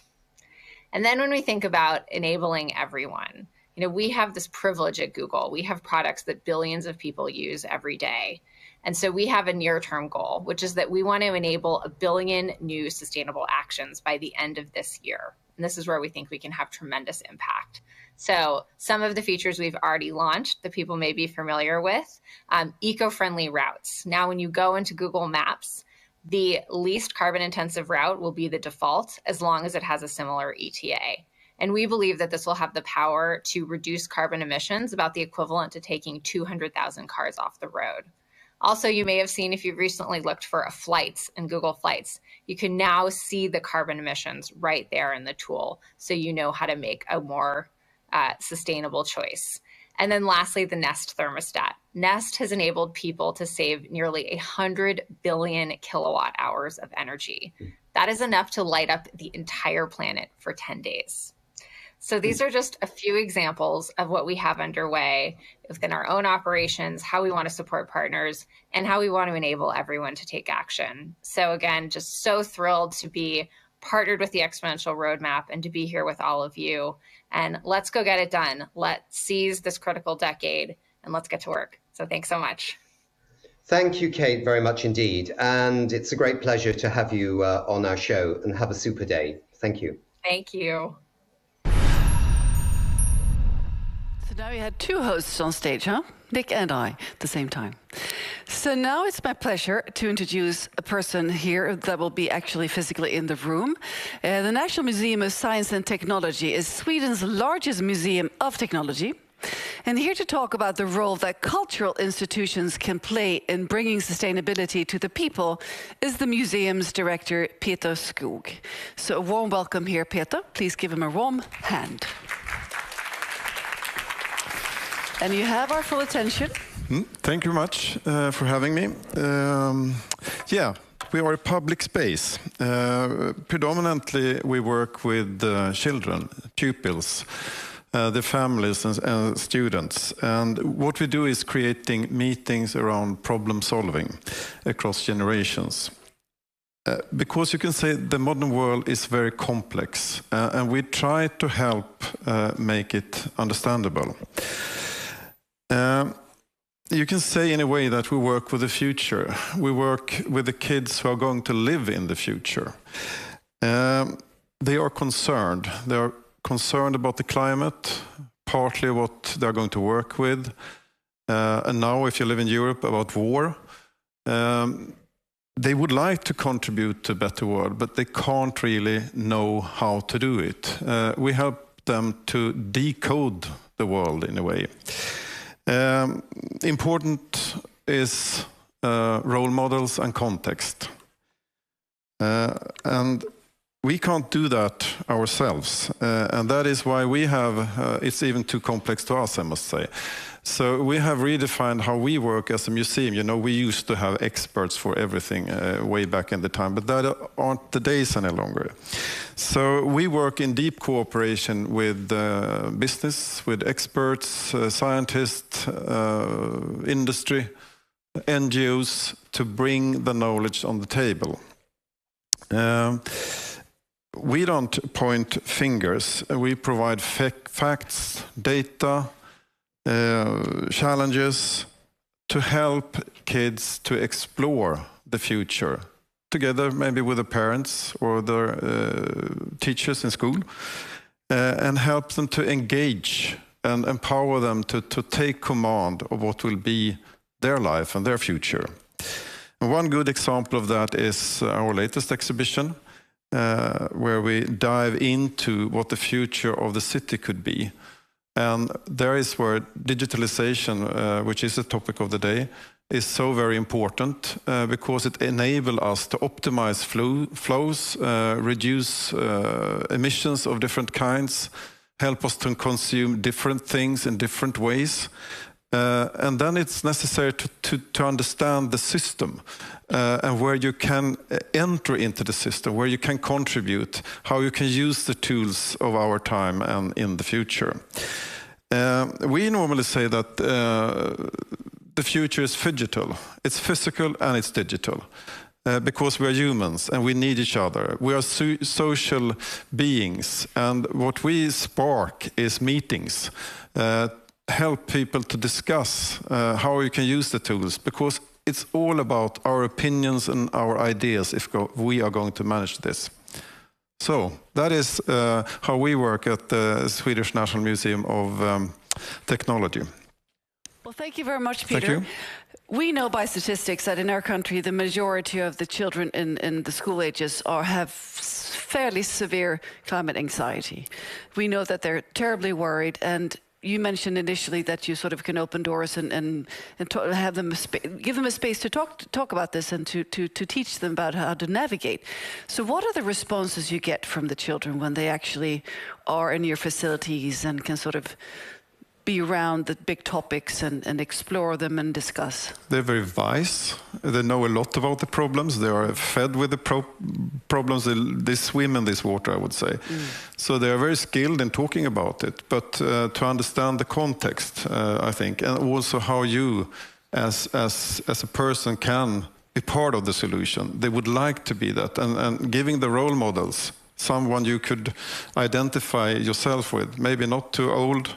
And then when we think about enabling everyone, we have this privilege at Google. We have products that billions of people use every day. And so we have a near-term goal, which is that we want to enable 1 billion new sustainable actions by the end of this year. And this is where we think we can have tremendous impact. So some of the features we've already launched that people may be familiar with, eco-friendly routes. Now, when you go into Google Maps, the least carbon-intensive route will be the default as long as it has a similar ETA. And we believe that this will have the power to reduce carbon emissions, about the equivalent to taking 200,000 cars off the road. Also, you may have seen, if you've recently looked for flights in Google Flights, you can now see the carbon emissions right there in the tool, so you know how to make a more sustainable choice. And then lastly, the Nest thermostat. Nest has enabled people to save nearly 100 billion kilowatt hours of energy. That is enough to light up the entire planet for 10 days. So these are just a few examples of what we have underway within our own operations, how we want to support partners, and how we want to enable everyone to take action. So again, just so thrilled to be partnered with the Exponential Roadmap and to be here with all of you. And let's go get it done. Let's seize this critical decade and let's get to work. So thanks so much. Thank you, Kate, very much indeed. And it's a great pleasure to have you on our show, and have a super day. Thank you. Thank you. So now we had 2 hosts on stage, huh? Nick and I, at the same time. So now it's my pleasure to introduce a person here that will be actually physically in the room. The National Museum of Science and Technology is Sweden's largest museum of technology. And here to talk about the role that cultural institutions can play in bringing sustainability to the people is the museum's director, Peter Skog. So a warm welcome here, Peter. Please give him a warm hand. And you have our full attention. Thank you very much for having me. Yeah, we are a public space. Predominantly, we work with children, pupils, the families and students. And what we do is creating meetings around problem solving across generations. Because you can say the modern world is very complex, and we try to help make it understandable. You can say in a way that we work with the future. We work with the kids who are going to live in the future. They are concerned. They are concerned about the climate, partly what they're going to work with. And now, if you live in Europe, about war. They would like to contribute to a better world, but they can't really know how to do it. We help them to decode the world in a way. Important is role models and context. And we can't do that ourselves. And that is why we have, it's even too complex to us, I must say. So we have redefined how we work as a museum. You know, we used to have experts for everything way back in the time, but that aren't the days any longer. So we work in deep cooperation with business, with experts, scientists, industry, NGOs, to bring the knowledge on the table. We don't point fingers. We provide facts, data, challenges to help kids to explore the future together, maybe with the parents or their teachers in school, and help them to engage and empower them to take command of what will be their life and their future. And one good example of that is our latest exhibition, where we dive into what the future of the city could be. And there is where digitalization, which is the topic of the day, is so very important because it enables us to optimize flows, reduce emissions of different kinds, help us to consume different things in different ways. And then it's necessary to understand the system and where you can enter into the system, where you can contribute, how you can use the tools of our time and in the future. We normally say that the future is phygital. It's physical and it's digital. Because we are humans and we need each other. We are social beings, and what we spark is meetings. Help people to discuss how you can use the tools, because it's all about our opinions and our ideas if we are going to manage this. So that is how we work at the Swedish National Museum of Technology. Well, thank you very much, Peter. Thank you. We know by statistics that in our country, the majority of the children in the school ages have fairly severe climate anxiety. We know that they're terribly worried, and you mentioned initially that you sort of can open doors and have them give them a space to talk about this and to teach them about how to navigate. So what are the responses you get from the children when they actually are in your facilities and can sort of be around the big topics and explore them and discuss? They're very wise. They know a lot about the problems. They are fed with the problems. They swim in this water, I would say. So they are very skilled in talking about it. But to understand the context, I think, and also how you, as a person, can be part of the solution. They would like to be that, and giving the role models, someone you could identify yourself with, maybe not too old.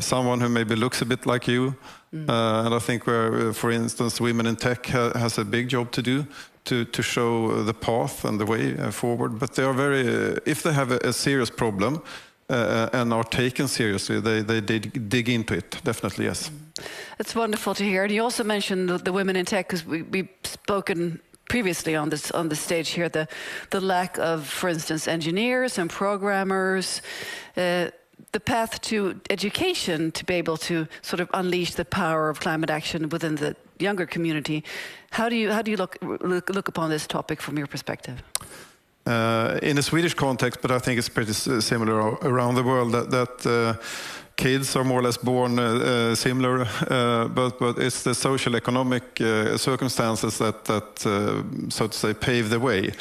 Someone who maybe looks a bit like you. And I think where, for instance, women in tech has a big job to do to show the path and the way forward. But they are very, if they have a serious problem and are taken seriously, they dig into it, definitely, yes. It's wonderful to hear. And you also mentioned the women in tech, because we've spoken previously on the stage here, the lack of, for instance, engineers and programmers, the path to education to be able to sort of unleash the power of climate action within the younger community. How do you look upon this topic from your perspective? in a Swedish context, but I think it's pretty similar around the world, that kids are more or less born similar, but it's the social economic circumstances that so to say, pave the way.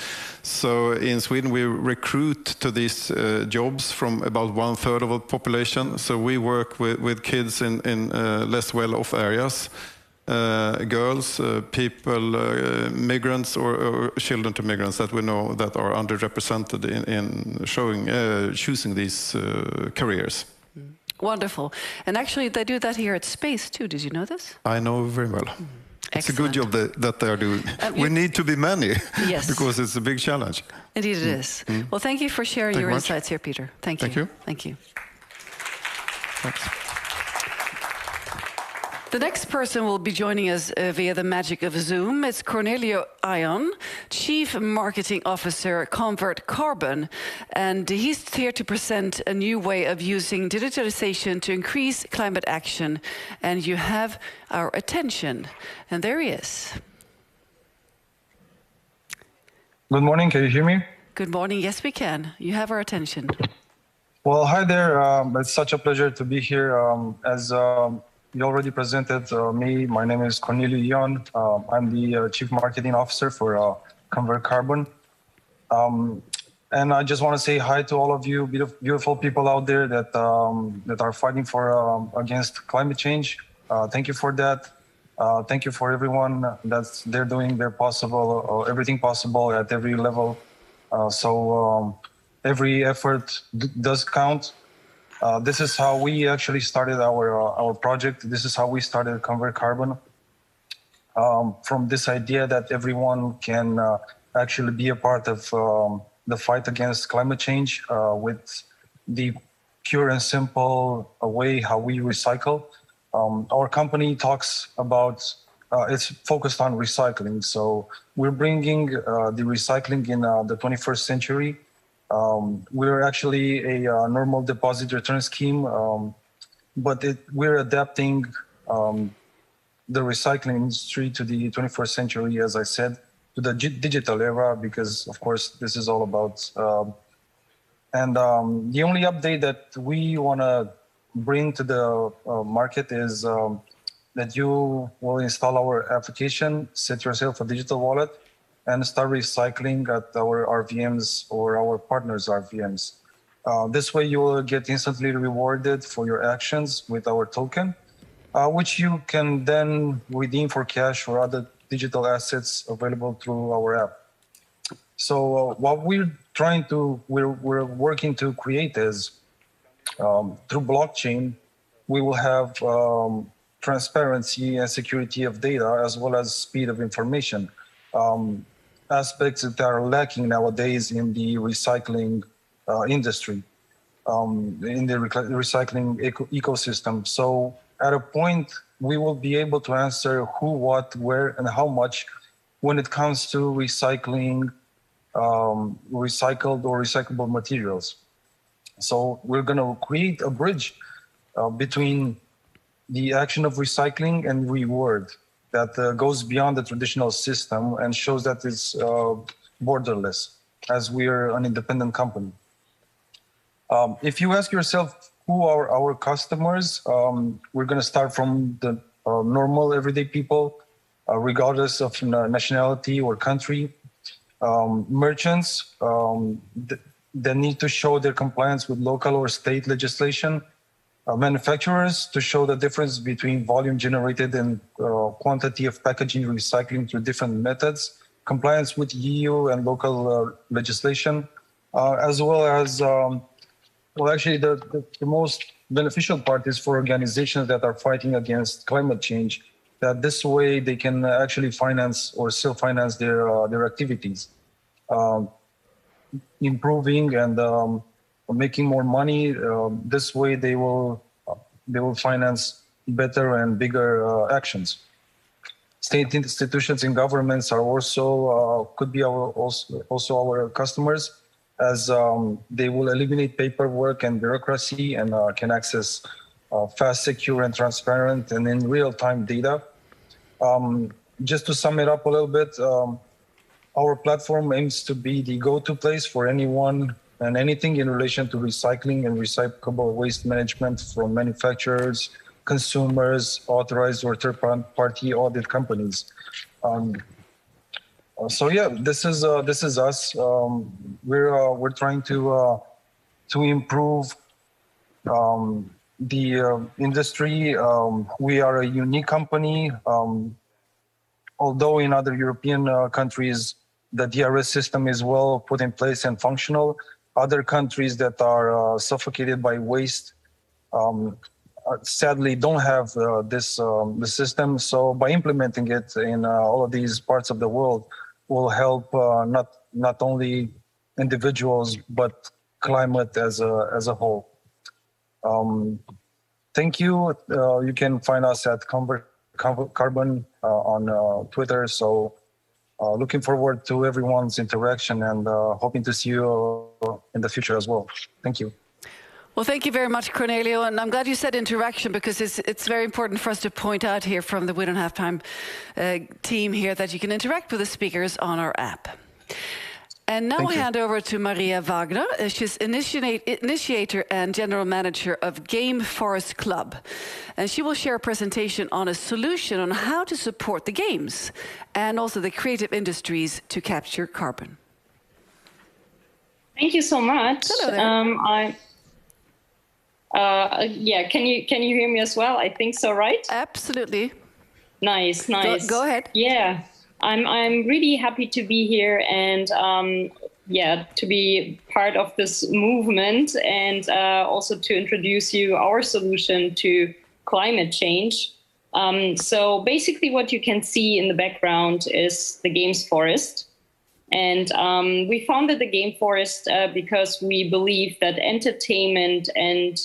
So in Sweden, we recruit to these jobs from about 1/3 of the population. So we work with kids in less well-off areas, girls, people, migrants, or children to migrants that we know that are underrepresented in choosing these careers. Wonderful. And actually, they do that here at Space, too. Did you know this? I know very well. It's a good job that they are doing. We need to be many, yes, because it's a big challenge. Indeed it is. Well, thank you for sharing your insights here, Peter. Thank you. Thank you. Thank you. Thanks. The next person will be joining us via the magic of Zoom. It's Cornelio E.ON, Chief Marketing Officer, Convert Carbon. And he's here to present a new way of using digitalization to increase climate action. And you have our attention. And there he is. Good morning, can you hear me? Good morning, yes we can. You have our attention. Well, hi there. It's such a pleasure to be here. You already presented me. My name is Cornelio E.ON. I'm the Chief Marketing Officer for Convert Carbon. And I just want to say hi to all of you beautiful people out there that are fighting for against climate change. Thank you for that. Thank you for everyone they're doing their possible, everything possible at every level. Every effort does count. This is how we actually started our project. This is how we started Convert Carbon. From this idea that everyone can actually be a part of the fight against climate change with the pure and simple way how we recycle. Our company talks about, it's focused on recycling. So we're bringing the recycling in the 21st century. We're actually a normal deposit return scheme, but we're adapting the recycling industry to the 21st century, as I said, to the digital era, because of course this is all about. The only update that we want to bring to the market is that you will install our application, set yourself a digital wallet, and start recycling at our RVMs or our partners' RVMs. This way you will get instantly rewarded for your actions with our token, which you can then redeem for cash or other digital assets available through our app. So what we're working to create is, through blockchain, we will have transparency and security of data, as well as speed of information. Aspects that are lacking nowadays in the recycling industry, in the recycling ecosystem. So at a point, we will be able to answer who, what, where, and how much when it comes to recycling recycled or recyclable materials. So we're going to create a bridge between the action of recycling and reward that goes beyond the traditional system and shows that it's borderless, as we are an independent company. If you ask yourself who are our customers, we're going to start from the normal everyday people, regardless of nationality or country. Merchants that need to show their compliance with local or state legislation. Manufacturers to show the difference between volume generated and quantity of packaging recycling through different methods, compliance with EU and local legislation, as well as, well, actually the most beneficial part is for organizations that are fighting against climate change, that this way they can actually finance or self-finance their activities, improving and making more money. This way they will finance better and bigger actions. State institutions and governments are also could be also our customers, as they will eliminate paperwork and bureaucracy and can access fast, secure, and transparent and in real-time data. Just to sum it up a little bit, Our platform aims to be the go-to place for anyone and anything in relation to recycling and recyclable waste management from manufacturers, consumers, authorized or third-party audit companies. So yeah, this is us. We're trying to improve the industry. We are a unique company. Although in other European countries, the DRS system is well put in place and functional, other countries that are suffocated by waste sadly don't have the system. So by implementing it in all of these parts of the world will help not only individuals, but climate as a whole. Thank you. You can find us at Carbon on Twitter. So looking forward to everyone's interaction and hoping to see you in the future as well. Thank you. Well, thank you very much, Cornelio. And I'm glad you said interaction, because it's very important for us to point out here from the We Don't Have Time team here that you can interact with the speakers on our app. And now I hand over to Maria Wagner. She's initiator and general manager of Gamesforest.club. And she will share a presentation on a solution on how to support the games and also the creative industries to capture carbon. Thank you so much. Hello there. Yeah, can you hear me as well? I think so, right? Absolutely. Nice. Go ahead. Yeah. I'm really happy to be here and to be part of this movement and also to introduce you our solution to climate change. So basically what you can see in the background is the Gamesforest. And we founded the Gamesforest because we believe that entertainment and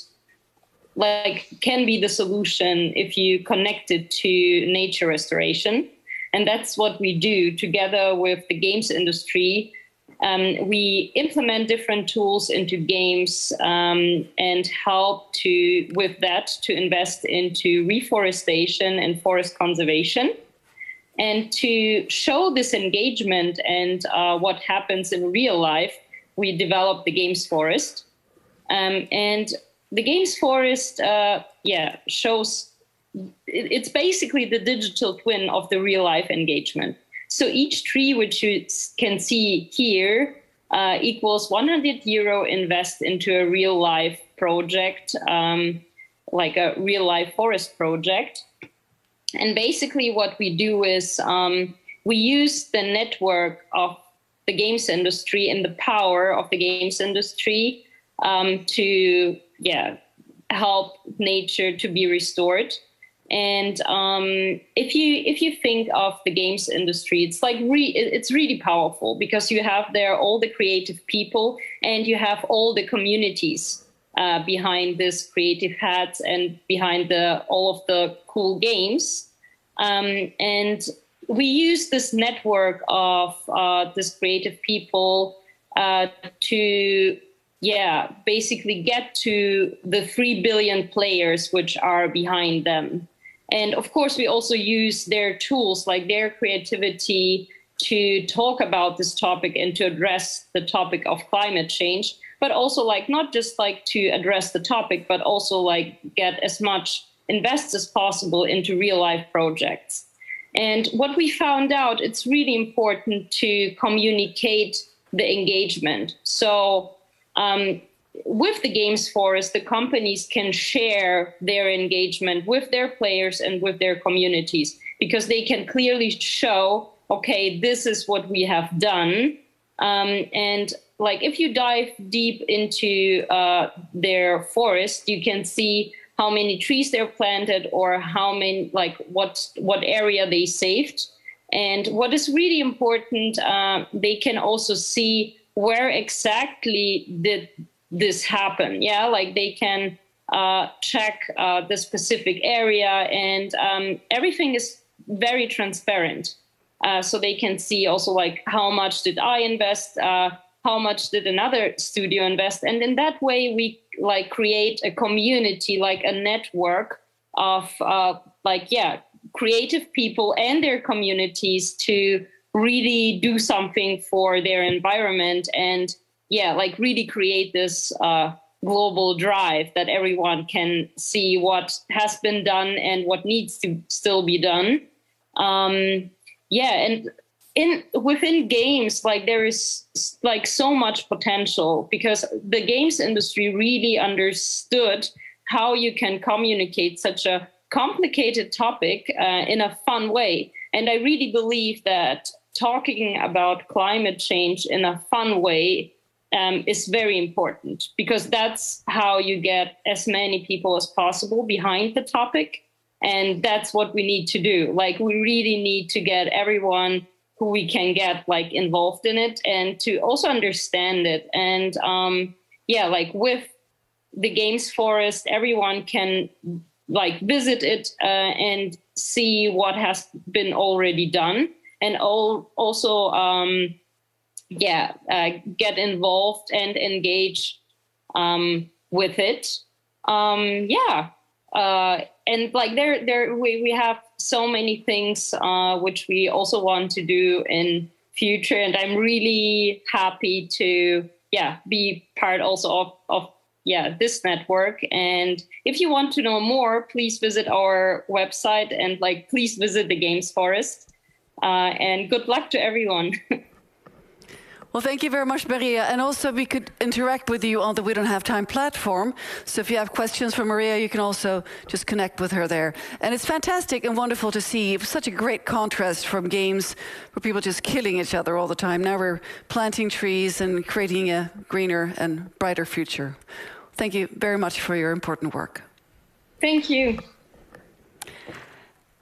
can be the solution if you connect it to nature restoration. And that's what we do together with the games industry. We implement different tools into games and help with that to invest into reforestation and forest conservation. And to show this engagement and what happens in real life, we developed the Gamesforest. And the Gamesforest, shows it's basically the digital twin of the real life engagement. So each tree, which you can see here, equals €100 invest into a real life project, like a real life forest project. And basically what we do is we use the network of the games industry and the power of the games industry to help nature to be restored. And if you think of the games industry, it's it's really powerful because you have there all the creative people and you have all the communities behind this creative hats and behind all of the cool games. And we use this network of this creative people to basically get to the 3 billion players which are behind them. And of course, we also use their tools, like their creativity, to talk about this topic and to address the topic of climate change, but also not just to address the topic, but also get as much invest as possible into real life projects. And what we found out, it's really important to communicate the engagement. So with the Gamesforest, the companies can share their engagement with their players and with their communities because they can clearly show, okay, this is what we have done. And if you dive deep into their forest, you can see how many trees they're planted or how many, what area they saved. And what is really important, they can also see where exactly did this happen. They can check the specific area and everything is very transparent. So they can see also how much did I invest, how much did another studio invest. And in that way, we create a community, a network of creative people and their communities to really do something for their environment and like really create this global drive that everyone can see what has been done and what needs to still be done. And within games, like there is like so much potential because the games industry really understood how you can communicate such a complicated topic in a fun way. And I really believe that talking about climate change in a fun way is very important because that's how you get as many people as possible behind the topic. And that's what we need to do. Like, we really need to get everyone who we can get like involved in it and to also understand it. And like with the Gamesforest, everyone can like visit it and see what has been already done, and also get involved and engage with it. And like we have so many things which we also want to do in future, and I'm really happy to be part also of this network. And if you want to know more, please visit our website and like please visit the Gamesforest. And good luck to everyone. Well, thank you very much, Maria. And also we could interact with you on the We Don't Have Time platform. So if you have questions for Maria, you can also just connect with her there. And it's fantastic and wonderful to see such a great contrast from games where people just killing each other all the time. Now we're planting trees and creating a greener and brighter future. Thank you very much for your important work. Thank you.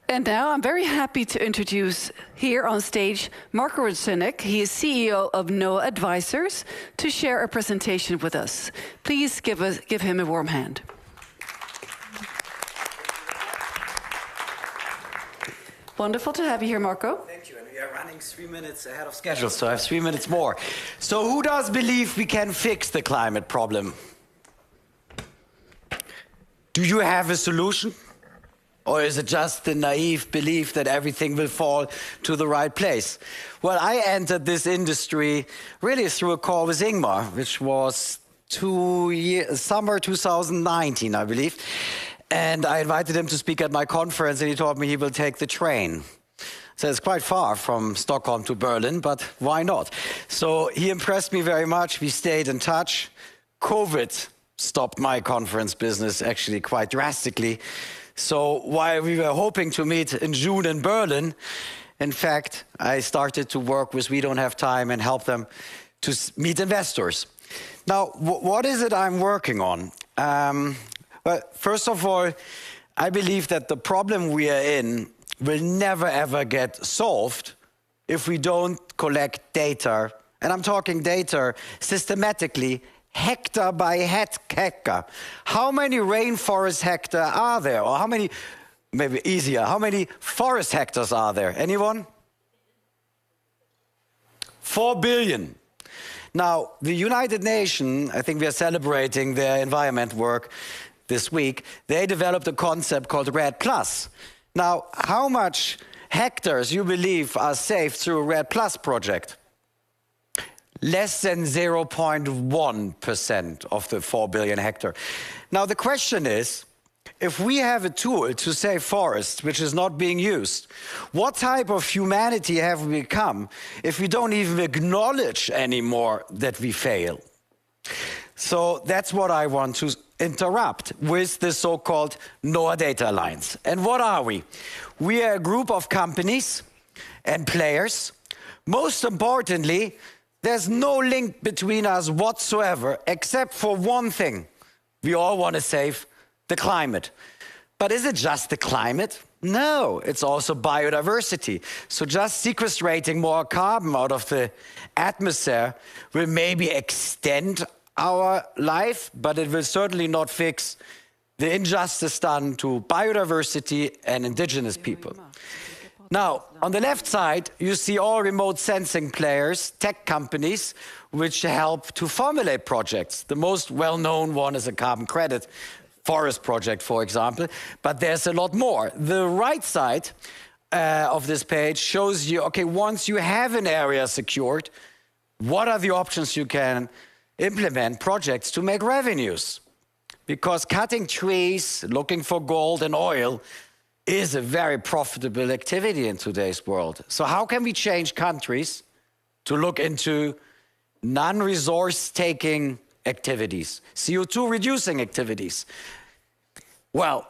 And now I'm very happy to introduce here on stage Marc. He is CEO of No Advisors, to share a presentation with us. Please give him a warm hand. Wonderful to have you here, Marco. Thank you. And we are running 3 minutes ahead of schedule, so I have 3 minutes more. So who does believe we can fix the climate problem? Do you have a solution? Or is it just the naive belief that everything will fall to the right place? Well, I entered this industry really through a call with Ingmar, which was summer 2019, I believe. And I invited him to speak at my conference, and he told me he will take the train. So it's quite far from Stockholm to Berlin, but why not? So he impressed me very much. We stayed in touch. COVID stopped my conference business actually quite drastically. So while we were hoping to meet in June in Berlin, in fact, I started to work with We Don't Have Time and help them to meet investors. Now, what is it I'm working on? Well, first of all, I believe that the problem we are in will never ever get solved if we don't collect data. And I'm talking data systematically, hectare by hectare. How many rainforest hectares are there? Or how many, maybe easier, how many forest hectares are there? Anyone? 4 billion. Now, the United Nations, I think we are celebrating their environment work this week. They developed a concept called REDD+. Now, how much hectares you believe are saved through a REDD+ project? Less than 0.1% of the 4 billion hectares. Now, the question is, if we have a tool to save forests which is not being used, what type of humanity have we become if we don't even acknowledge anymore that we fail? So that's what I want to interrupt with the so-called NOAA Data Alliance. And what are we? We are a group of companies and players. Most importantly, there's no link between us whatsoever, except for one thing. We all want to save the climate. But is it just the climate? No, it's also biodiversity. So just sequestrating more carbon out of the atmosphere will maybe extend our life, but it will certainly not fix the injustice done to biodiversity and indigenous people. Now, on the left side, you see all remote sensing players, tech companies, which help to formulate projects. The most well-known one is a carbon credit forest project, for example, but there's a lot more. The right side of this page shows you, okay, once you have an area secured, what are the options you can implement projects to make revenues? Because cutting trees, looking for gold and oil is a very profitable activity in today's world. So how can we change countries to look into non-resource taking activities, CO2 reducing activities? Well,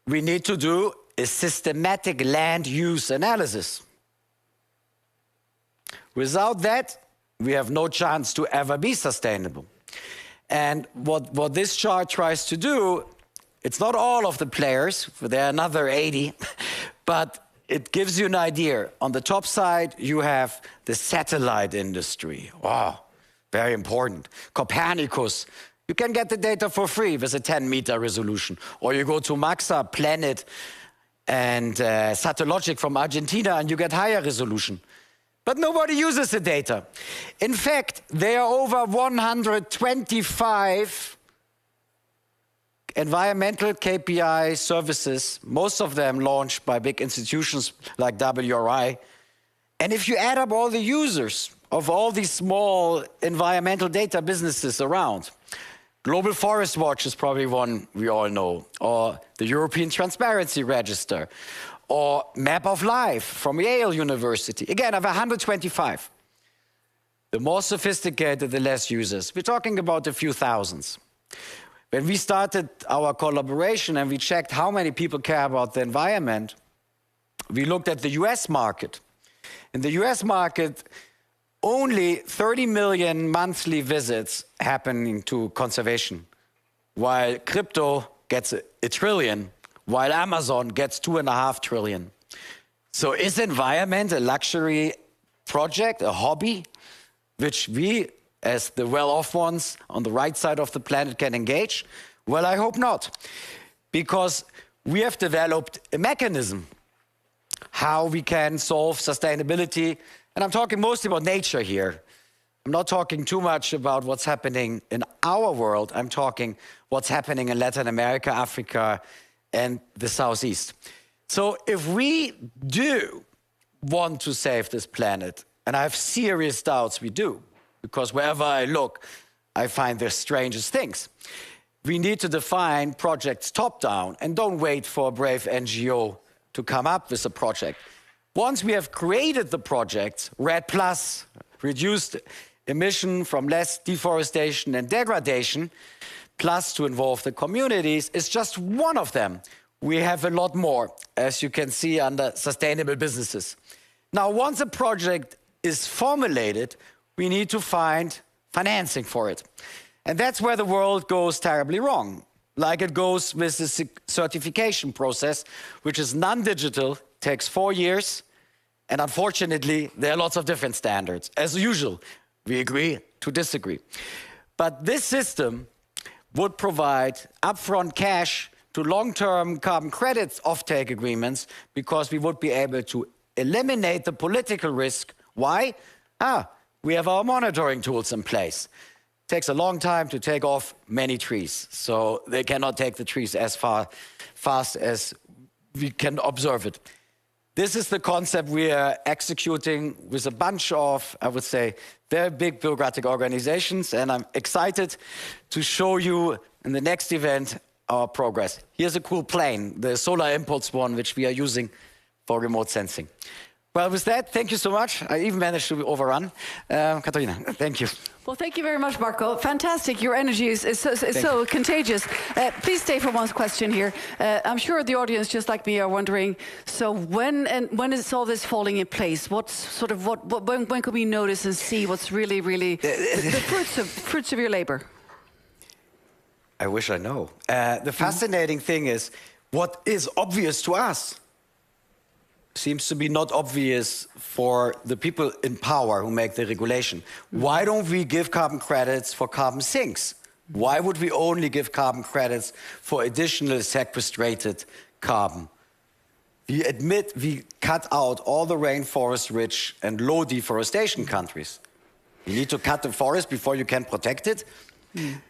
we need to do a systematic land use analysis. Without that, we have no chance to ever be sustainable. And what this chart tries to do, it's not all of the players, there are another 80, but it gives you an idea. On the top side, you have the satellite industry. Wow, very important. Copernicus, you can get the data for free with a 10-meter resolution. Or you go to Maxa, Planet, and Satellogic from Argentina, and you get higher resolution. But nobody uses the data. In fact, there are over 125 environmental KPI services, most of them launched by big institutions like WRI. And if you add up all the users of all these small environmental data businesses around, Global Forest Watch is probably one we all know, or the European Transparency Register, or Map of Life from Yale University. Again, I have 125. The more sophisticated, the less users. We're talking about a few thousands. When we started our collaboration and we checked how many people care about the environment, we looked at the US market. In the US market, only 30 million monthly visits happening to conservation, while crypto gets a trillion, while Amazon gets 2.5 trillion. So is environment a luxury project, a hobby, which we, as the well-off ones on the right side of the planet, can engage? Well, I hope not, because we have developed a mechanism how we can solve sustainability, and I'm talking mostly about nature here. I'm not talking too much about what's happening in our world. I'm talking what's happening in Latin America, Africa, and the Southeast. So if we do want to save this planet, and I have serious doubts we do, because wherever I look, I find the strangest things. We need to define projects top-down and don't wait for a brave NGO to come up with a project. Once we have created the projects, RED+, reduced emission from less deforestation and degradation, plus to involve the communities, is just one of them. We have a lot more, as you can see under sustainable businesses. Now, once a project is formulated, we need to find financing for it. And that's where the world goes terribly wrong. Like it goes with the certification process, which is non-digital, takes 4 years, and unfortunately, there are lots of different standards. As usual, we agree to disagree. But this system would provide upfront cash to long-term carbon credits offtake agreements, because we would be able to eliminate the political risk. Why? We have our monitoring tools in place. It takes a long time to take off many trees, so they cannot take the trees as fast as we can observe it. This is the concept we are executing with a bunch of, I would say, very big bureaucratic organizations, and I'm excited to show you in the next event our progress. Here's a cool plane, the Solar Impulse one, which we are using for remote sensing. Well, with that, thank you so much. I even managed to overrun. Katarina, thank you. Well, thank you very much, Marco. Fantastic. Your energy is so contagious. Please stay for one question here. I'm sure the audience, just like me, are wondering, so when is all this falling in place? When can we notice and see what's really the fruits of your labor? I wish I know. The fascinating thing is, what is obvious to us seems to be not obvious for the people in power who make the regulation. Why don't we give carbon credits for carbon sinks? Why would we only give carbon credits for additional sequestrated carbon? We admit we cut out all the rainforest-rich and low deforestation countries. You need to cut the forest before you can protect it.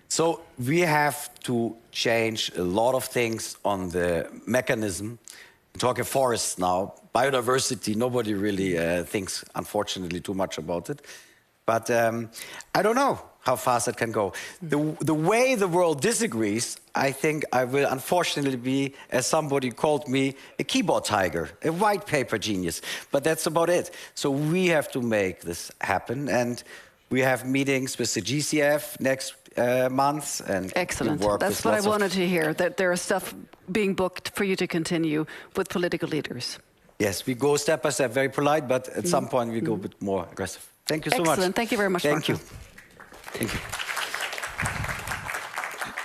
So we have to change a lot of things on the mechanism. talking forests now. Biodiversity, nobody really thinks, unfortunately, too much about it. But I don't know how fast it can go. The way the world disagrees, I think I will unfortunately be, as somebody called me, a keyboard tiger, a white paper genius. But that's about it. So we have to make this happen. And we have meetings with the GCF next month. And excellent. That's what I wanted to hear, that there is stuff being booked for you to continue with political leaders. Yes, we go step by step, very polite, but at some point we go a bit more aggressive. Thank you so much. Excellent. Thank you very much, Thank Marco. you. Thank you.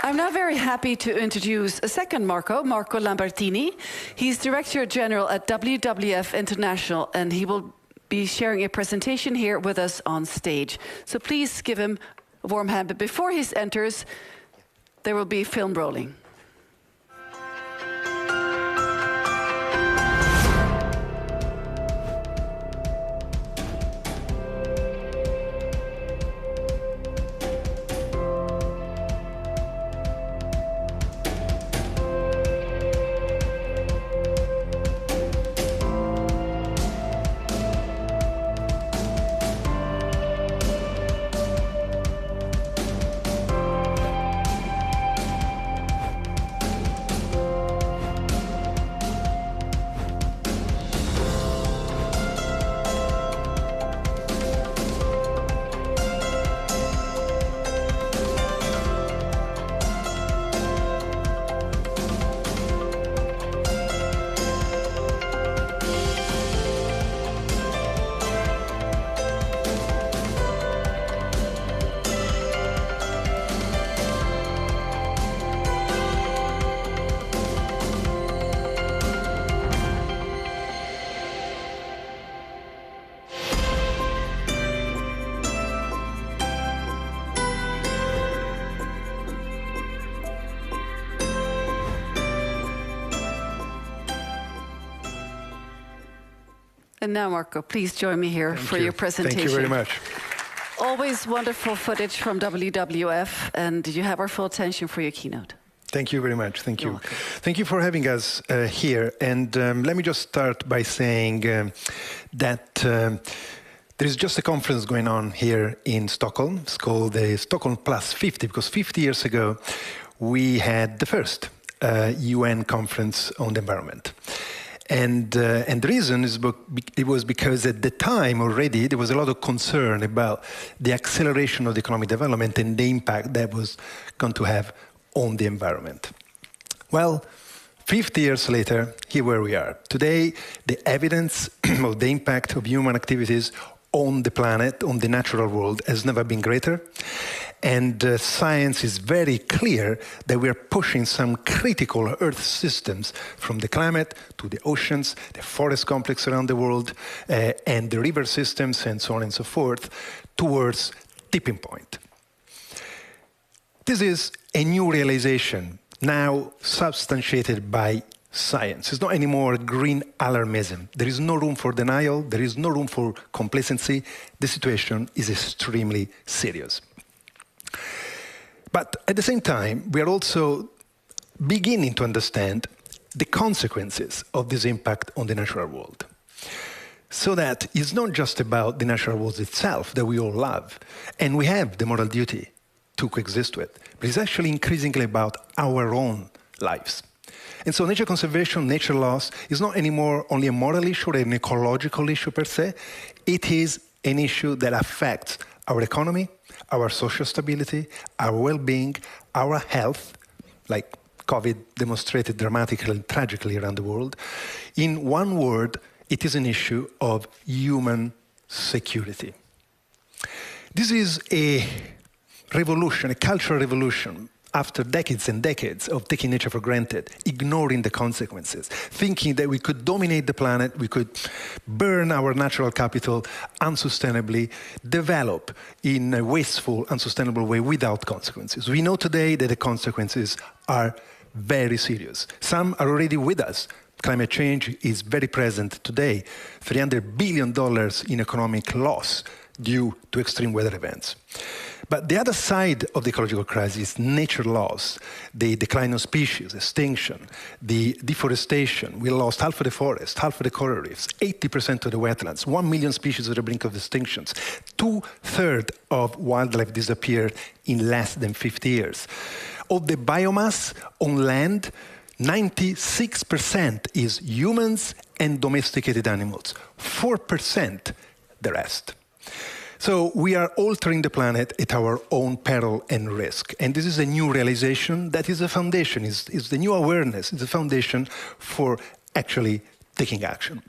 I'm now very happy to introduce a second Marco Lambertini. He's Director General at WWF International, and he will be sharing a presentation here with us on stage. So please give him a warm hand. But before he enters, there will be film rolling. And now, Marco, please join me here for your presentation. Thank you very much. Always wonderful footage from WWF, and you have our full attention for your keynote. Thank you very much. Thank you. Thank you for having us here. And let me just start by saying that there is just a conference going on here in Stockholm. It's called the Stockholm +50, because 50 years ago, we had the first UN conference on the environment. And the reason is it was because at the time already there was a lot of concern about the acceleration of the economic development and the impact that was going to have on the environment. Well, 50 years later, here where we are. Today, the evidence of the impact of human activities on the planet, on the natural world, has never been greater. And science is very clear that we are pushing some critical Earth systems, from the climate to the oceans, the forest complex around the world, and the river systems, and so on and so forth, towards tipping point. This is a new realization, now substantiated by science. It's not anymore green alarmism. There is no room for denial. There is no room for complacency. The situation is extremely serious. But at the same time, we are also beginning to understand the consequences of this impact on the natural world. So that it's not just about the natural world itself that we all love, and we have the moral duty to coexist with, but it's actually increasingly about our own lives. And so nature conservation, nature loss, is not anymore only a moral issue or an ecological issue per se. It is an issue that affects our economy, our social stability, our well-being, our health, like COVID demonstrated dramatically and tragically around the world. In one word, it is an issue of human security. This is a revolution, a cultural revolution, after decades and decades of taking nature for granted, ignoring the consequences, thinking that we could dominate the planet, we could burn our natural capital unsustainably, develop in a wasteful, unsustainable way without consequences. We know today that the consequences are very serious. Some are already with us. Climate change is very present today. $300 billion in economic loss due to extreme weather events. But the other side of the ecological crisis, nature loss, the decline of species, extinction, the deforestation. We lost half of the forest, half of the coral reefs, 80% of the wetlands, 1 million species at the brink of extinctions. 2/3 of wildlife disappeared in less than 50 years. Of the biomass on land, 96% is humans and domesticated animals, 4% the rest. So we are altering the planet at our own peril and risk. And this is a new realization that is a foundation, is the new awareness, is a foundation for actually taking action.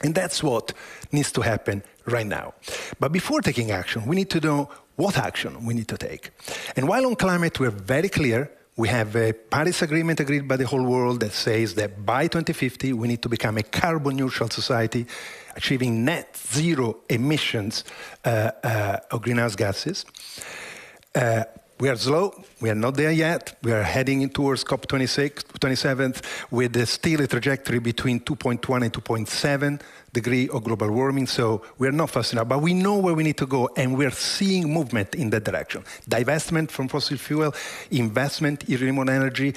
And that's what needs to happen right now. But before taking action, we need to know what action we need to take. And while on climate, we're very clear. We have a Paris Agreement agreed by the whole world that says that by 2050, we need to become a carbon neutral society, achieving net zero emissions of greenhouse gases. We are slow. We are not there yet. We are heading towards COP26, 27th, with still a trajectory between 2.1 and 2.7 degree of global warming. So we are not fast enough, but we know where we need to go, and we are seeing movement in that direction. Divestment from fossil fuel, investment in renewable energy.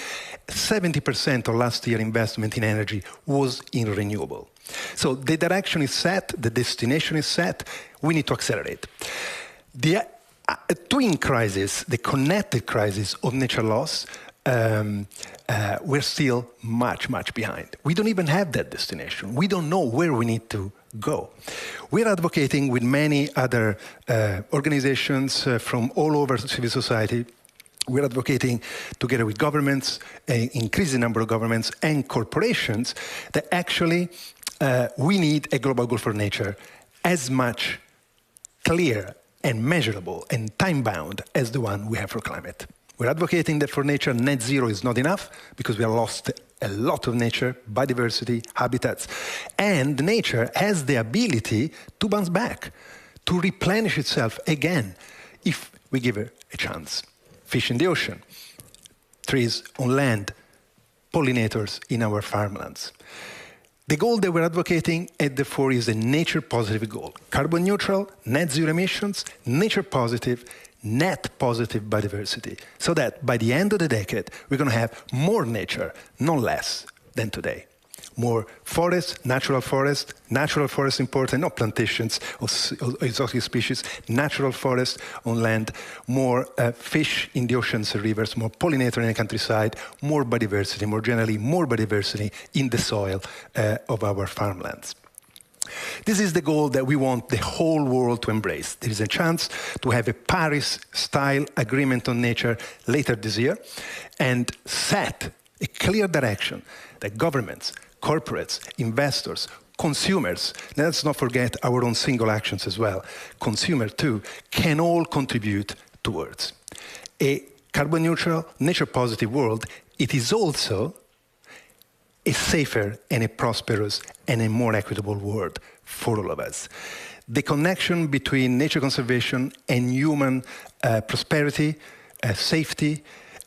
70% of last year investment in energy was in renewable. So the direction is set, the destination is set. We need to accelerate. The twin crisis, the connected crisis of nature loss, we're still much, much behind. We don't even have that destination. We don't know where we need to go. We're advocating with many other organizations from all over civil society. We're advocating together with governments, an increasing number of governments and corporations, that actually we need a global goal for nature as much clear and measurable and time-bound as the one we have for climate. We're advocating that for nature, net zero is not enough because we have lost a lot of nature, biodiversity, habitats. And nature has the ability to bounce back, to replenish itself again, if we give it a chance. Fish in the ocean, trees on land, pollinators in our farmlands. The goal that we're advocating at the fore is a nature-positive goal. Carbon neutral, net zero emissions, nature-positive, net positive biodiversity. So that by the end of the decade, we're going to have more nature, not less than today. More forests, natural forest important, not plantations of exotic species, natural forest on land, more fish in the oceans and rivers, more pollinator in the countryside, more biodiversity, more generally, more biodiversity in the soil of our farmlands. This is the goal that we want the whole world to embrace. There is a chance to have a Paris-style agreement on nature later this year and set a clear direction that governments, corporates, investors, consumers, let's not forget our own single actions as well, consumers too, can all contribute towards. A carbon neutral, nature positive world, it is also a safer and a prosperous and a more equitable world for all of us. The connection between nature conservation and human prosperity, safety,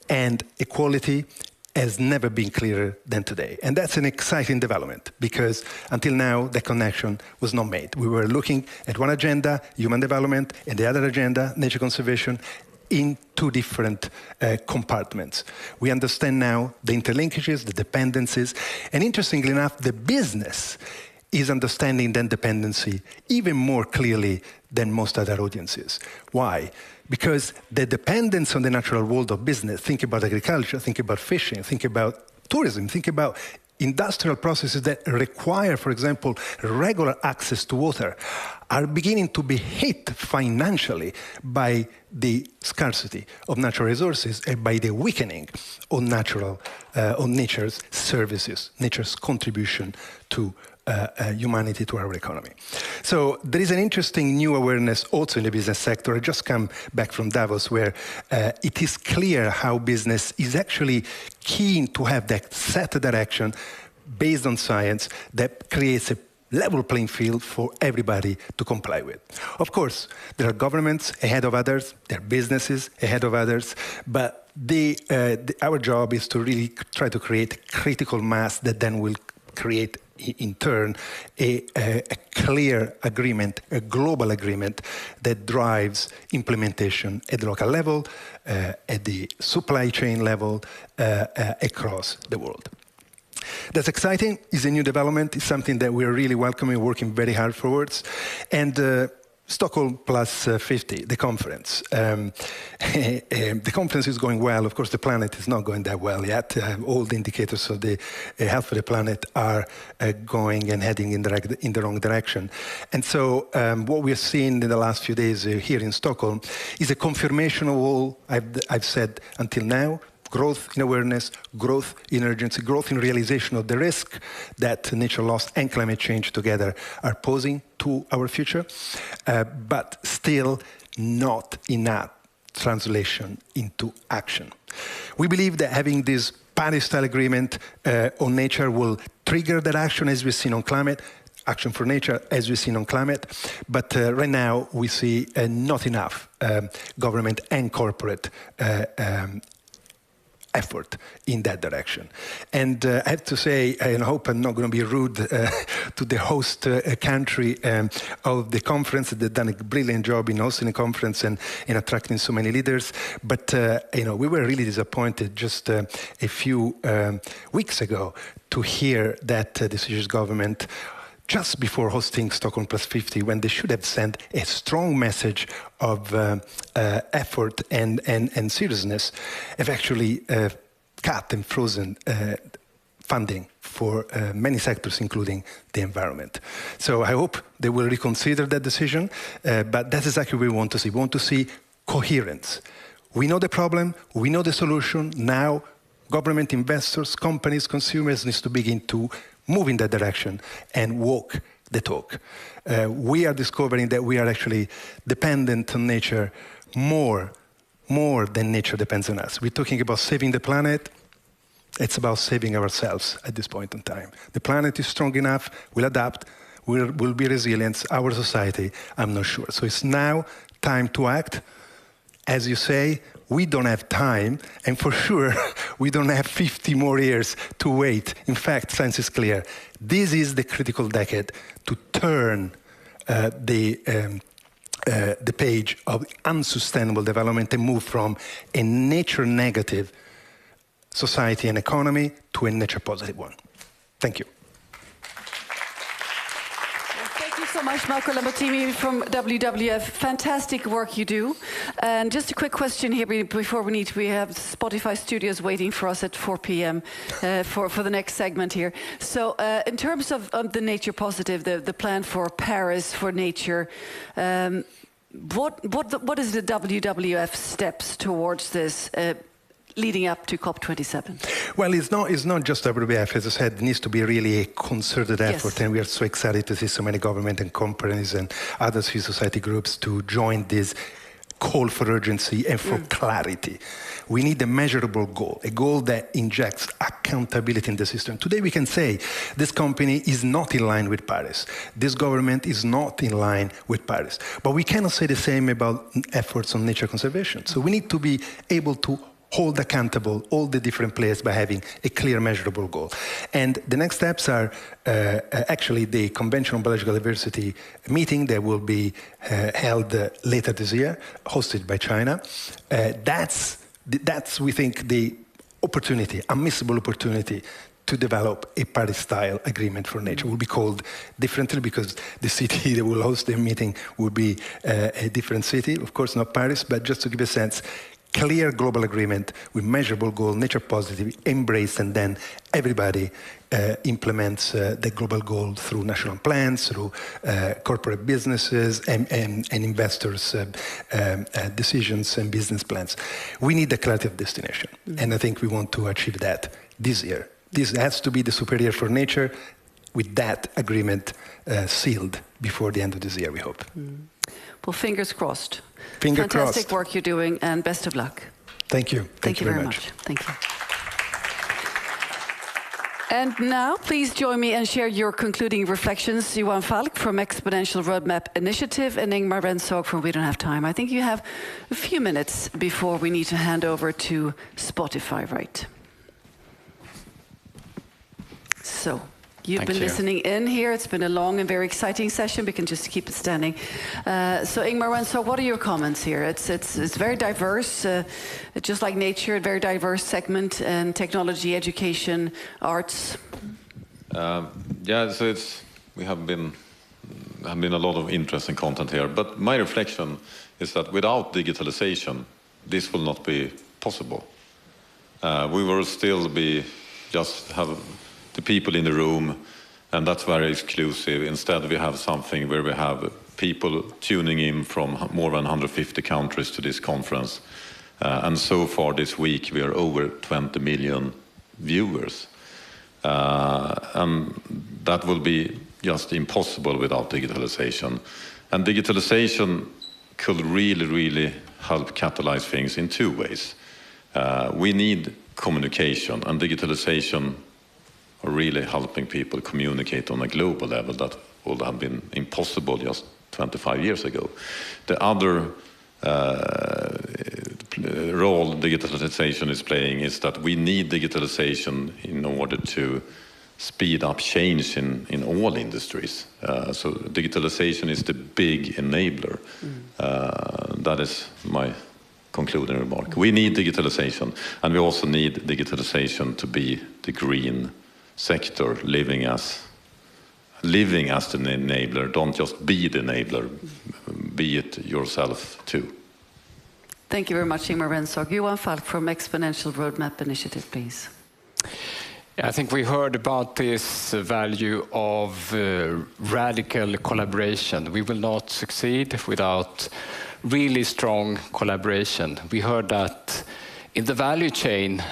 and equality has never been clearer than today. And that's an exciting development because until now, the connection was not made. We were looking at one agenda, human development, and the other agenda, nature conservation, in two different compartments. We understand now the interlinkages, the dependencies, and interestingly enough, the business is understanding that dependency even more clearly than most other audiences. Why? Because the dependence on the natural world of business, think about agriculture, think about fishing, think about tourism, think about industrial processes that require, for example, regular access to water, are beginning to be hit financially by the scarcity of natural resources and by the weakening of nature's services, nature's contribution to humanity, to our economy. So there is an interesting new awareness also in the business sector. I just come back from Davos where it is clear how business is actually keen to have that set direction based on science that creates a level playing field for everybody to comply with. Of course, there are governments ahead of others, there are businesses ahead of others, but our job is to really try to create critical mass that then will create in turn a clear agreement, a global agreement that drives implementation at the local level, at the supply chain level, across the world. That's exciting. It's a new development. It's something that we're really welcoming, working very hard forwards. And Stockholm +50, the conference. The conference is going well. Of course, the planet is not going that well yet. All the indicators of the health of the planet are going and heading in the wrong direction. And so what we're seeing in the last few days here in Stockholm is a confirmation of all I've said until now. Growth in awareness, growth in urgency, growth in realization of the risk that nature loss and climate change together are posing to our future, but still not enough translation into action. We believe that having this Paris-style agreement on nature will trigger that action as we've seen on climate, action for nature as we've seen on climate, but right now we see not enough government and corporate effort in that direction. And I have to say, I hope I'm not going to be rude to the host country of the conference. They've done a brilliant job in hosting the conference and in attracting so many leaders. But we were really disappointed just a few weeks ago to hear that the Swedish government, just before hosting Stockholm +50, when they should have sent a strong message of effort and seriousness, have actually cut and frozen funding for many sectors, including the environment. So I hope they will reconsider that decision, but that's exactly what we want to see. We want to see coherence. We know the problem, we know the solution. Now, government, investors, companies, consumers need to begin to move in that direction and walk the talk. We are discovering that we are actually dependent on nature more than nature depends on us. We're talking about saving the planet. It's about saving ourselves at this point in time. The planet is strong enough, will adapt, will be resilient. Our society, I'm not sure. So it's now time to act. As you say, we don't have time, and for sure, we don't have 50 more years to wait. In fact, science is clear. This is the critical decade to turn the page of unsustainable development and move from a nature-negative society and economy to a nature-positive one. Thank you. So much, Marco Lambertini from WWF. Fantastic work you do. And just a quick question here before we have Spotify Studios waiting for us at 4 p.m. For the next segment here. So in terms of the nature positive, the plan for Paris for nature, what is the WWF steps towards this leading up to COP27? Well, it's not just WWF. As I said, it needs to be really a concerted effort, yes. And we are so excited to see so many government and companies and other civil society groups to join this call for urgency and for clarity. We need a measurable goal, a goal that injects accountability in the system. Today we can say this company is not in line with Paris. This government is not in line with Paris. But we cannot say the same about efforts on nature conservation. So we need to be able to hold accountable all the different players by having a clear measurable goal. And the next steps are actually the Convention on Biological Diversity meeting that will be held later this year, hosted by China. That's, we think, the opportunity, unmissable opportunity to develop a Paris-style agreement for nature. It will be called differently because the city that will host the meeting will be a different city. Of course, not Paris, but just to give a sense, clear global agreement with measurable goal, nature positive, embrace, and then everybody implements the global goal through national plans, through corporate businesses and investors' decisions and business plans. We need the clarity of destination, and I think we want to achieve that this year. This has to be the super year for nature, with that agreement sealed before the end of this year, we hope. Well, fingers crossed. Fantastic crossed. Work you're doing, and best of luck. Thank you. Thank you very much. Thank you. And now, please join me and share your concluding reflections. Johan Falk from Exponential Roadmap Initiative and Ingmar Rentzhog from We Don't Have Time. I think you have a few minutes before we need to hand over to Spotify, right? So, You've been listening in here. It's been a long and very exciting session. We can just keep it standing. So Ingmar, Rentzhog, what are your comments here? It's very diverse, just like nature, a very diverse segment, and technology, education, arts. Yeah, so we have been a lot of interesting content here. But my reflection is that without digitalization, this will not be possible. We will still just have the people in the room, and that's very exclusive. Instead, we have something where we have people tuning in from more than 150 countries to this conference. And so far this week, we are over 20 million viewers. And that will be just impossible without digitalization. And digitalization could really, really help catalyze things in two ways. We need communication, and digitalization are really helping people communicate on a global level that would have been impossible just 25 years ago. The other role digitalization is playing is that we need digitalization in order to speed up change in all industries. So digitalization is the big enabler. That is my concluding remark. We need digitalization, and we also need digitalization to be the green sector, living as the enabler. Don't just be the enabler, be it yourself too. Thank you very much, Ingmar, Rentzhog. Johan Falk from Exponential Roadmap Initiative, please. I think we heard about this value of radical collaboration. We will not succeed without really strong collaboration. We heard that in the value chain,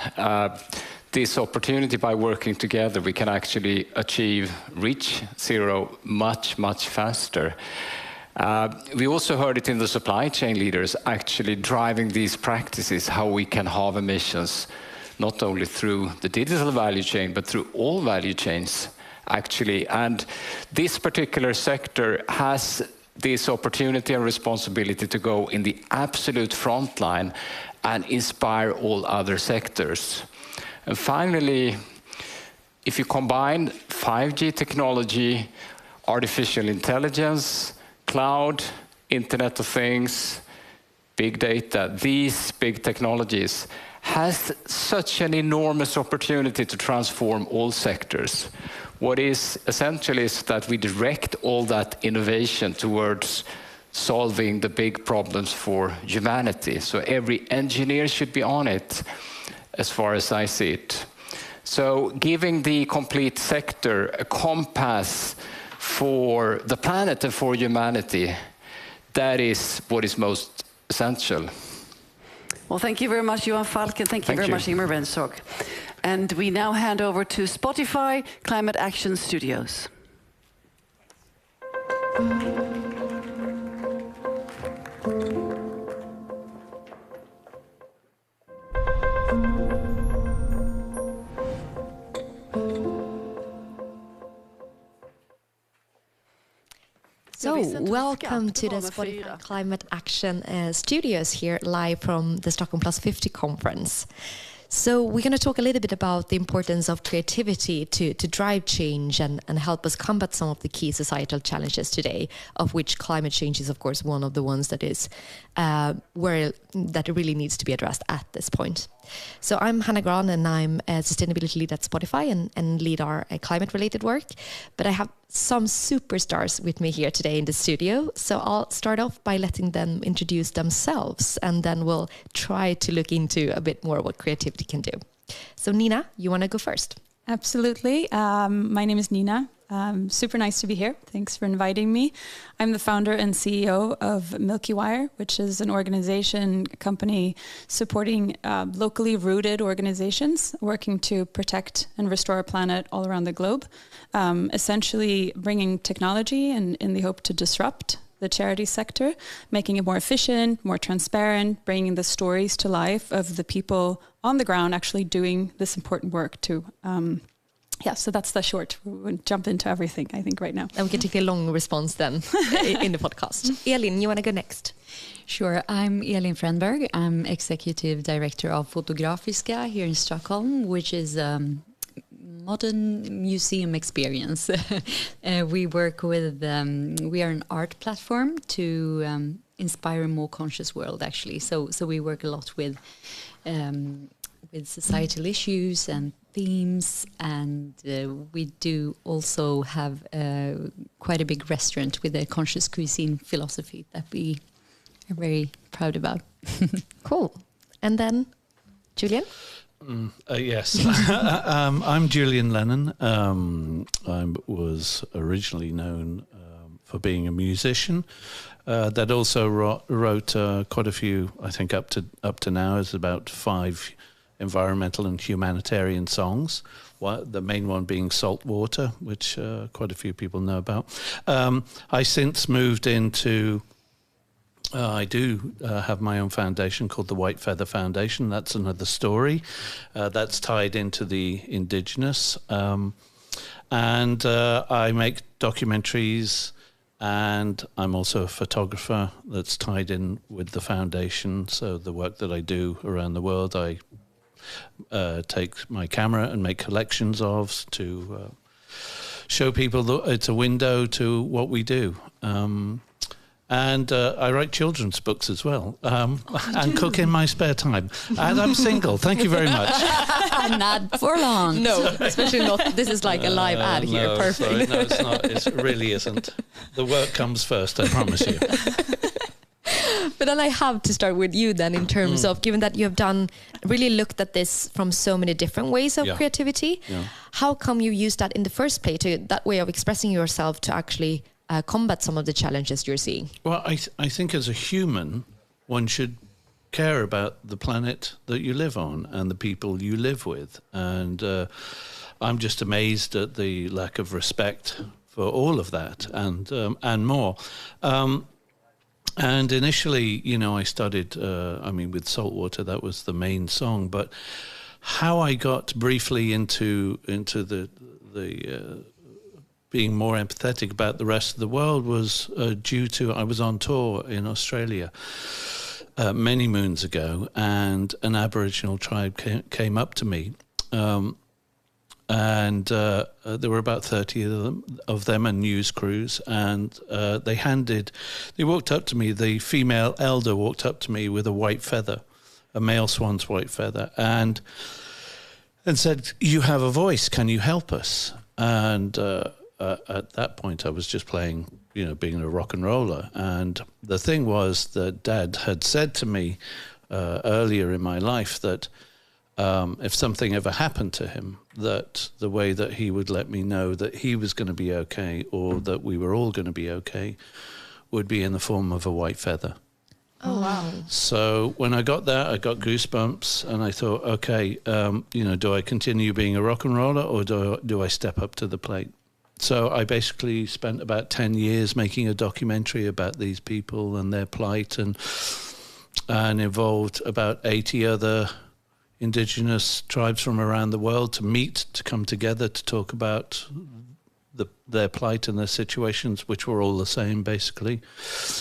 this opportunity by working together, we can actually reach zero much, much faster. We also heard it in the supply chain leaders actually driving these practices, how we can halve emissions, not only through the digital value chain, but through all value chains, actually. And this particular sector has this opportunity and responsibility to go in the absolute front line and inspire all other sectors. And finally, if you combine 5G technology, artificial intelligence, cloud, Internet of Things, big data, these big technologies has such an enormous opportunity to transform all sectors. What is essential is that we direct all that innovation towards solving the big problems for humanity. So every engineer should be on it, as far as I see it. So giving the complete sector a compass for the planet and for humanity, that is what is most essential. Well, thank you very much, Johan Falk, and thank you very much, Ingmar Rentzhog. And we now hand over to Spotify Climate Action Studios. So, welcome to the Spotify Climate Action Studios here live from the Stockholm +50 conference. So we're going to talk a little bit about the importance of creativity to drive change and help us combat some of the key societal challenges today, of which climate change is, of course, one of the ones that is that really needs to be addressed at this point. So I'm Hanna Gran, and I'm a sustainability lead at Spotify and lead our climate-related work. But I have some superstars with me here today in the studio. So I'll start off by letting them introduce themselves, and then we'll try to look into a bit more what creativity can do. So Nina, you want to go first? Absolutely. My name is Nina. Super nice to be here. Thanks for inviting me. I'm the founder and CEO of Milky Wire, which is an organization, company supporting locally rooted organizations working to protect and restore our planet all around the globe. Essentially bringing technology and in the hope to disrupt the charity sector, making it more efficient, more transparent, bringing the stories to life of the people on the ground actually doing this important work to so that's the short. We'll jump into everything, I think, right now. And we can take a long response then in the podcast. Elin, you want to go next? Sure. I'm Elin Fränberg. I'm Executive Director of Fotografiska here in Stockholm, which is modern museum experience. We work with, we are an art platform to inspire a more conscious world, actually. So we work a lot with societal issues and themes, and we do also have quite a big restaurant with a conscious cuisine philosophy that we are very proud about. Cool. And then, Julian? Yes. I'm Julian Lennon. I was originally known for being a musician. That also wrote quite a few, I think up to now is about 5 environmental and humanitarian songs. The main one being Salt Water, which quite a few people know about. I since moved into, I do have my own foundation called the White Feather Foundation. That's another story. That's tied into the indigenous. And I make documentaries, and I'm also a photographer that's tied in with the foundation. So the work that I do around the world, I take my camera and make collections of to show people that it's a window to what we do. And I write children's books as well, and cook in my spare time. And I'm single. Thank you very much. Not for long. No, especially not. This is like a live ad here. No, Perfect. Sorry, no, it's not. It really isn't. The work comes first, I promise you. But then I have to start with you then, in terms of, given that you have really looked at this from so many different ways of creativity, how come you use that in the first place, that way of expressing yourself to actually combat some of the challenges you're seeing? Well, I think as a human, one should care about the planet that you live on and the people you live with. And I'm just amazed at the lack of respect for all of that and more. And initially, I started, with Saltwater, that was the main song. But how I got briefly into the being more empathetic about the rest of the world was due to, I was on tour in Australia many moons ago, and an Aboriginal tribe came up to me. And there were about 30 of them and news crews, and they walked up to me, the female elder walked up to me with a white feather, a male swan's white feather, and said, "You have a voice, can you help us?" And at that point I was just playing, being a rock and roller. And the thing was that Dad had said to me earlier in my life that if something ever happened to him, that the way that he would let me know that he was going to be okay, or that we were all going to be okay, would be in the form of a white feather. Oh, wow. So when I got that, I got goosebumps, and I thought, okay, do I continue being a rock and roller, or do I step up to the plate? So I basically spent about 10 years making a documentary about these people and their plight, and involved about 80 other indigenous tribes from around the world to come together to talk about their plight and their situations, which were all the same, basically.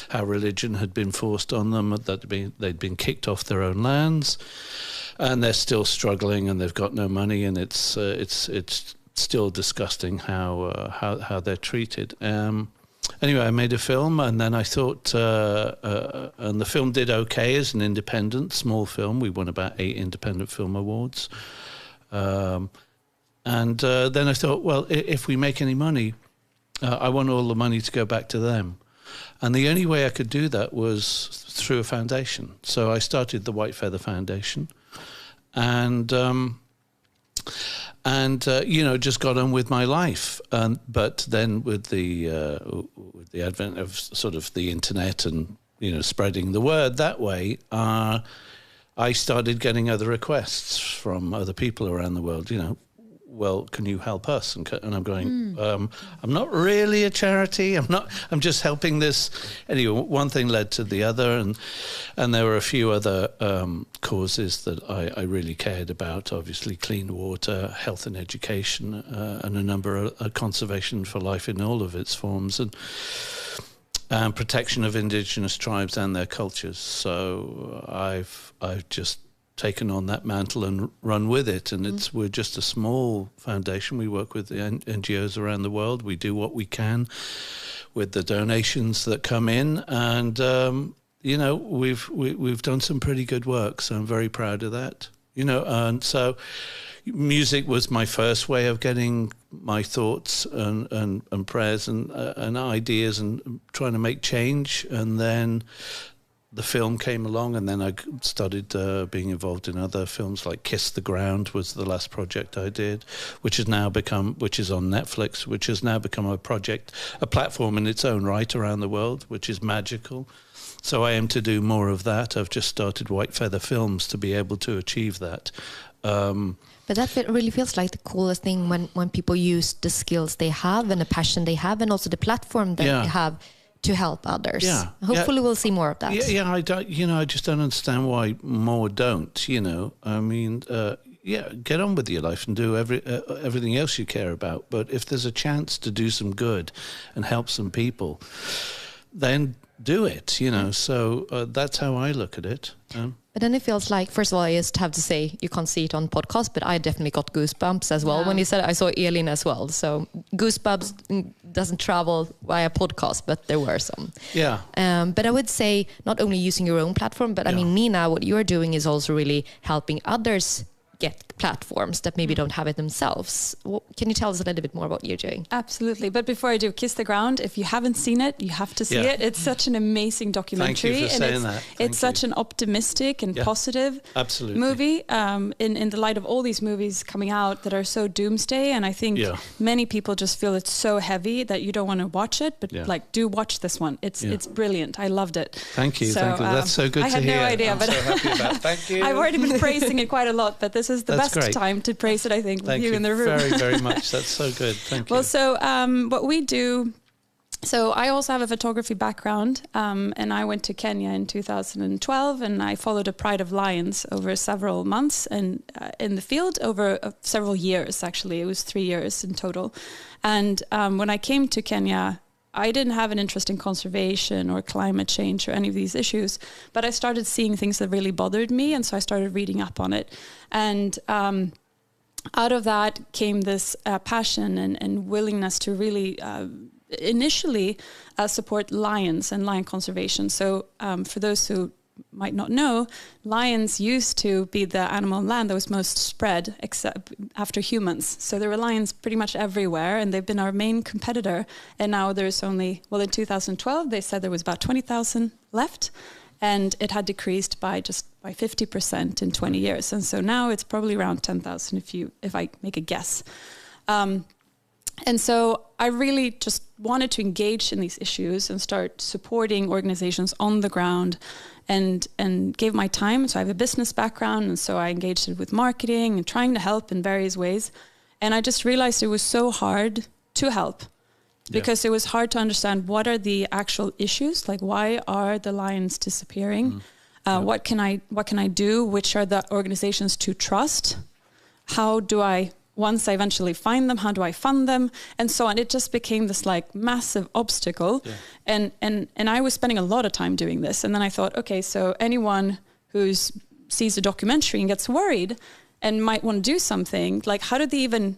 How religion had been forced on them, that they'd been kicked off their own lands, and they're still struggling, and they've got no money, and it's still disgusting how they're treated. Anyway, I made a film, and then I thought, and the film did okay as an independent, small film. We won about 8 independent film awards. And then I thought, well, if we make any money, I want all the money to go back to them. And the only way I could do that was through a foundation. So I started the White Feather Foundation, and just got on with my life. But then with the advent of sort of the internet and, spreading the word that way, I started getting other requests from other people around the world, well, can you help us? And I'm going, I'm not really a charity. I'm just helping this. Anyway, one thing led to the other, and there were a few other causes that I really cared about. Obviously, clean water, health and education, and a number of conservation for life in all of its forms, and protection of indigenous tribes and their cultures. So I've just taken on that mantle and run with it. And we're just a small foundation. We work with the NGOs around the world. We do what we can with the donations that come in, and we've done some pretty good work. So I'm very proud of that. And so music was my first way of getting my thoughts and prayers and ideas and trying to make change. And then the film came along, and then I started being involved in other films, like Kiss the Ground was the last project I did, which is on Netflix, which has now become a platform in its own right around the world, which is magical. So I aim to do more of that. I've just started White Feather Films to be able to achieve that. But that really feels like the coolest thing when people use the skills they have and the passion they have, and also the platform that they have to help others. Yeah. Hopefully we'll see more of that. Yeah, I just don't understand why more don't, I mean, get on with your life and do everything else you care about. But if there's a chance to do some good and help some people, then do it, So that's how I look at it. But then it feels like, first of all, I just have to say, you can't see it on podcast, but I definitely got goosebumps as well. When you said it, I saw Elin as well. So goosebumps doesn't travel via podcast, but there were some. Yeah. But I would say not only using your own platform, but I mean, Nina, what you're doing is also really helping others get platforms that maybe don't have it themselves. Can you tell us a little bit more about what you're doing? Absolutely. But before I do, Kiss the Ground, if you haven't seen it, you have to see it. It's such an amazing documentary. Thank you for saying that. It's such an optimistic and positive movie in the light of all these movies coming out that are so doomsday. And I think many people just feel it's so heavy that you don't want to watch it. But do watch this one. It's brilliant. I loved it. Thank you. That's so good to hear. I had no idea. I'm so happy about it. Thank you. I've already been praising it quite a lot, but this is the best time to praise it, I think, with you in the room. Thank you very much. That's so good. Thank you. Well, so what we do, so I also have a photography background, and I went to Kenya in 2012, and I followed a pride of lions over several months and in the field over several years, actually. It was 3 years in total. And when I came to Kenya, I didn't have an interest in conservation or climate change or any of these issues, but I started seeing things that really bothered me, and so I started reading up on it. And out of that came this passion and willingness to really initially support lions and lion conservation. So for those who might not know, lions used to be the animal on land that was most spread except after humans. So there were lions pretty much everywhere, and they've been our main competitor. And now there's only, in 2012, they said there was about 20,000 left, and it had decreased by 50% in 20 years. And so now it's probably around 10,000 if I make a guess. And so I really just wanted to engage in these issues and start supporting organizations on the ground and gave my time. So I have a business background, and so I engaged with marketing and trying to help in various ways. And I just realized it was so hard to help because it was hard to understand what are the actual issues, like why are the lions disappearing? What can I do? Which are the organizations to trust? How do I, once I eventually find them, how do I fund them? And so on. It just became this like massive obstacle. Yeah. And I was spending a lot of time doing this. And then I thought, okay, so anyone who sees a documentary and gets worried and might want to do something, like how do they even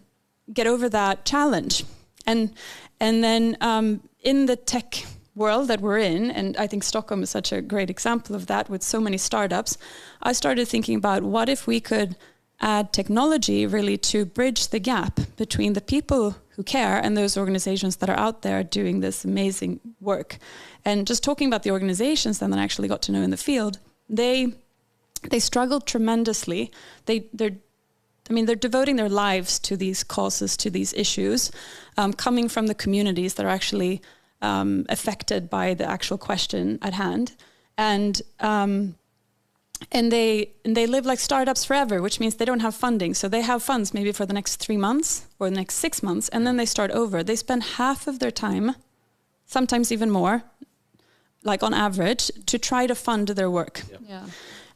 get over that challenge? And then in the tech world that we're in, and I think Stockholm is such a great example of that with so many startups, I started thinking about what if we could add technology really to bridge the gap between the people who care and those organizations that are out there doing this amazing work. And just talking about the organizations then that I actually got to know in the field, they struggled tremendously. They're devoting their lives to these causes, to these issues, coming from the communities that are actually affected by the actual question at hand. And they live like startups forever, which means they don't have funding. So they have funds maybe for the next 3 months or the next 6 months, and then they start over. They spend half of their time, sometimes even more, like on average, to try to fund their work.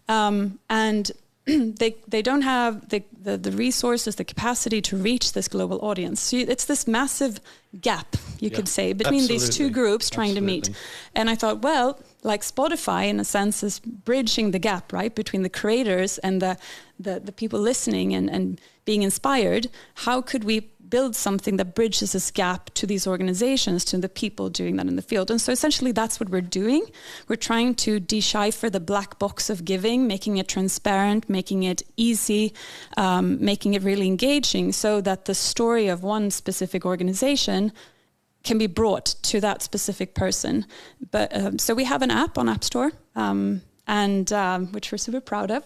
And they don't have the resources, the capacity to reach this global audience. So it's this massive gap, you could say, between these two groups trying to meet. And I thought, well, like Spotify, in a sense, is bridging the gap, right, between the creators and the people listening and being inspired. How could we build something that bridges this gap to these organizations, to the people doing that in the field? And so essentially that's what we're doing. We're trying to decipher the black box of giving, making it transparent, making it easy, making it really engaging, so that the story of one specific organization can be brought to that specific person. But so we have an app on App Store, and which we're super proud of.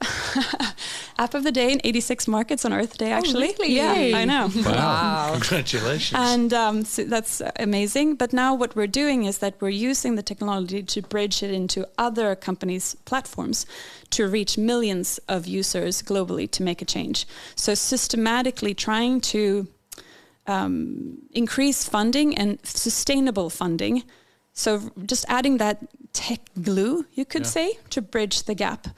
App of the day in 86 markets on Earth Day, actually. Oh, really? Yeah, I know. Wow. Congratulations. And so that's amazing. But now what we're doing is that we're using the technology to bridge it into other companies' platforms to reach millions of users globally to make a change. So systematically trying to increase funding and sustainable funding. So just adding that tech glue, you could say, to bridge the gap.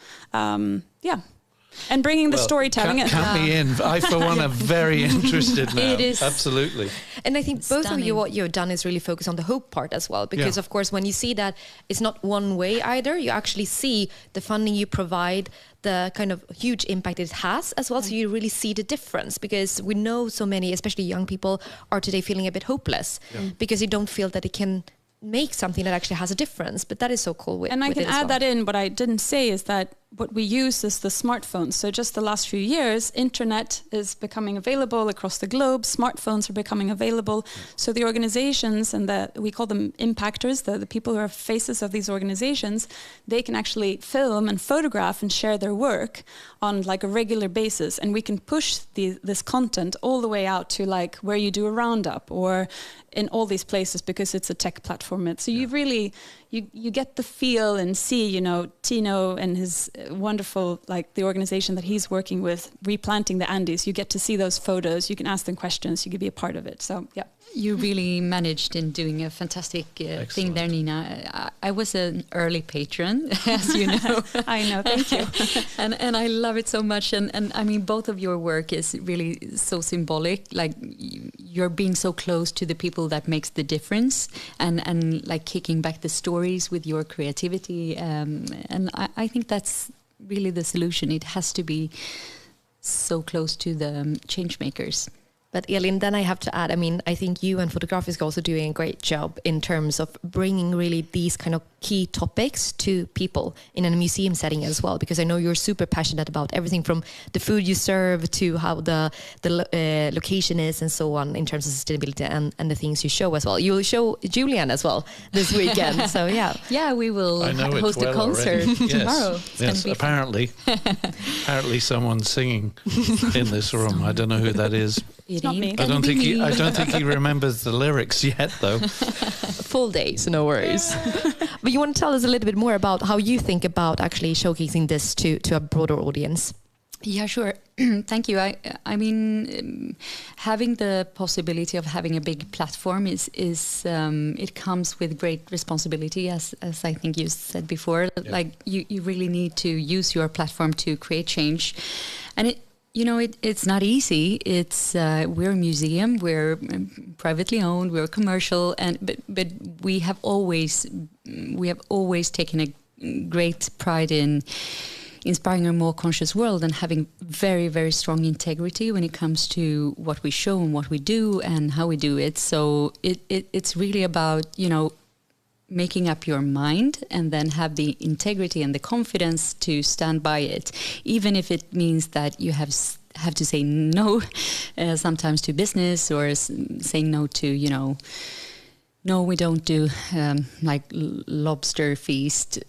And bringing the storytelling in. Count me in. I, for one, am very interested now. It is. Absolutely. And I think both of you, what you've done is really focus on the hope part as well. Because, of course, when you see that it's not one way either, you actually see the funding you provide, the kind of huge impact it has as well. So you really see the difference, because we know so many, especially young people, are today feeling a bit hopeless because they don't feel that they can make something that actually has a difference. But that is so cool with, and I with can it as add well. that in. What I didn't say is that what we use is the smartphones. So just the last few years, internet is becoming available across the globe. Smartphones are becoming available. So the organizations and we call them impactors, the people who are faces of these organizations, they can actually film and photograph and share their work on like a regular basis. And we can push this content all the way out to like where you do a roundup or in all these places, because it's a tech platform. So you really, you get the feel and see, you know, Tino and his wonderful, like the organization that he's working with, replanting the Andes. You get to see those photos. You can ask them questions. You can be a part of it. So, yeah. You really managed in doing a fantastic thing there, Nina. I was an early patron, as you know. I know, thank you. and I love it so much. And I mean, both of your work is really so symbolic. Like, you're being so close to the people that makes the difference, and like kicking back the stories with your creativity. And I think that's really the solution. It has to be so close to the change makers. But Elin, then I have to add, I mean, I think you and Fotografisk are also doing a great job in terms of bringing really these kind of key topics to people in a museum setting as well, because I know you're super passionate about everything from the food you serve to how the location is and so on in terms of sustainability and the things you show as well. You'll show Julian as well this weekend, so yeah. Yeah, we will host a concert tomorrow. Yes, apparently. Apparently someone's singing in this room. I don't know who that is. It's not me. I don't think he remembers the lyrics yet, though. Full days, no worries. But you want to tell us a little bit more about how you think about actually showcasing this to a broader audience? Yeah, sure. Thank you. I mean, having the possibility of having a big platform is it comes with great responsibility, as I think you said before. Yeah. Like you really need to use your platform to create change, and it's not easy. It's we're a museum, we're privately owned, we're commercial, but we have always taken a great pride in inspiring a more conscious world and having very, very strong integrity when it comes to what we show and what we do and how we do it. So it's really about, making up your mind and then have the integrity and the confidence to stand by it, even if it means that you have to say no sometimes to business, or saying no to, no, we don't do like lobster feast,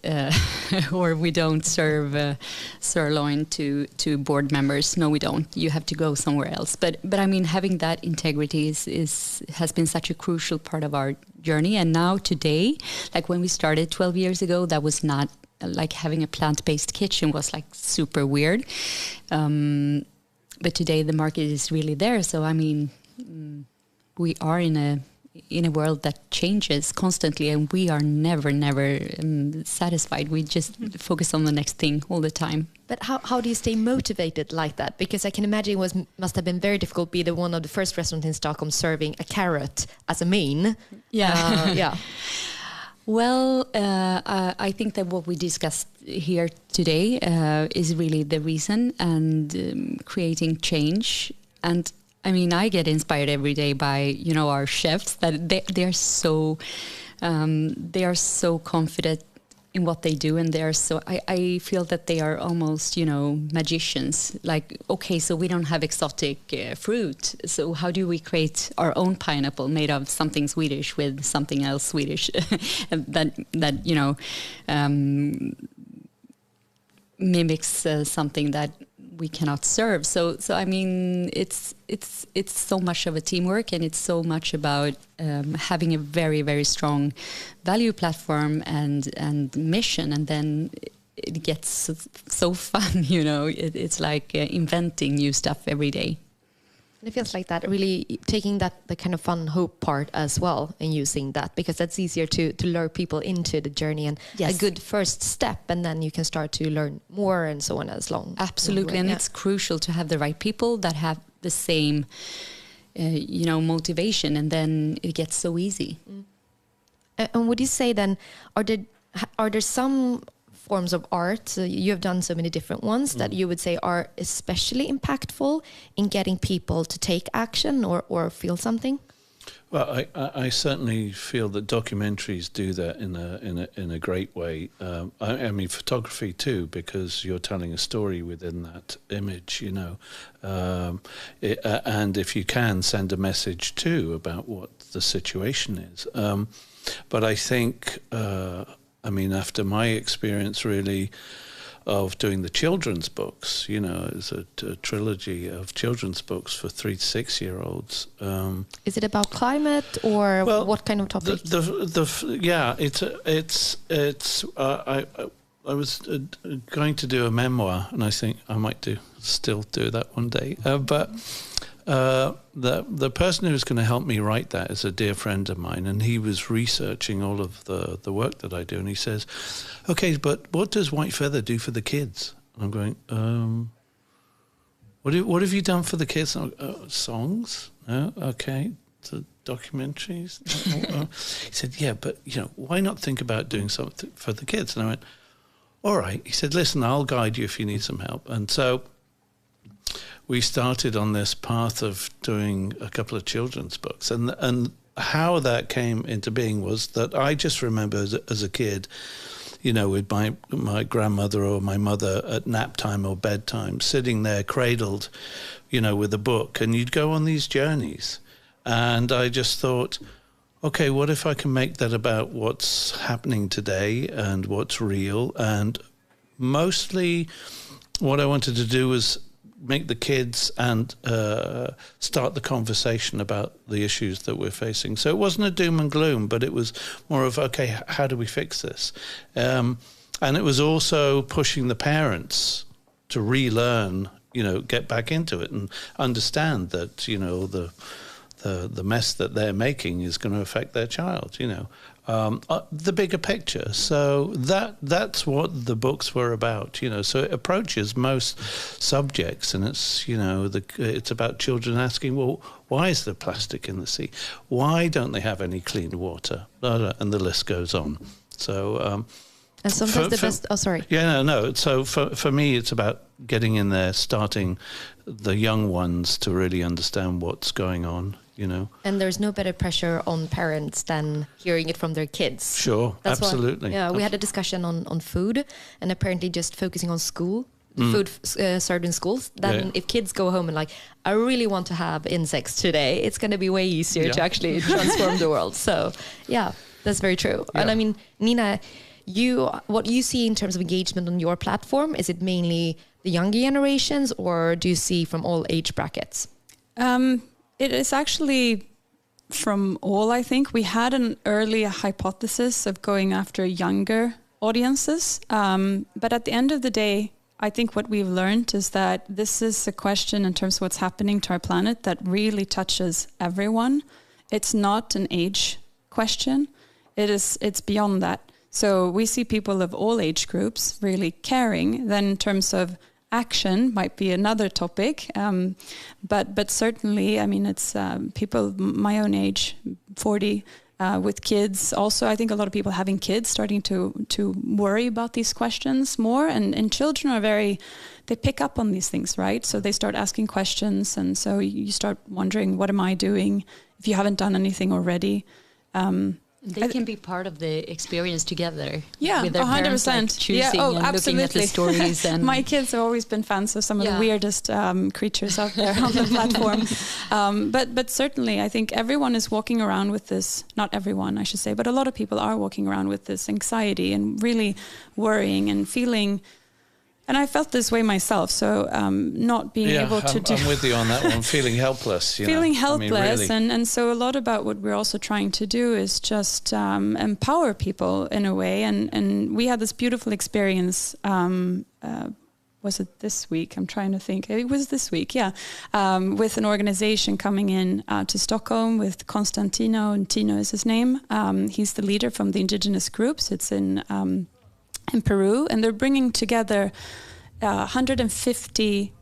or we don't serve sirloin to board members. No, we don't. You have to go somewhere else. But I mean, having that integrity has been such a crucial part of our journey. And now today, like when we started 12 years ago, that was not like having a plant-based kitchen was like super weird. But today the market is really there. So I mean, we are in a world that changes constantly, and we are never satisfied. We just focus on the next thing all the time. But how do you stay motivated like that? Because I can imagine it must have been very difficult to be one of the first restaurants in Stockholm serving a carrot as a main. Yeah. Yeah. Well, I think that what we discussed here today is really the reason, and creating change. And I mean, I get inspired every day by, you know, our chefs, that they are so confident in what they do, and they're so, I feel that they are almost, you know, magicians. Like, okay, so we don't have exotic fruit, so how do we create our own pineapple made of something Swedish with something else Swedish that you know, mimics something that we cannot serve. So I mean, it's so much of a teamwork, and it's so much about having a very, very strong value platform and mission, and then it gets so fun, you know. It's like inventing new stuff every day. It feels like that, really taking that the kind of fun hope part as well, and using that, because that's easier to lure people into the journey, and Yes. a good first step, and then you can start to learn more and so on as long. Absolutely, and it's crucial to have the right people that have the same, you know, motivation, and then it gets so easy. And would you say then, are there some forms of art, you have done so many different ones, that you would say are especially impactful in getting people to take action or feel something? Well, I certainly feel that documentaries do that in a great way. I mean, photography too, because you're telling a story within that image, you know. And if you can, send a message too about what the situation is. But I think, I mean, after my experience really of doing the children's books, you know, it's a trilogy of children's books for 3 to 6 year olds. Is it about climate, or what kind of topic? Yeah, I was going to do a memoir, and I think I might still do that one day. But the person who's going to help me write that is a dear friend of mine, and he was researching all of the work that I do, and he says, okay, but what does White Feather do for the kids? And I'm going, what have you done for the kids? Songs? No? Okay. So documentaries? He said, yeah, but, you know, why not think about doing something for the kids? And I went, all right. He said, listen, I'll guide you if you need some help. And so we started on this path of doing a couple of children's books. And how that came into being was that I just remember as a kid, you know, with my grandmother or my mother at nap time or bedtime, sitting there cradled, you know, with a book, and you'd go on these journeys. And I just thought, okay, what if I can make that about what's happening today and what's real? And mostly what I wanted to do was make the kids and start the conversation about the issues that we're facing. So it wasn't a doom and gloom, but it was more of, okay, how do we fix this? And it was also pushing the parents to relearn, you know, get back into it and understand that, you know, the mess that they're making is going to affect their child, you know. The bigger picture. So that's what the books were about, you know. So it approaches most subjects, and it's, you know, it's about children asking, well, why is there plastic in the sea? Why don't they have any clean water? And the list goes on. So and sometimes the best. Oh, sorry. Yeah, no. So for me, it's about getting in there, starting the young ones to really understand what's going on. You know, and there's no better pressure on parents than hearing it from their kids. Sure, That's absolutely. Why, we had a discussion on food, and apparently just focusing on school, food served in schools. Then if kids go home and like, I really want to have insects today, it's going to be way easier to actually transform the world. So yeah, that's very true. Yeah. And I mean, Nina, what you see in terms of engagement on your platform, is it mainly the younger generations, or do you see from all age brackets? It is actually from all, I think. We had an early hypothesis of going after younger audiences. But at the end of the day, I think what we've learned is that this is a question in terms of what's happening to our planet that really touches everyone. It's not an age question. It's beyond that. So we see people of all age groups really caring. Then in terms of action might be another topic, but certainly, I mean, it's people my own age, 40, with kids. Also, I think a lot of people having kids starting to worry about these questions more, and children are they pick up on these things, right? So they start asking questions, and so you start wondering, what am I doing if you haven't done anything already? They can be part of the experience together. Yeah, with their 100%. parents, like, choosing and looking at the stories. And my kids have always been fans of some of the weirdest creatures out there on the platform. But certainly, I think everyone is walking around with this. Not everyone, I should say, but a lot of people are walking around with this anxiety and really worrying and feeling. And I felt this way myself, so not being able to do... I'm with you on that one, feeling helpless. Feeling helpless, really. and so a lot about what we're also trying to do is just empower people in a way, and we had this beautiful experience, was it this week? I'm trying to think. It was this week, yeah, with an organization coming in to Stockholm with Constantino, and Tino is his name. He's the leader from the indigenous groups. It's in Peru, and they're bringing together 150.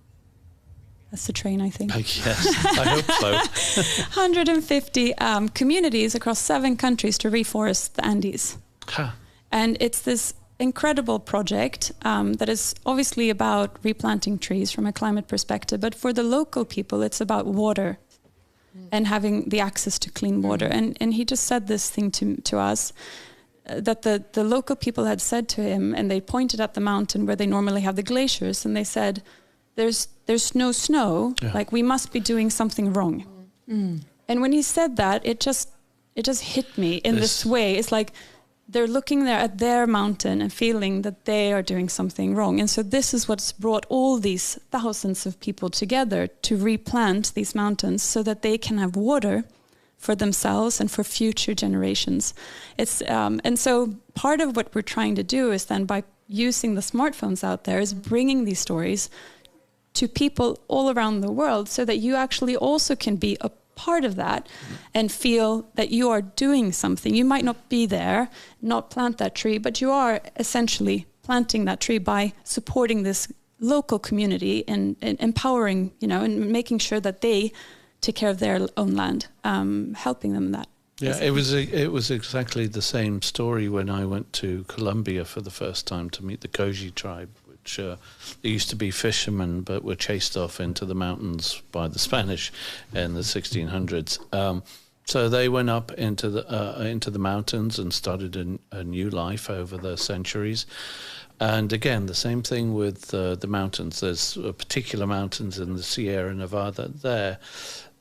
That's the train, I think. Yes, I hope so. 150 communities across 7 countries to reforest the Andes. Huh. And it's this incredible project that is obviously about replanting trees from a climate perspective, but for the local people, it's about water and having the access to clean water. And he just said this thing to us. That the local people had said to him, and they pointed at the mountain where they normally have the glaciers, and they said, there's no snow, like we must be doing something wrong. And when he said that, it just hit me in this way. It's like they're looking there at their mountain and feeling that they are doing something wrong. And so this is what's brought all these thousands of people together to replant these mountains so that they can have water for themselves and for future generations. It's and so part of what we're trying to do is then, by using the smartphones out there, is bringing these stories to people all around the world so that you actually also can be a part of that and feel that you are doing something. You might not be there, not plant that tree, but you are essentially planting that tree by supporting this local community and empowering, and making sure that they take care of their own land, helping them in that. Yeah, it was exactly the same story when I went to Colombia for the first time to meet the Koji tribe, which they used to be fishermen but were chased off into the mountains by the Spanish in the 1600s. So they went up into the mountains and started a new life over the centuries. And again, the same thing with the mountains. There's particular mountains in the Sierra Nevada there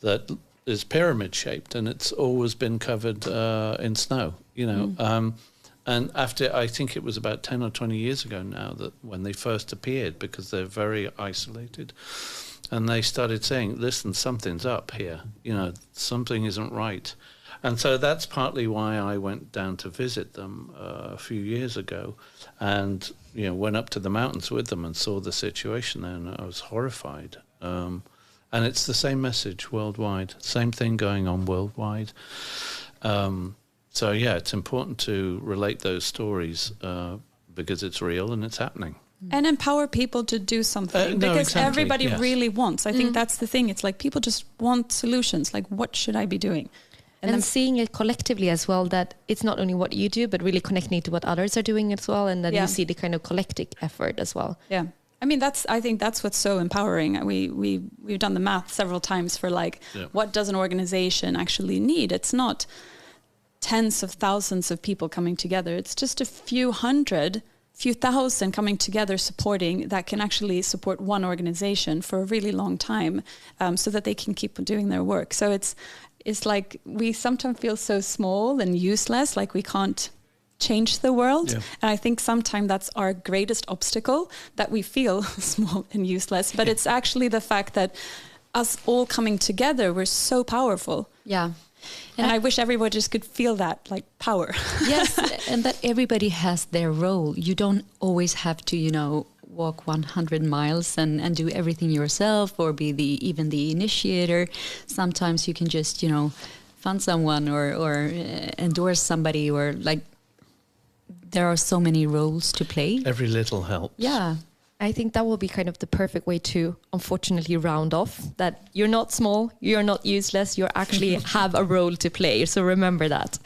that is pyramid-shaped, and it's always been covered in snow, And after, I think it was about 10 or 20 years ago now, that when they first appeared, because they're very isolated, and they started saying, listen, something's up here, something isn't right. And so that's partly why I went down to visit them a few years ago, and went up to the mountains with them and saw the situation there, and I was horrified. And it's the same message worldwide, same thing going on worldwide. So yeah, it's important to relate those stories because it's real and it's happening. And empower people to do something, because everybody really wants. I think that's the thing. It's like people just want solutions. Like, what should I be doing? And seeing it collectively as well, that it's not only what you do, but really connecting to what others are doing as well. And then you see the kind of collective effort as well. Yeah. I mean, I think that's what's so empowering. We've done the math several times for what does an organization actually need? It's not tens of thousands of people coming together. It's just a few thousand coming together supporting that can actually support one organization for a really long time, so that they can keep doing their work. So it's like we sometimes feel so small and useless, like we can't change the world. And I think sometimes that's our greatest obstacle, that we feel small and useless. But it's actually the fact that us all coming together, we're so powerful. Yeah. And I wish everybody just could feel that, like, power. Yes, and that everybody has their role. You don't always have to, walk 100 miles and do everything yourself, or be even the initiator. Sometimes you can just, fund someone or endorse somebody, or there are so many roles to play. Every little helps. Yeah. I think that will be kind of the perfect way to, unfortunately, round off that you're not small, you're not useless, you actually have a role to play. So remember that.